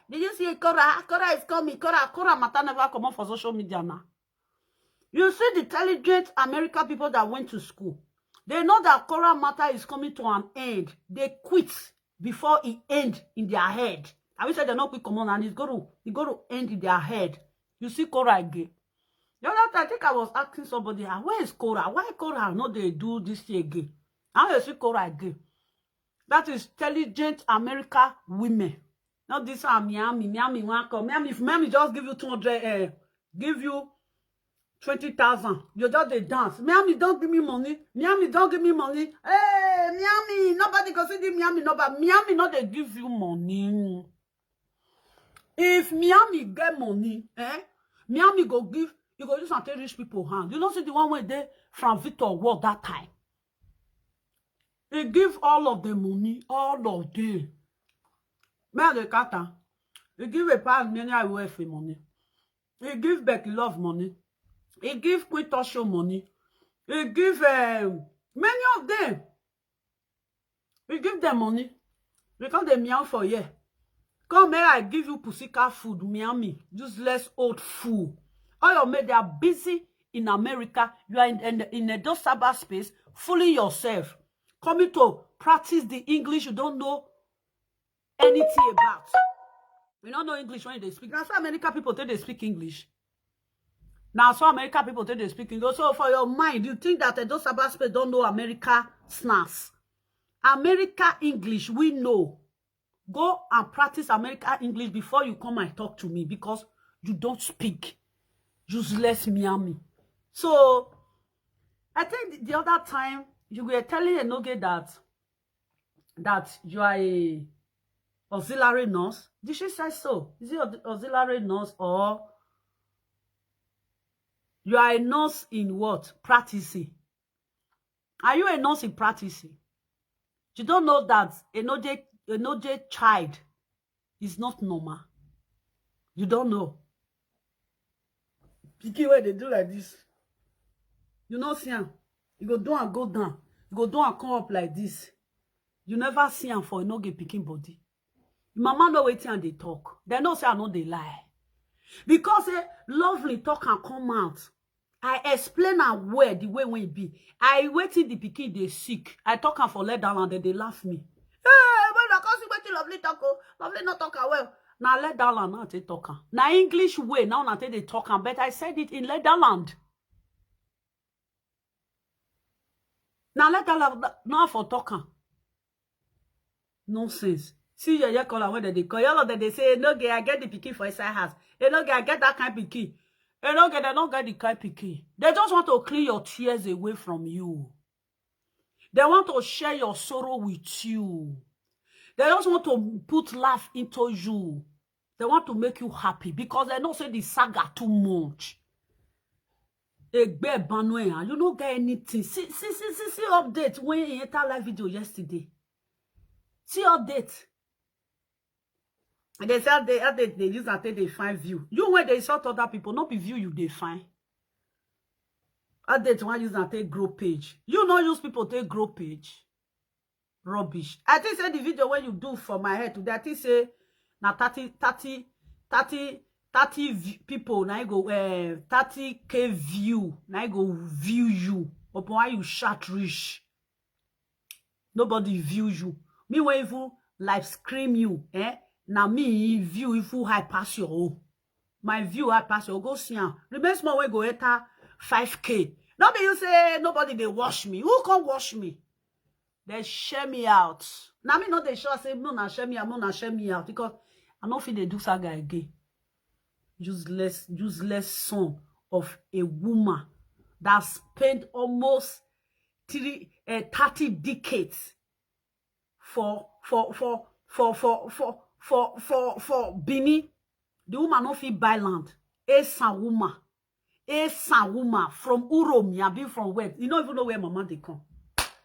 did you see Cora? Cora is coming. Cora matter never come on for social media now. You see the intelligent American people that went to school. They know that Cora matter is coming to an end. They quit before it end in their head. I wish they're not quick come on and it's going to end in their head. You see Cora again. The other time, I think I was asking somebody, where is Cora? Why Cora not they do this thing again? How you see Cora again? That is intelligent America women. Not this one, Miami won't come. Miami just give you 200, give you 20,000. You just a dance. Miami don't give me money. Miami don't give me money. Hey, Miami, nobody consider Miami. Nobody. Miami not they give you money. If Miami get money, Miami go give. You go use and take rich people hand. You don't see the one where they from Victor World that time. They give all of the money, all of them. Mais the kata, they give a part many I worth for money. He give Becky Love money. He give Queen Tosho money. He give many of them. He give them money. Because they meow for you. Come here, I give you pussycat food, meow me. Useless old fool. All your men, they are busy in America. You are in a cyber space, fooling yourself. Coming to practice the English you don't know anything about. You don't know English when they speak. Now, so American people think they speak English. Now, so American people think they speak English. So for your mind, you think that those cyber space don't know America snacks. America English, we know. Go and practice American English before you come and talk to me because you don't speak. Useless Miami. So, I think the other time, you were telling Enogie that you are a auxiliary nurse. Did she say so? Is it auxiliary nurse or you are a nurse in what? Practicing. Are you a nurse in practicing? You don't know that Enogie child is not normal. You don't know. Pikin where they do like this. You know see him. You go down and go down. You go down and come up like this. You never see him for Enogie pikin body. Mama know wetin and they talk. They know say I know they lie. Because lovely talk and come out. I explain am well the way when it be. I waiting the pikin they sick. I talk am for let down and then they laugh me. Hey, but I can't see wetin lovely talk. Lovely not talk well. Now let down and now they talk. Now English way now na they talk. But I said it in Netherlands. Now let down now for talking. Nonsense. See your color when they call all of them, they say, Enogie, I get the pikin for inside house. Enogie, I get that kind of pikin. Enogie, they don't get the kind of pikin. They just want to clear your tears away from you. They want to share your sorrow with you. They just want to put laugh into you. They want to make you happy because they don't say the saga too much. You don't get anything. See update when you enter live video yesterday. See update. And they say they use that they find view. You when they insult other people, not be view you they find. Update one use that they grow page. You know use people take grow page. Rubbish. I think say the video when you do for my head today, I think say now 30 people now go 30K view now go view you upon why you shot rich. Nobody view you. Me when you live scream you, now me view if you high pass your own. My view high pass your go see him. Remember small when go enter 5K. Not me you say nobody they wash me. Who can wash me? They share me out. Now me not they sure say no na share me out, no na share me out because I don't feel they do saga again. Useless son of a woman that spent almost 30 decades for Bini. The woman no fit buy land. A woman from Uromi, I been from where? You don't even know where mama they come.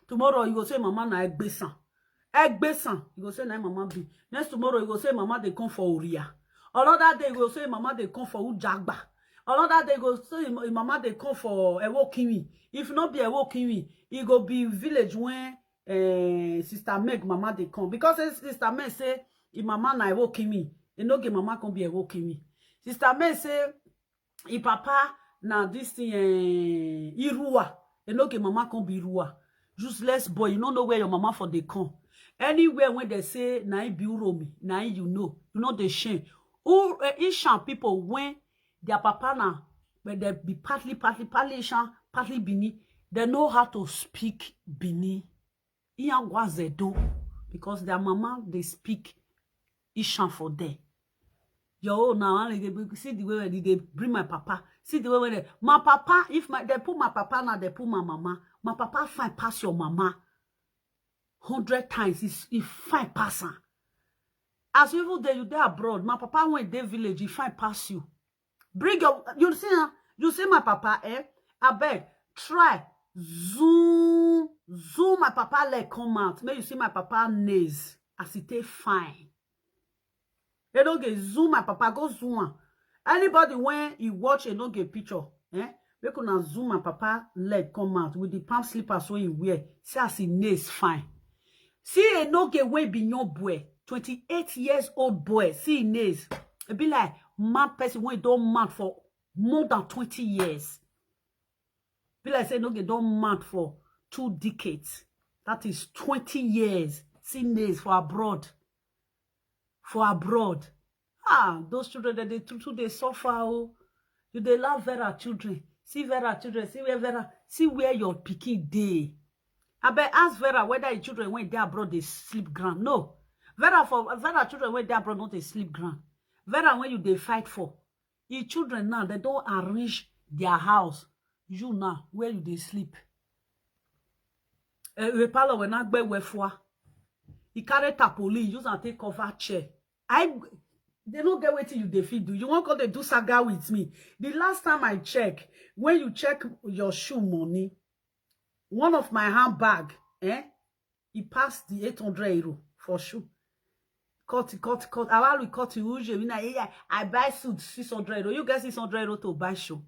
Tomorrow you go say mama na Egbesan. You go say na mama be. Next tomorrow you go say mama they come for Uria. Another day you go say mama they come for Ujagba. Another day you go say mama they come for Ewokimi. If not be Ewokimi, it go be village when Sister Meg mama they come. Because Sister Meg say if mama na Ewokimi, you know get mama can be Ewokimi. Sister Meg say if papa na this thing Irua, you know get mama can be Irua. Useless boy, you don't know where your mama for they come. Anywhere when they say na be Uromi, na you know the shame. Or Ishan people when their papa na when they be partly Ishan, partly Bini, they know how to speak Bini. Iyan was they do because their mama they speak Ishan for them. Yo now see the way they bring my papa. See the way they my papa, if they put my papa now, they put my mama. My papa fine pass your mama 100 times. If fine pass her. As even there you there abroad, my papa went there village, he fine pass you. Bring your you see my papa, I beg, try zoom my papa leg come out. May you see my papa nails as it take fine. You don't get zoom my papa, go zoom. Anybody when you watch a Enogie picture, make una zoom my papa leg come out with the palm slippers when you wear. See as he nails fine. See a Enogie when be your boy, 28 years old boy. See he nails. It be like mad person when don't mad for more than 20 years. Be like say Enogie don't mad for 2 decades. That is 20 years. See nails for abroad. For abroad. Ah, those children that they suffer. Oh, you they love Vera children. See Vera children. See where Vera. See where your pikin day. I bet ask Vera whether your children when they abroad they sleep ground. No, Vera children when they abroad not they sleep ground. Vera when you they fight for. Your children now they don't arrange their house. You now where you they sleep. We parle when I be wefwa. He carry tapoli use and take cover chair. They don't get what you defeat do. You won't go to do saga with me. The last time I check, when you check your shoe money, one of my handbag, it passed the 800 euro for shoe. Cut. I will cut usually. I buy suit 600 euro. You get 600 euro to buy shoe.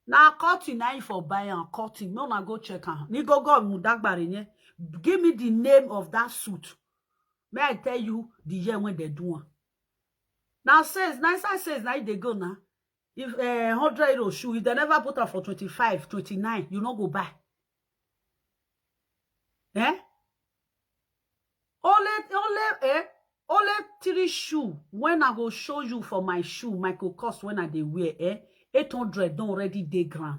Now cutting now for buy and cutting. No, na go check her. Ni go mudagbari. Give me the name of that suit. May I tell you the year when they do one. Now says now they go now. If 100 euro shoe, if they never put her for 25, 29, you not go buy. Only 3 shoe. When I go show you for my shoe, my cost when I they wear, 800 don't already dey grand.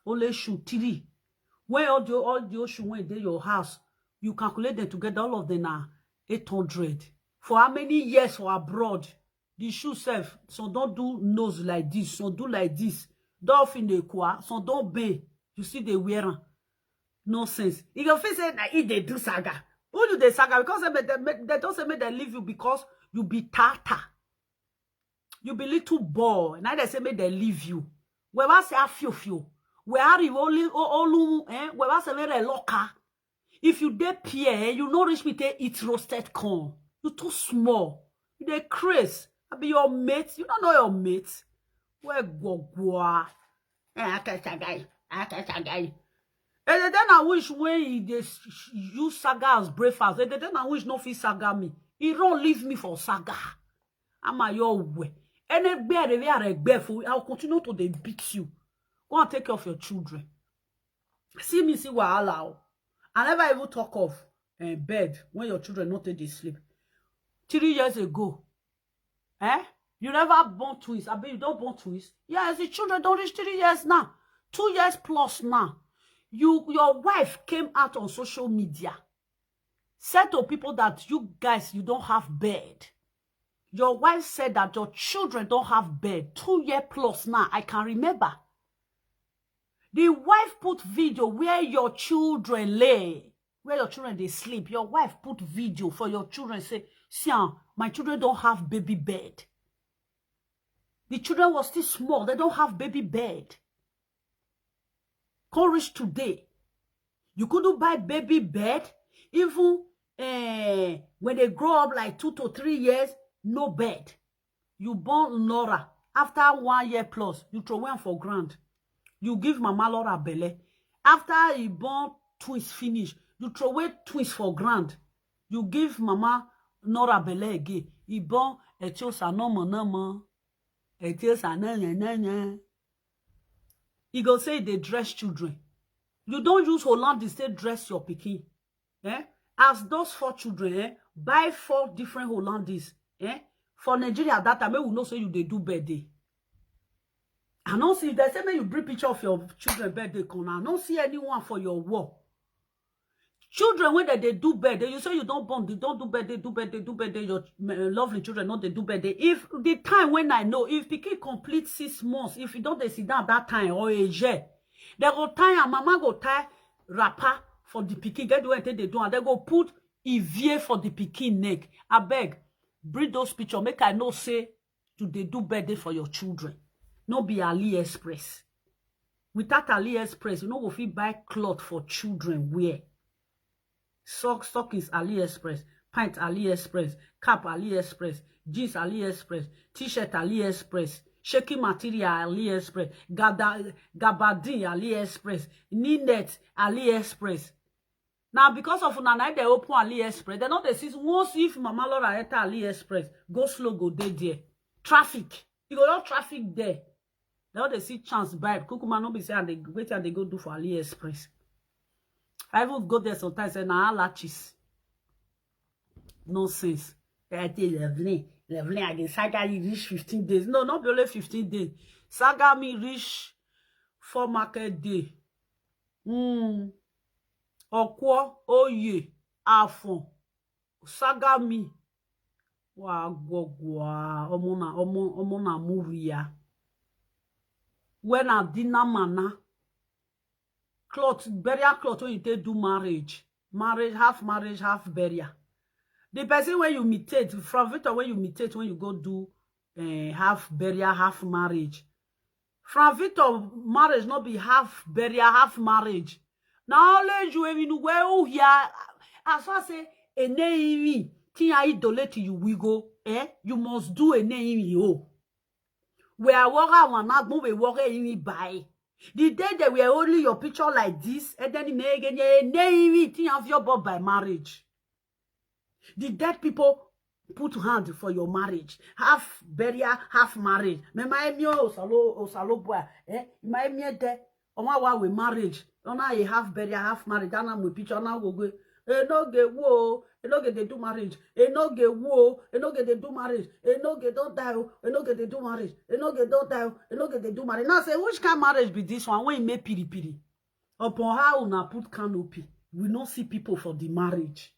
Only shoe 3. When all the shoe when they your house, you calculate them together, all of them are 800. For how many years for abroad? The shoe self, so don't do nose like this, so do like this. Don't fin the qua, so don't be. You see they wear nonsense. You can feel say that they do saga. Who do they saga? Because they don't say they leave you because you be tata. You be little boy. Now they say they leave you. Where was say few? Where are you only where was say very local? If you dey peer, you know reach me to eat roasted corn. You too small. You dey craze. I be your mate. You don't know your mate. Where go? I catch a guy. And then I wish when they use saga as breakfast. And then I wish no fit saga me. He don't leave me for saga. I'm a your way. Any bear they are barefoot. I'll continue to they beat you. Go and take care of your children. See me see Wahala. I never even talk of bed when your children not take they sleep. 3 years ago. You never born twins. I bet you don't born twins. Yes, the children don't reach 3 years now. 2 years plus now. Your wife came out on social media. Said to people that you guys, you don't have bed. Your wife said that your children don't have bed. 2 years plus now. I can remember. The wife put video where your children lay. Where your children they sleep. Your wife put video for your children. Say, see, my children don't have baby bed. The children were still small. They don't have baby bed. Courage today. You couldn't buy baby bed. Even when they grow up like 2 to 3 years, no bed. You born Laura. After 1 year plus, you throw one for grand. You give Mama Laura belly. After you born twins finish, you throw away twins for grand. You give Mama Nora belly again. You born etiosa no. Etiosa no. You go say they dress children. You don't use Holland to say dress your pikin. As those 4 children, buy 4 different Hollandis. For Nigeria at that time, we will not say you they do birthday. I don't see if they say you bring picture of your children birthday corner. I don't see anyone for your wall. Children when they do birthday, you say you don't born, they don't do birthday. Your lovely children not they do birthday. If the time when I know, if pikin complete 6 months, if you don't they sit down that time or a year, they go tie and mama go tie wrapper for the pikin. Get the way they do and they go put evier for the pikin neck. I beg, bring those pictures. Make I know say do they do birthday for your children. No be AliExpress. Without AliExpress, you know if you buy cloth for children wear. Sock is AliExpress, pint AliExpress, cap AliExpress, jeans AliExpress, t-shirt AliExpress. Shaking material AliExpress, gabardine AliExpress, Ninet AliExpress. Now because of una they open AliExpress, they know they see once if Mama Laura enter AliExpress, go slow, go there. Traffic. You go not traffic there. Now they see chance buy. Kukuma no be say and they wait and they go do for AliExpress. I even go there sometimes and I latches. Nonsense. I tell Levelin, I get saga you reach 15 days. No, not only 15 days. Saga me reach 4 market day. Okwo, oye, afon. Saga me. Wa gogwa. Omona muria. When I dinner mana. Cloth, burial cloth when you take do marriage. Marriage, half burial. The person when you mutate, from Victor when you mutate, when you go do half burial, half marriage. From Victor, marriage not be half burial, half marriage. Now only you even know here, as I say, a name, thing I idolate you, we go, you must do a name, yo. Where I want not move a walk in by. The day they were only your picture like this, and then you make a name, thing of your bob by marriage. The dead people put hand for your marriage. Half burial, half marriage. Me my osalo boy. My me de. Oma we marriage. Ona a half burial, half marriage. Ana we picture na go go. Enogie wo. Enogie they do marriage. Enogie wo. Enogie they do marriage. Enogie don't die. Enogie they do marriage. Enogie don't die. Enogie they do marriage. Now say which kind of marriage be this one? When you make piri piri. Upon how una put canopy. We don't see people for the marriage.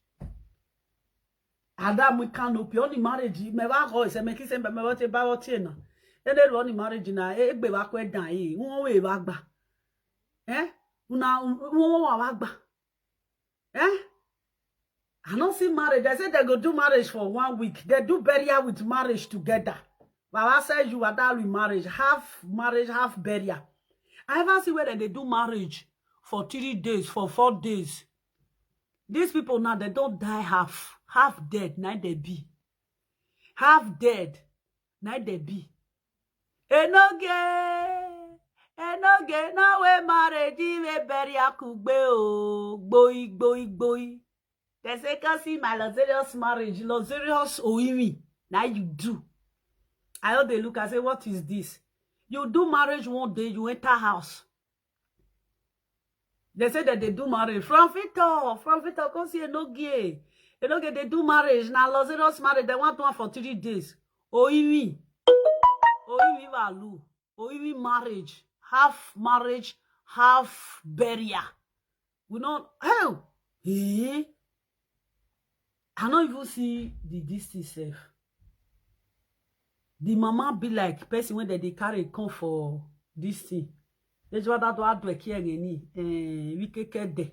Adam we canopy only marriage me wa go se me ki se me wa te ba wo tie na e de ro ni marriage na e gbe wa kwe dan yi won we wa gba una won wa gba I don't see marriage. I said they go do marriage for 1 week. They do burial with marriage together. Baba said you are that with marriage, half burial. I ever see where they do marriage for 3 days, for 4 days. These people now, they don't die half dead, now they be. Half dead, now they be. Enogie, now we marriage, we bury a kugbe o, boy. They say, can see my luxurious marriage, luxurious oimi. Now you do. I know they look and say, what is this? You do marriage one day, you enter house. They say that they do marriage. From Victor, come see Enogie. Enogie, they do marriage. Now, luxurious marriage, they want one for 3 days. Oimi valu. Oimi marriage. Half burial. We don't, hell. I don't even see the distance safe. The mama be like person when they carry come for this thing. That's what that do here any. We keke de.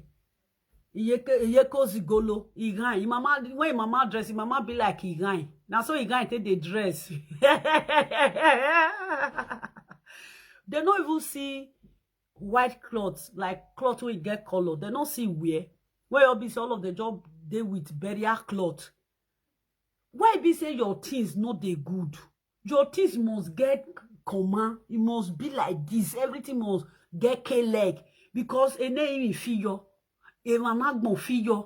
Iye ko zigolo. Igan. Mama when mama dress, mama be like igan. Now so igan take the dress. They don't even see white clothes, like cloth where you get color. They don't see wear. Where you be all of the job they with burial cloth. Why be say your things not they good? Your things must get command. It must be like this. Everything must get K-leg. Because a name figure. A management figure.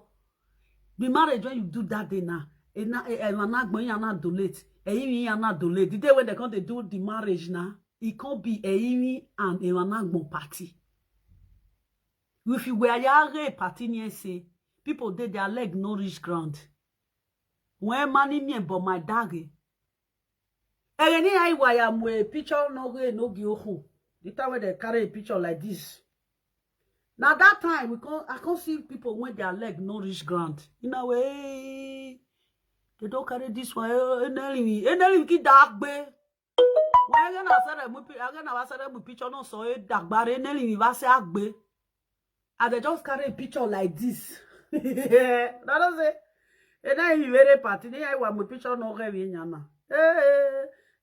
The marriage when you do that day now. A management you not dolate. A you not dolate. The day when they come to do the marriage now, it can't be a imi and a management party. If you were a party near say, people did their leg no reach ground. When money me but my daggy. Any I why am we picture no go. The time when they carry a picture like this. Now that time I can't see people when their leg no reach ground. In a way, they don't carry this one. Enemy ki dark be. Why again I said a picture no so dark but enemy va say agbe. And they just carry a picture like this. That don't say. And then you very party. Then I want my picture no heavy nyana.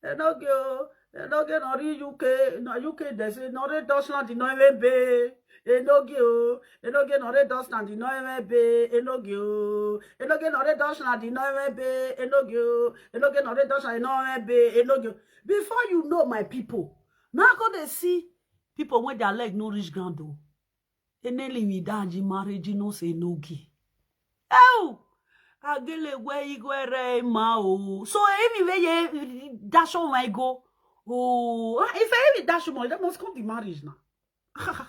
Enogie no UK, no UK. They say no Deutschland no even be. Enogie o. Enogie no re dust and no be. Enogie o. Enogie no re dust and no be. Enogie o. Enogie no re dust and no be. Enogie. Before you know, my people, now go they see people when their leg no reach ground o. Eneli mi daji marriage no say Enogie. Oh, agele we igwere ma o. So if you dash on my go. Oh, if I ever dash money, that must come the marriage now. I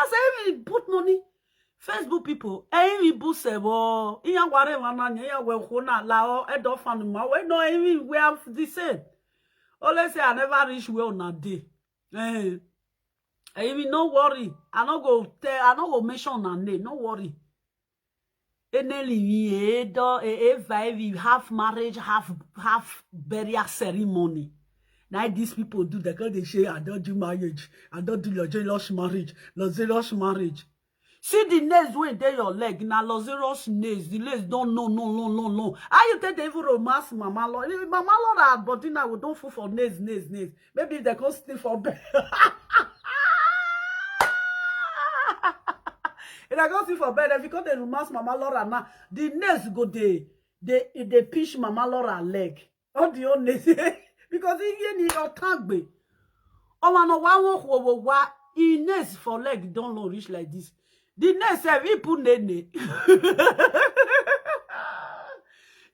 say if put money, Facebook people, if boost sebo, iya ware wana iya we hona lao edo fan ma we no even we have the same. Always say I never reach well on a day. Even no worry, I no go mention na name, no worry. Eneli vibe half marriage, half burial ceremony. Now these people do that because they say I don't do marriage, I don't do luxurious marriage. See the nails when they your leg, now luxurious nails, the nails don't no. How you take the even romance mama Lord? Mama Lord but now we don't fall for nails. Maybe they can stay for bed. And I go see for bed because they romance Mama Laura now. The nails go they pinch Mama Laura leg. All the old nails because he need a tag. Oh man, no one he nails for leg don't know reach like this. The nails have he put nene.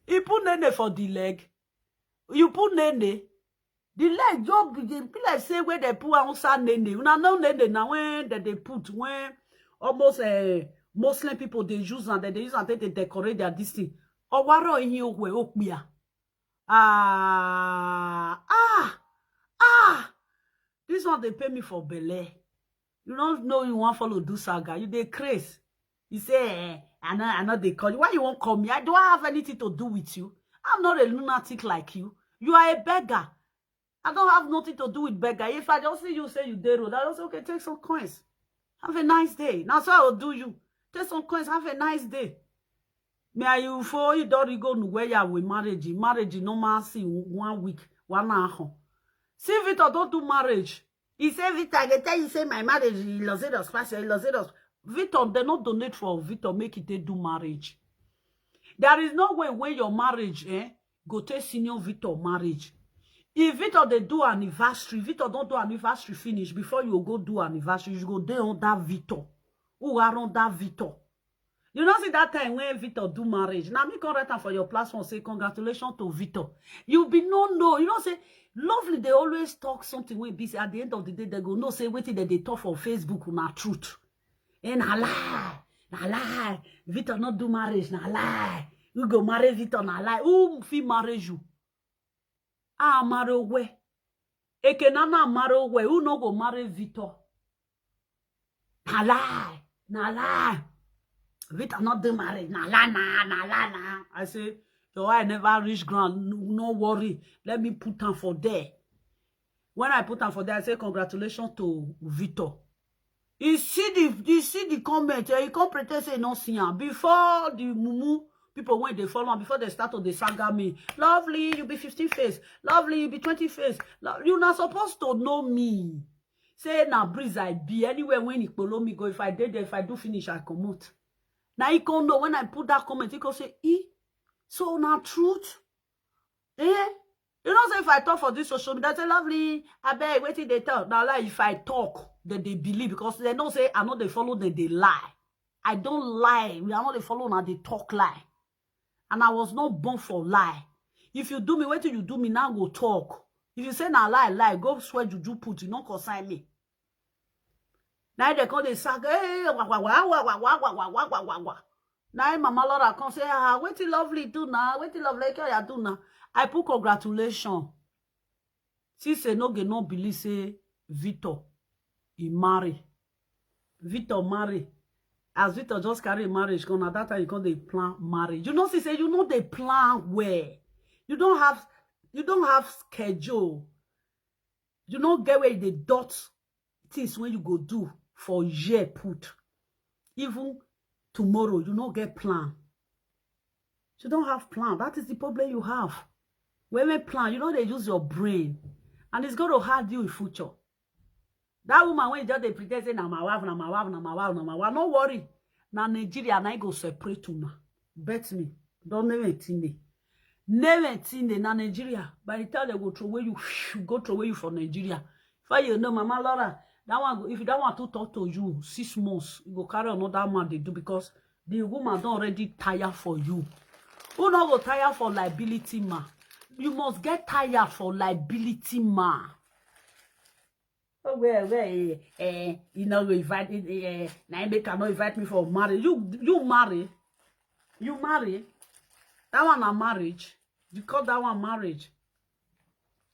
He put nene for the leg. You put nene. The leg job be like say where they put outside nene. You know nene now when they put when almost Muslim people they use and they use and they decorate their this thing. Or waro in here we okbia. This one they pay me for belay. You don't know you want follow do saga. You they craze. You say I know they call you. Why you won't call me? I don't have anything to do with you. I'm not a lunatic like you. You are a beggar. I don't have nothing to do with beggar. If I just see you say you did road, I just say, okay, take some coins. Have a nice day. Now, so I will do you. Take some coins. Have a nice day. May you for you don't go to where you with marriage. Marriage no man see 1 week, 1 hour. See Victor don't do marriage. He say Victor, I tell you say my marriage. He lost it us special. He lost it us. Victor, they not donate for Victor. Make it they do marriage. There is no way when your marriage go to senior Victor marriage. If Victor they do anniversary, Victor don't do anniversary finish before you go do anniversary, you go there on that Victor. Who are on that Victor? You know see that time when Victor do marriage. Now me come right for your platform say congratulations to Victor. You be no. You know say lovely they always talk something when busy at the end of the day they go no say waiting that they talk for Facebook na truth. And na lie. Victor not do marriage na lie. You go marry Victor na lie. Who fi marry you? Marry we. Ekenana marry we. Who no go marry Victor? Na lie. Victor not do marriage. Na lie. I say, your eye never reach ground. No worry. Let me put on for there. When I put on for there, I say congratulations to Victor. You see the comment. He come pretend say no see him. Before the mumu people when they follow before they start to the saga me. Lovely, you be 15 face. Lovely, you be 20 face. You not supposed to know me. Say na breeze I be anywhere when he follow me go. If I did there, if I do finish, I come out. Now he can know when I put that comment, he can say, so now truth. You know, say if I talk for this social media, that's lovely. I beg, wait till they talk. Now, like if I talk, then they believe because they don't say I know they follow, then they lie. I don't lie. We are not they follow now, they talk lie. And I was not born for lie. If you do me, wait till you do me, now go talk. If you say now lie, go swear you put, you don't consign me. Now they call the saga, Now Mama Laura can say, wait till lovely do now, wait till lovely can do now. I put congratulations. Si Enogie no believe say Victor, he marry. Victor marry. As Victor just carry marriage, at that time you call the plan marriage. You know, she say you know the plan where you don't have schedule. You don't get where the dot things when you go do for year put. Even tomorrow, you don't get plan. You don't have plan. That is the problem you have. When we plan, you know they use your brain. And it's going to hurt you in future. That woman when just they pretend say na my wife, na my wife, na my wife, na my wife. No worry. Na Nigeria na go separate una. Bet me. Don't name it in me. Name it in na Nigeria. By the time they go throw away you, go throw away you for Nigeria. If you know, Mama Laura, that one, if that one to talk to you 6 months, you go carry another man they do because the woman don't already tire for you. Who not go tire for liability man? You must get tired for liability man. Oh, well, you know, invite Naime cannot invite me for marriage. You marry. You marry. That one a marriage. You call that one marriage.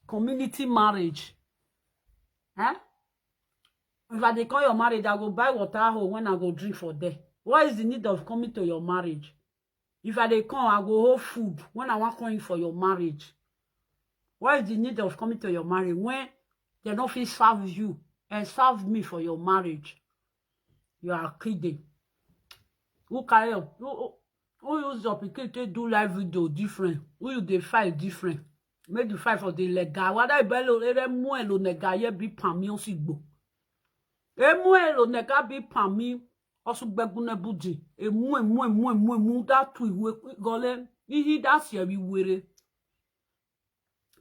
Community marriage. Huh? If I dey call your marriage, I go buy water hole when I go drink for there. What is the need of coming to your marriage? If I dey come, I go hold food when I want coming for your marriage. What is the need of coming to your marriage when they don't feel serve you and serve me for your marriage? You are kidding. Who carry up? Who use your pikin to do live video different? Who you dey fight different? Make the fight for the legal. Whether you bello emu elo nega ye bi pami osigbo. Emu elo nega bi pami osugbegune budi. Emu that tu iwe gole. Ihi that's ye bi were.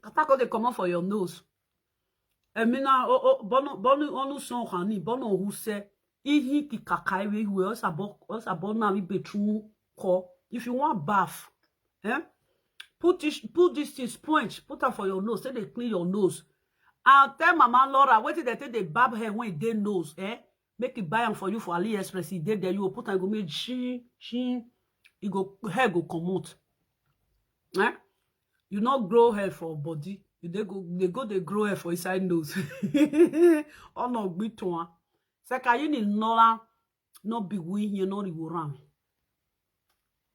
Attack they come out for your nose. Emina bono onu son hani bono who say ihi ki kakaiwe we osabo na mi betru ko. If you want bath, put this point, put her for your nose, say they clean your nose. And tell Mama Laura, wait till they take the barb hair when they nose, make it buy them for you for AliExpress. He did there, you will put and go make she, it go hair go come out. You not grow hair for body, they grow hair for inside nose. Oh no, big one. Seka you need no be we here, no the around.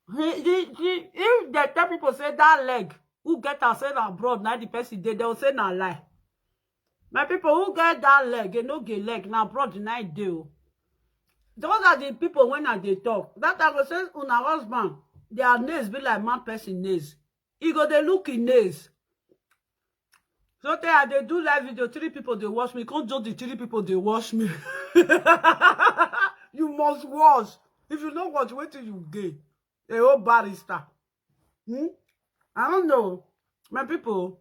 If they tell people say that leg, who get outside abroad, now the person they will say na lie. My people who get that leg, they no get leg, now abroad night do. Those are the people when they talk. That I go say on our husband, their nails be like mad person nails. He go they look in nails. So they do live video, 3 people they watch me. Can't judge the 3 people they watch me. You must watch. If you don't watch, wait till you get a whole barrister. I don't know. My people,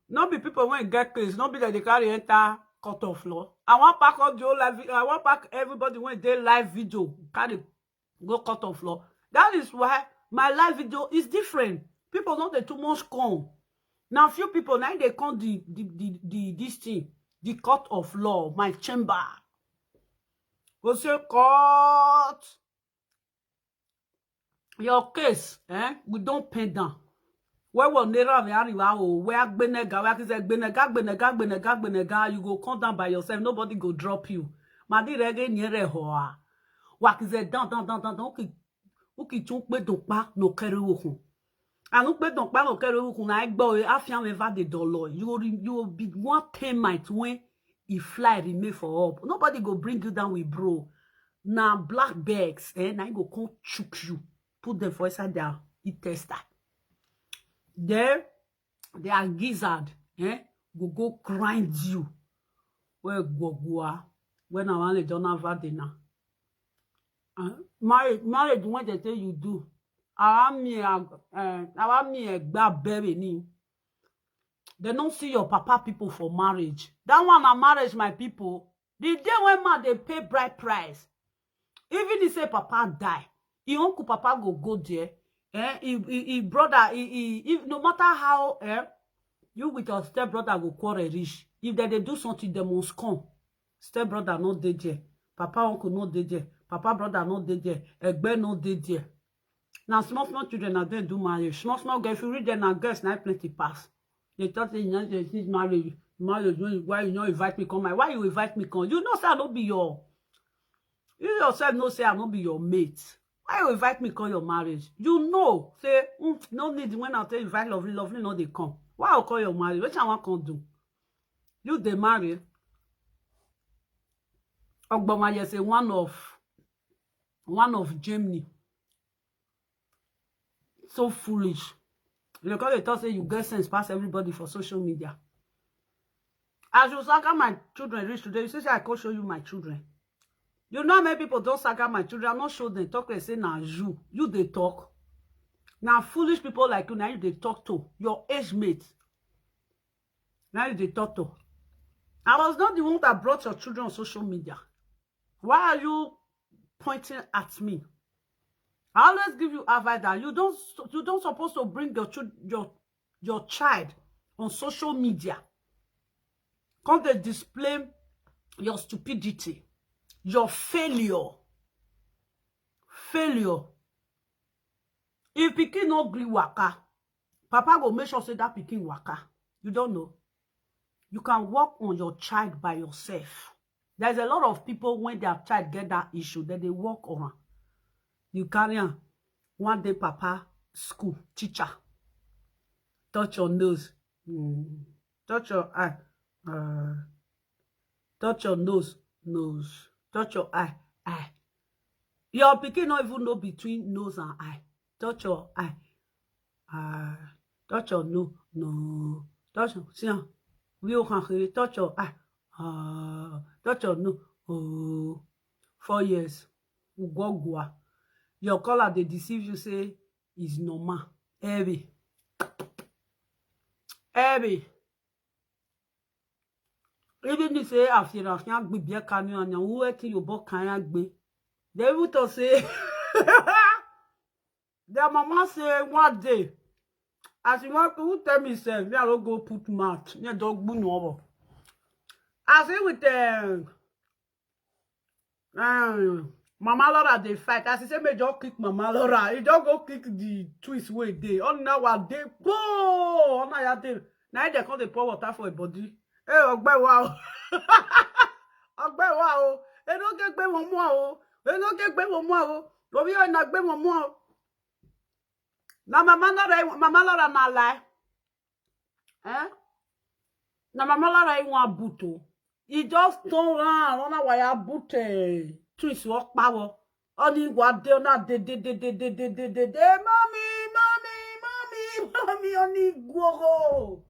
not be people when get case, not be like they carry enter cut off law. I want pack all the live video. I want pack everybody when they live video carry go cut off law. That is why my live video is different. People not they too much come. Now few people now they come this thing, the court of law, my chamber. Go say court. Your case, we don't pen down. Where will never be where benega, you go come down by yourself, nobody go drop you. Madi rege nyere hoa. Wakize down, uki chunk be don't back no carry wukun. And look be don't back no carry wukun, I go, afian eva de dollar. You will be one payment when he fly remain for up. Nobody go bring you down with bro. Now black bags, now you go come chook you. Put them for inside their e-tester. There, they are gizzard, go grind you. Where go, when I want to don't have dinner. Marriage, when they tell you do, I want me a bad baby ni. They don't see your papa people for marriage. That one a marriage, my people. The day when man they pay bride price, even if say papa die. He uncle papa go there. He brother, if no matter how you with your step brother go quarrel rich. If they do something, they must come. Step brother not dead there. Papa uncle not dead there. Papa brother not dead there. Egbe not dead there. Now small children are there do marriage. Small girl, if you read them, girls now plenty pass. They thought they need marriage. Marriage, why you not invite me come? Why you invite me come? You know say I don't be your. You yourself know say I don't be your mate. Why you invite me call your marriage? You know, say, no need when I tell you invite lovely, no they come. Why you call your marriage? What I want to do? You they marry. Ogboma say one of Germany. So foolish. Because they thought say you get sense past everybody for social media. As you saga my children reach today, you say I can't show you my children. You know how many people don't saga my children? I'm not show them. Talk and say, now you they talk. Now foolish people like you, now you they talk to. Your age mates. Now you they talk to. I was not the one that brought your children on social media. Why are you pointing at me? I always give you advice that you don't supposed to bring your child on social media. Come they display your stupidity, your failure. If pikin no gree waka, papa go make sure say that pikin waka. You don't know. You can work on your child by yourself. There's a lot of people when their child get that issue, that they work on. You carry on. One day, papa, school, teacher. Touch your nose. Touch your eye. Touch your nose. Touch your eye. Your pikin not even know between nose and eye. Touch your eye. Touch your nose. No. Touch your see. Touch your eye. Touch your nose. 4 years. Ugogwa. Your color they deceive you say is normal. Heavy. Even if say after a can't be beer canyon and who working your book can't be. They would to say their mama say one day. As you want to tell me say, they will go put mouth. They dog boo no. I say with Mama Laura they fight. As he say, me just kick Mama Laura. He just go kick the twist way they. On now what they go. On now they. Now they call the pour water for a body. Hey, Ogbe wow. Ogbe wow. They don't get be one more. They don't get be one more. Go be on be one more. Now Mama Laura na lie. Eh? Now Mama Laura ain't want buto. He just turn around. On now why a booty. Twist walk power. Only what they not de mommy, only go.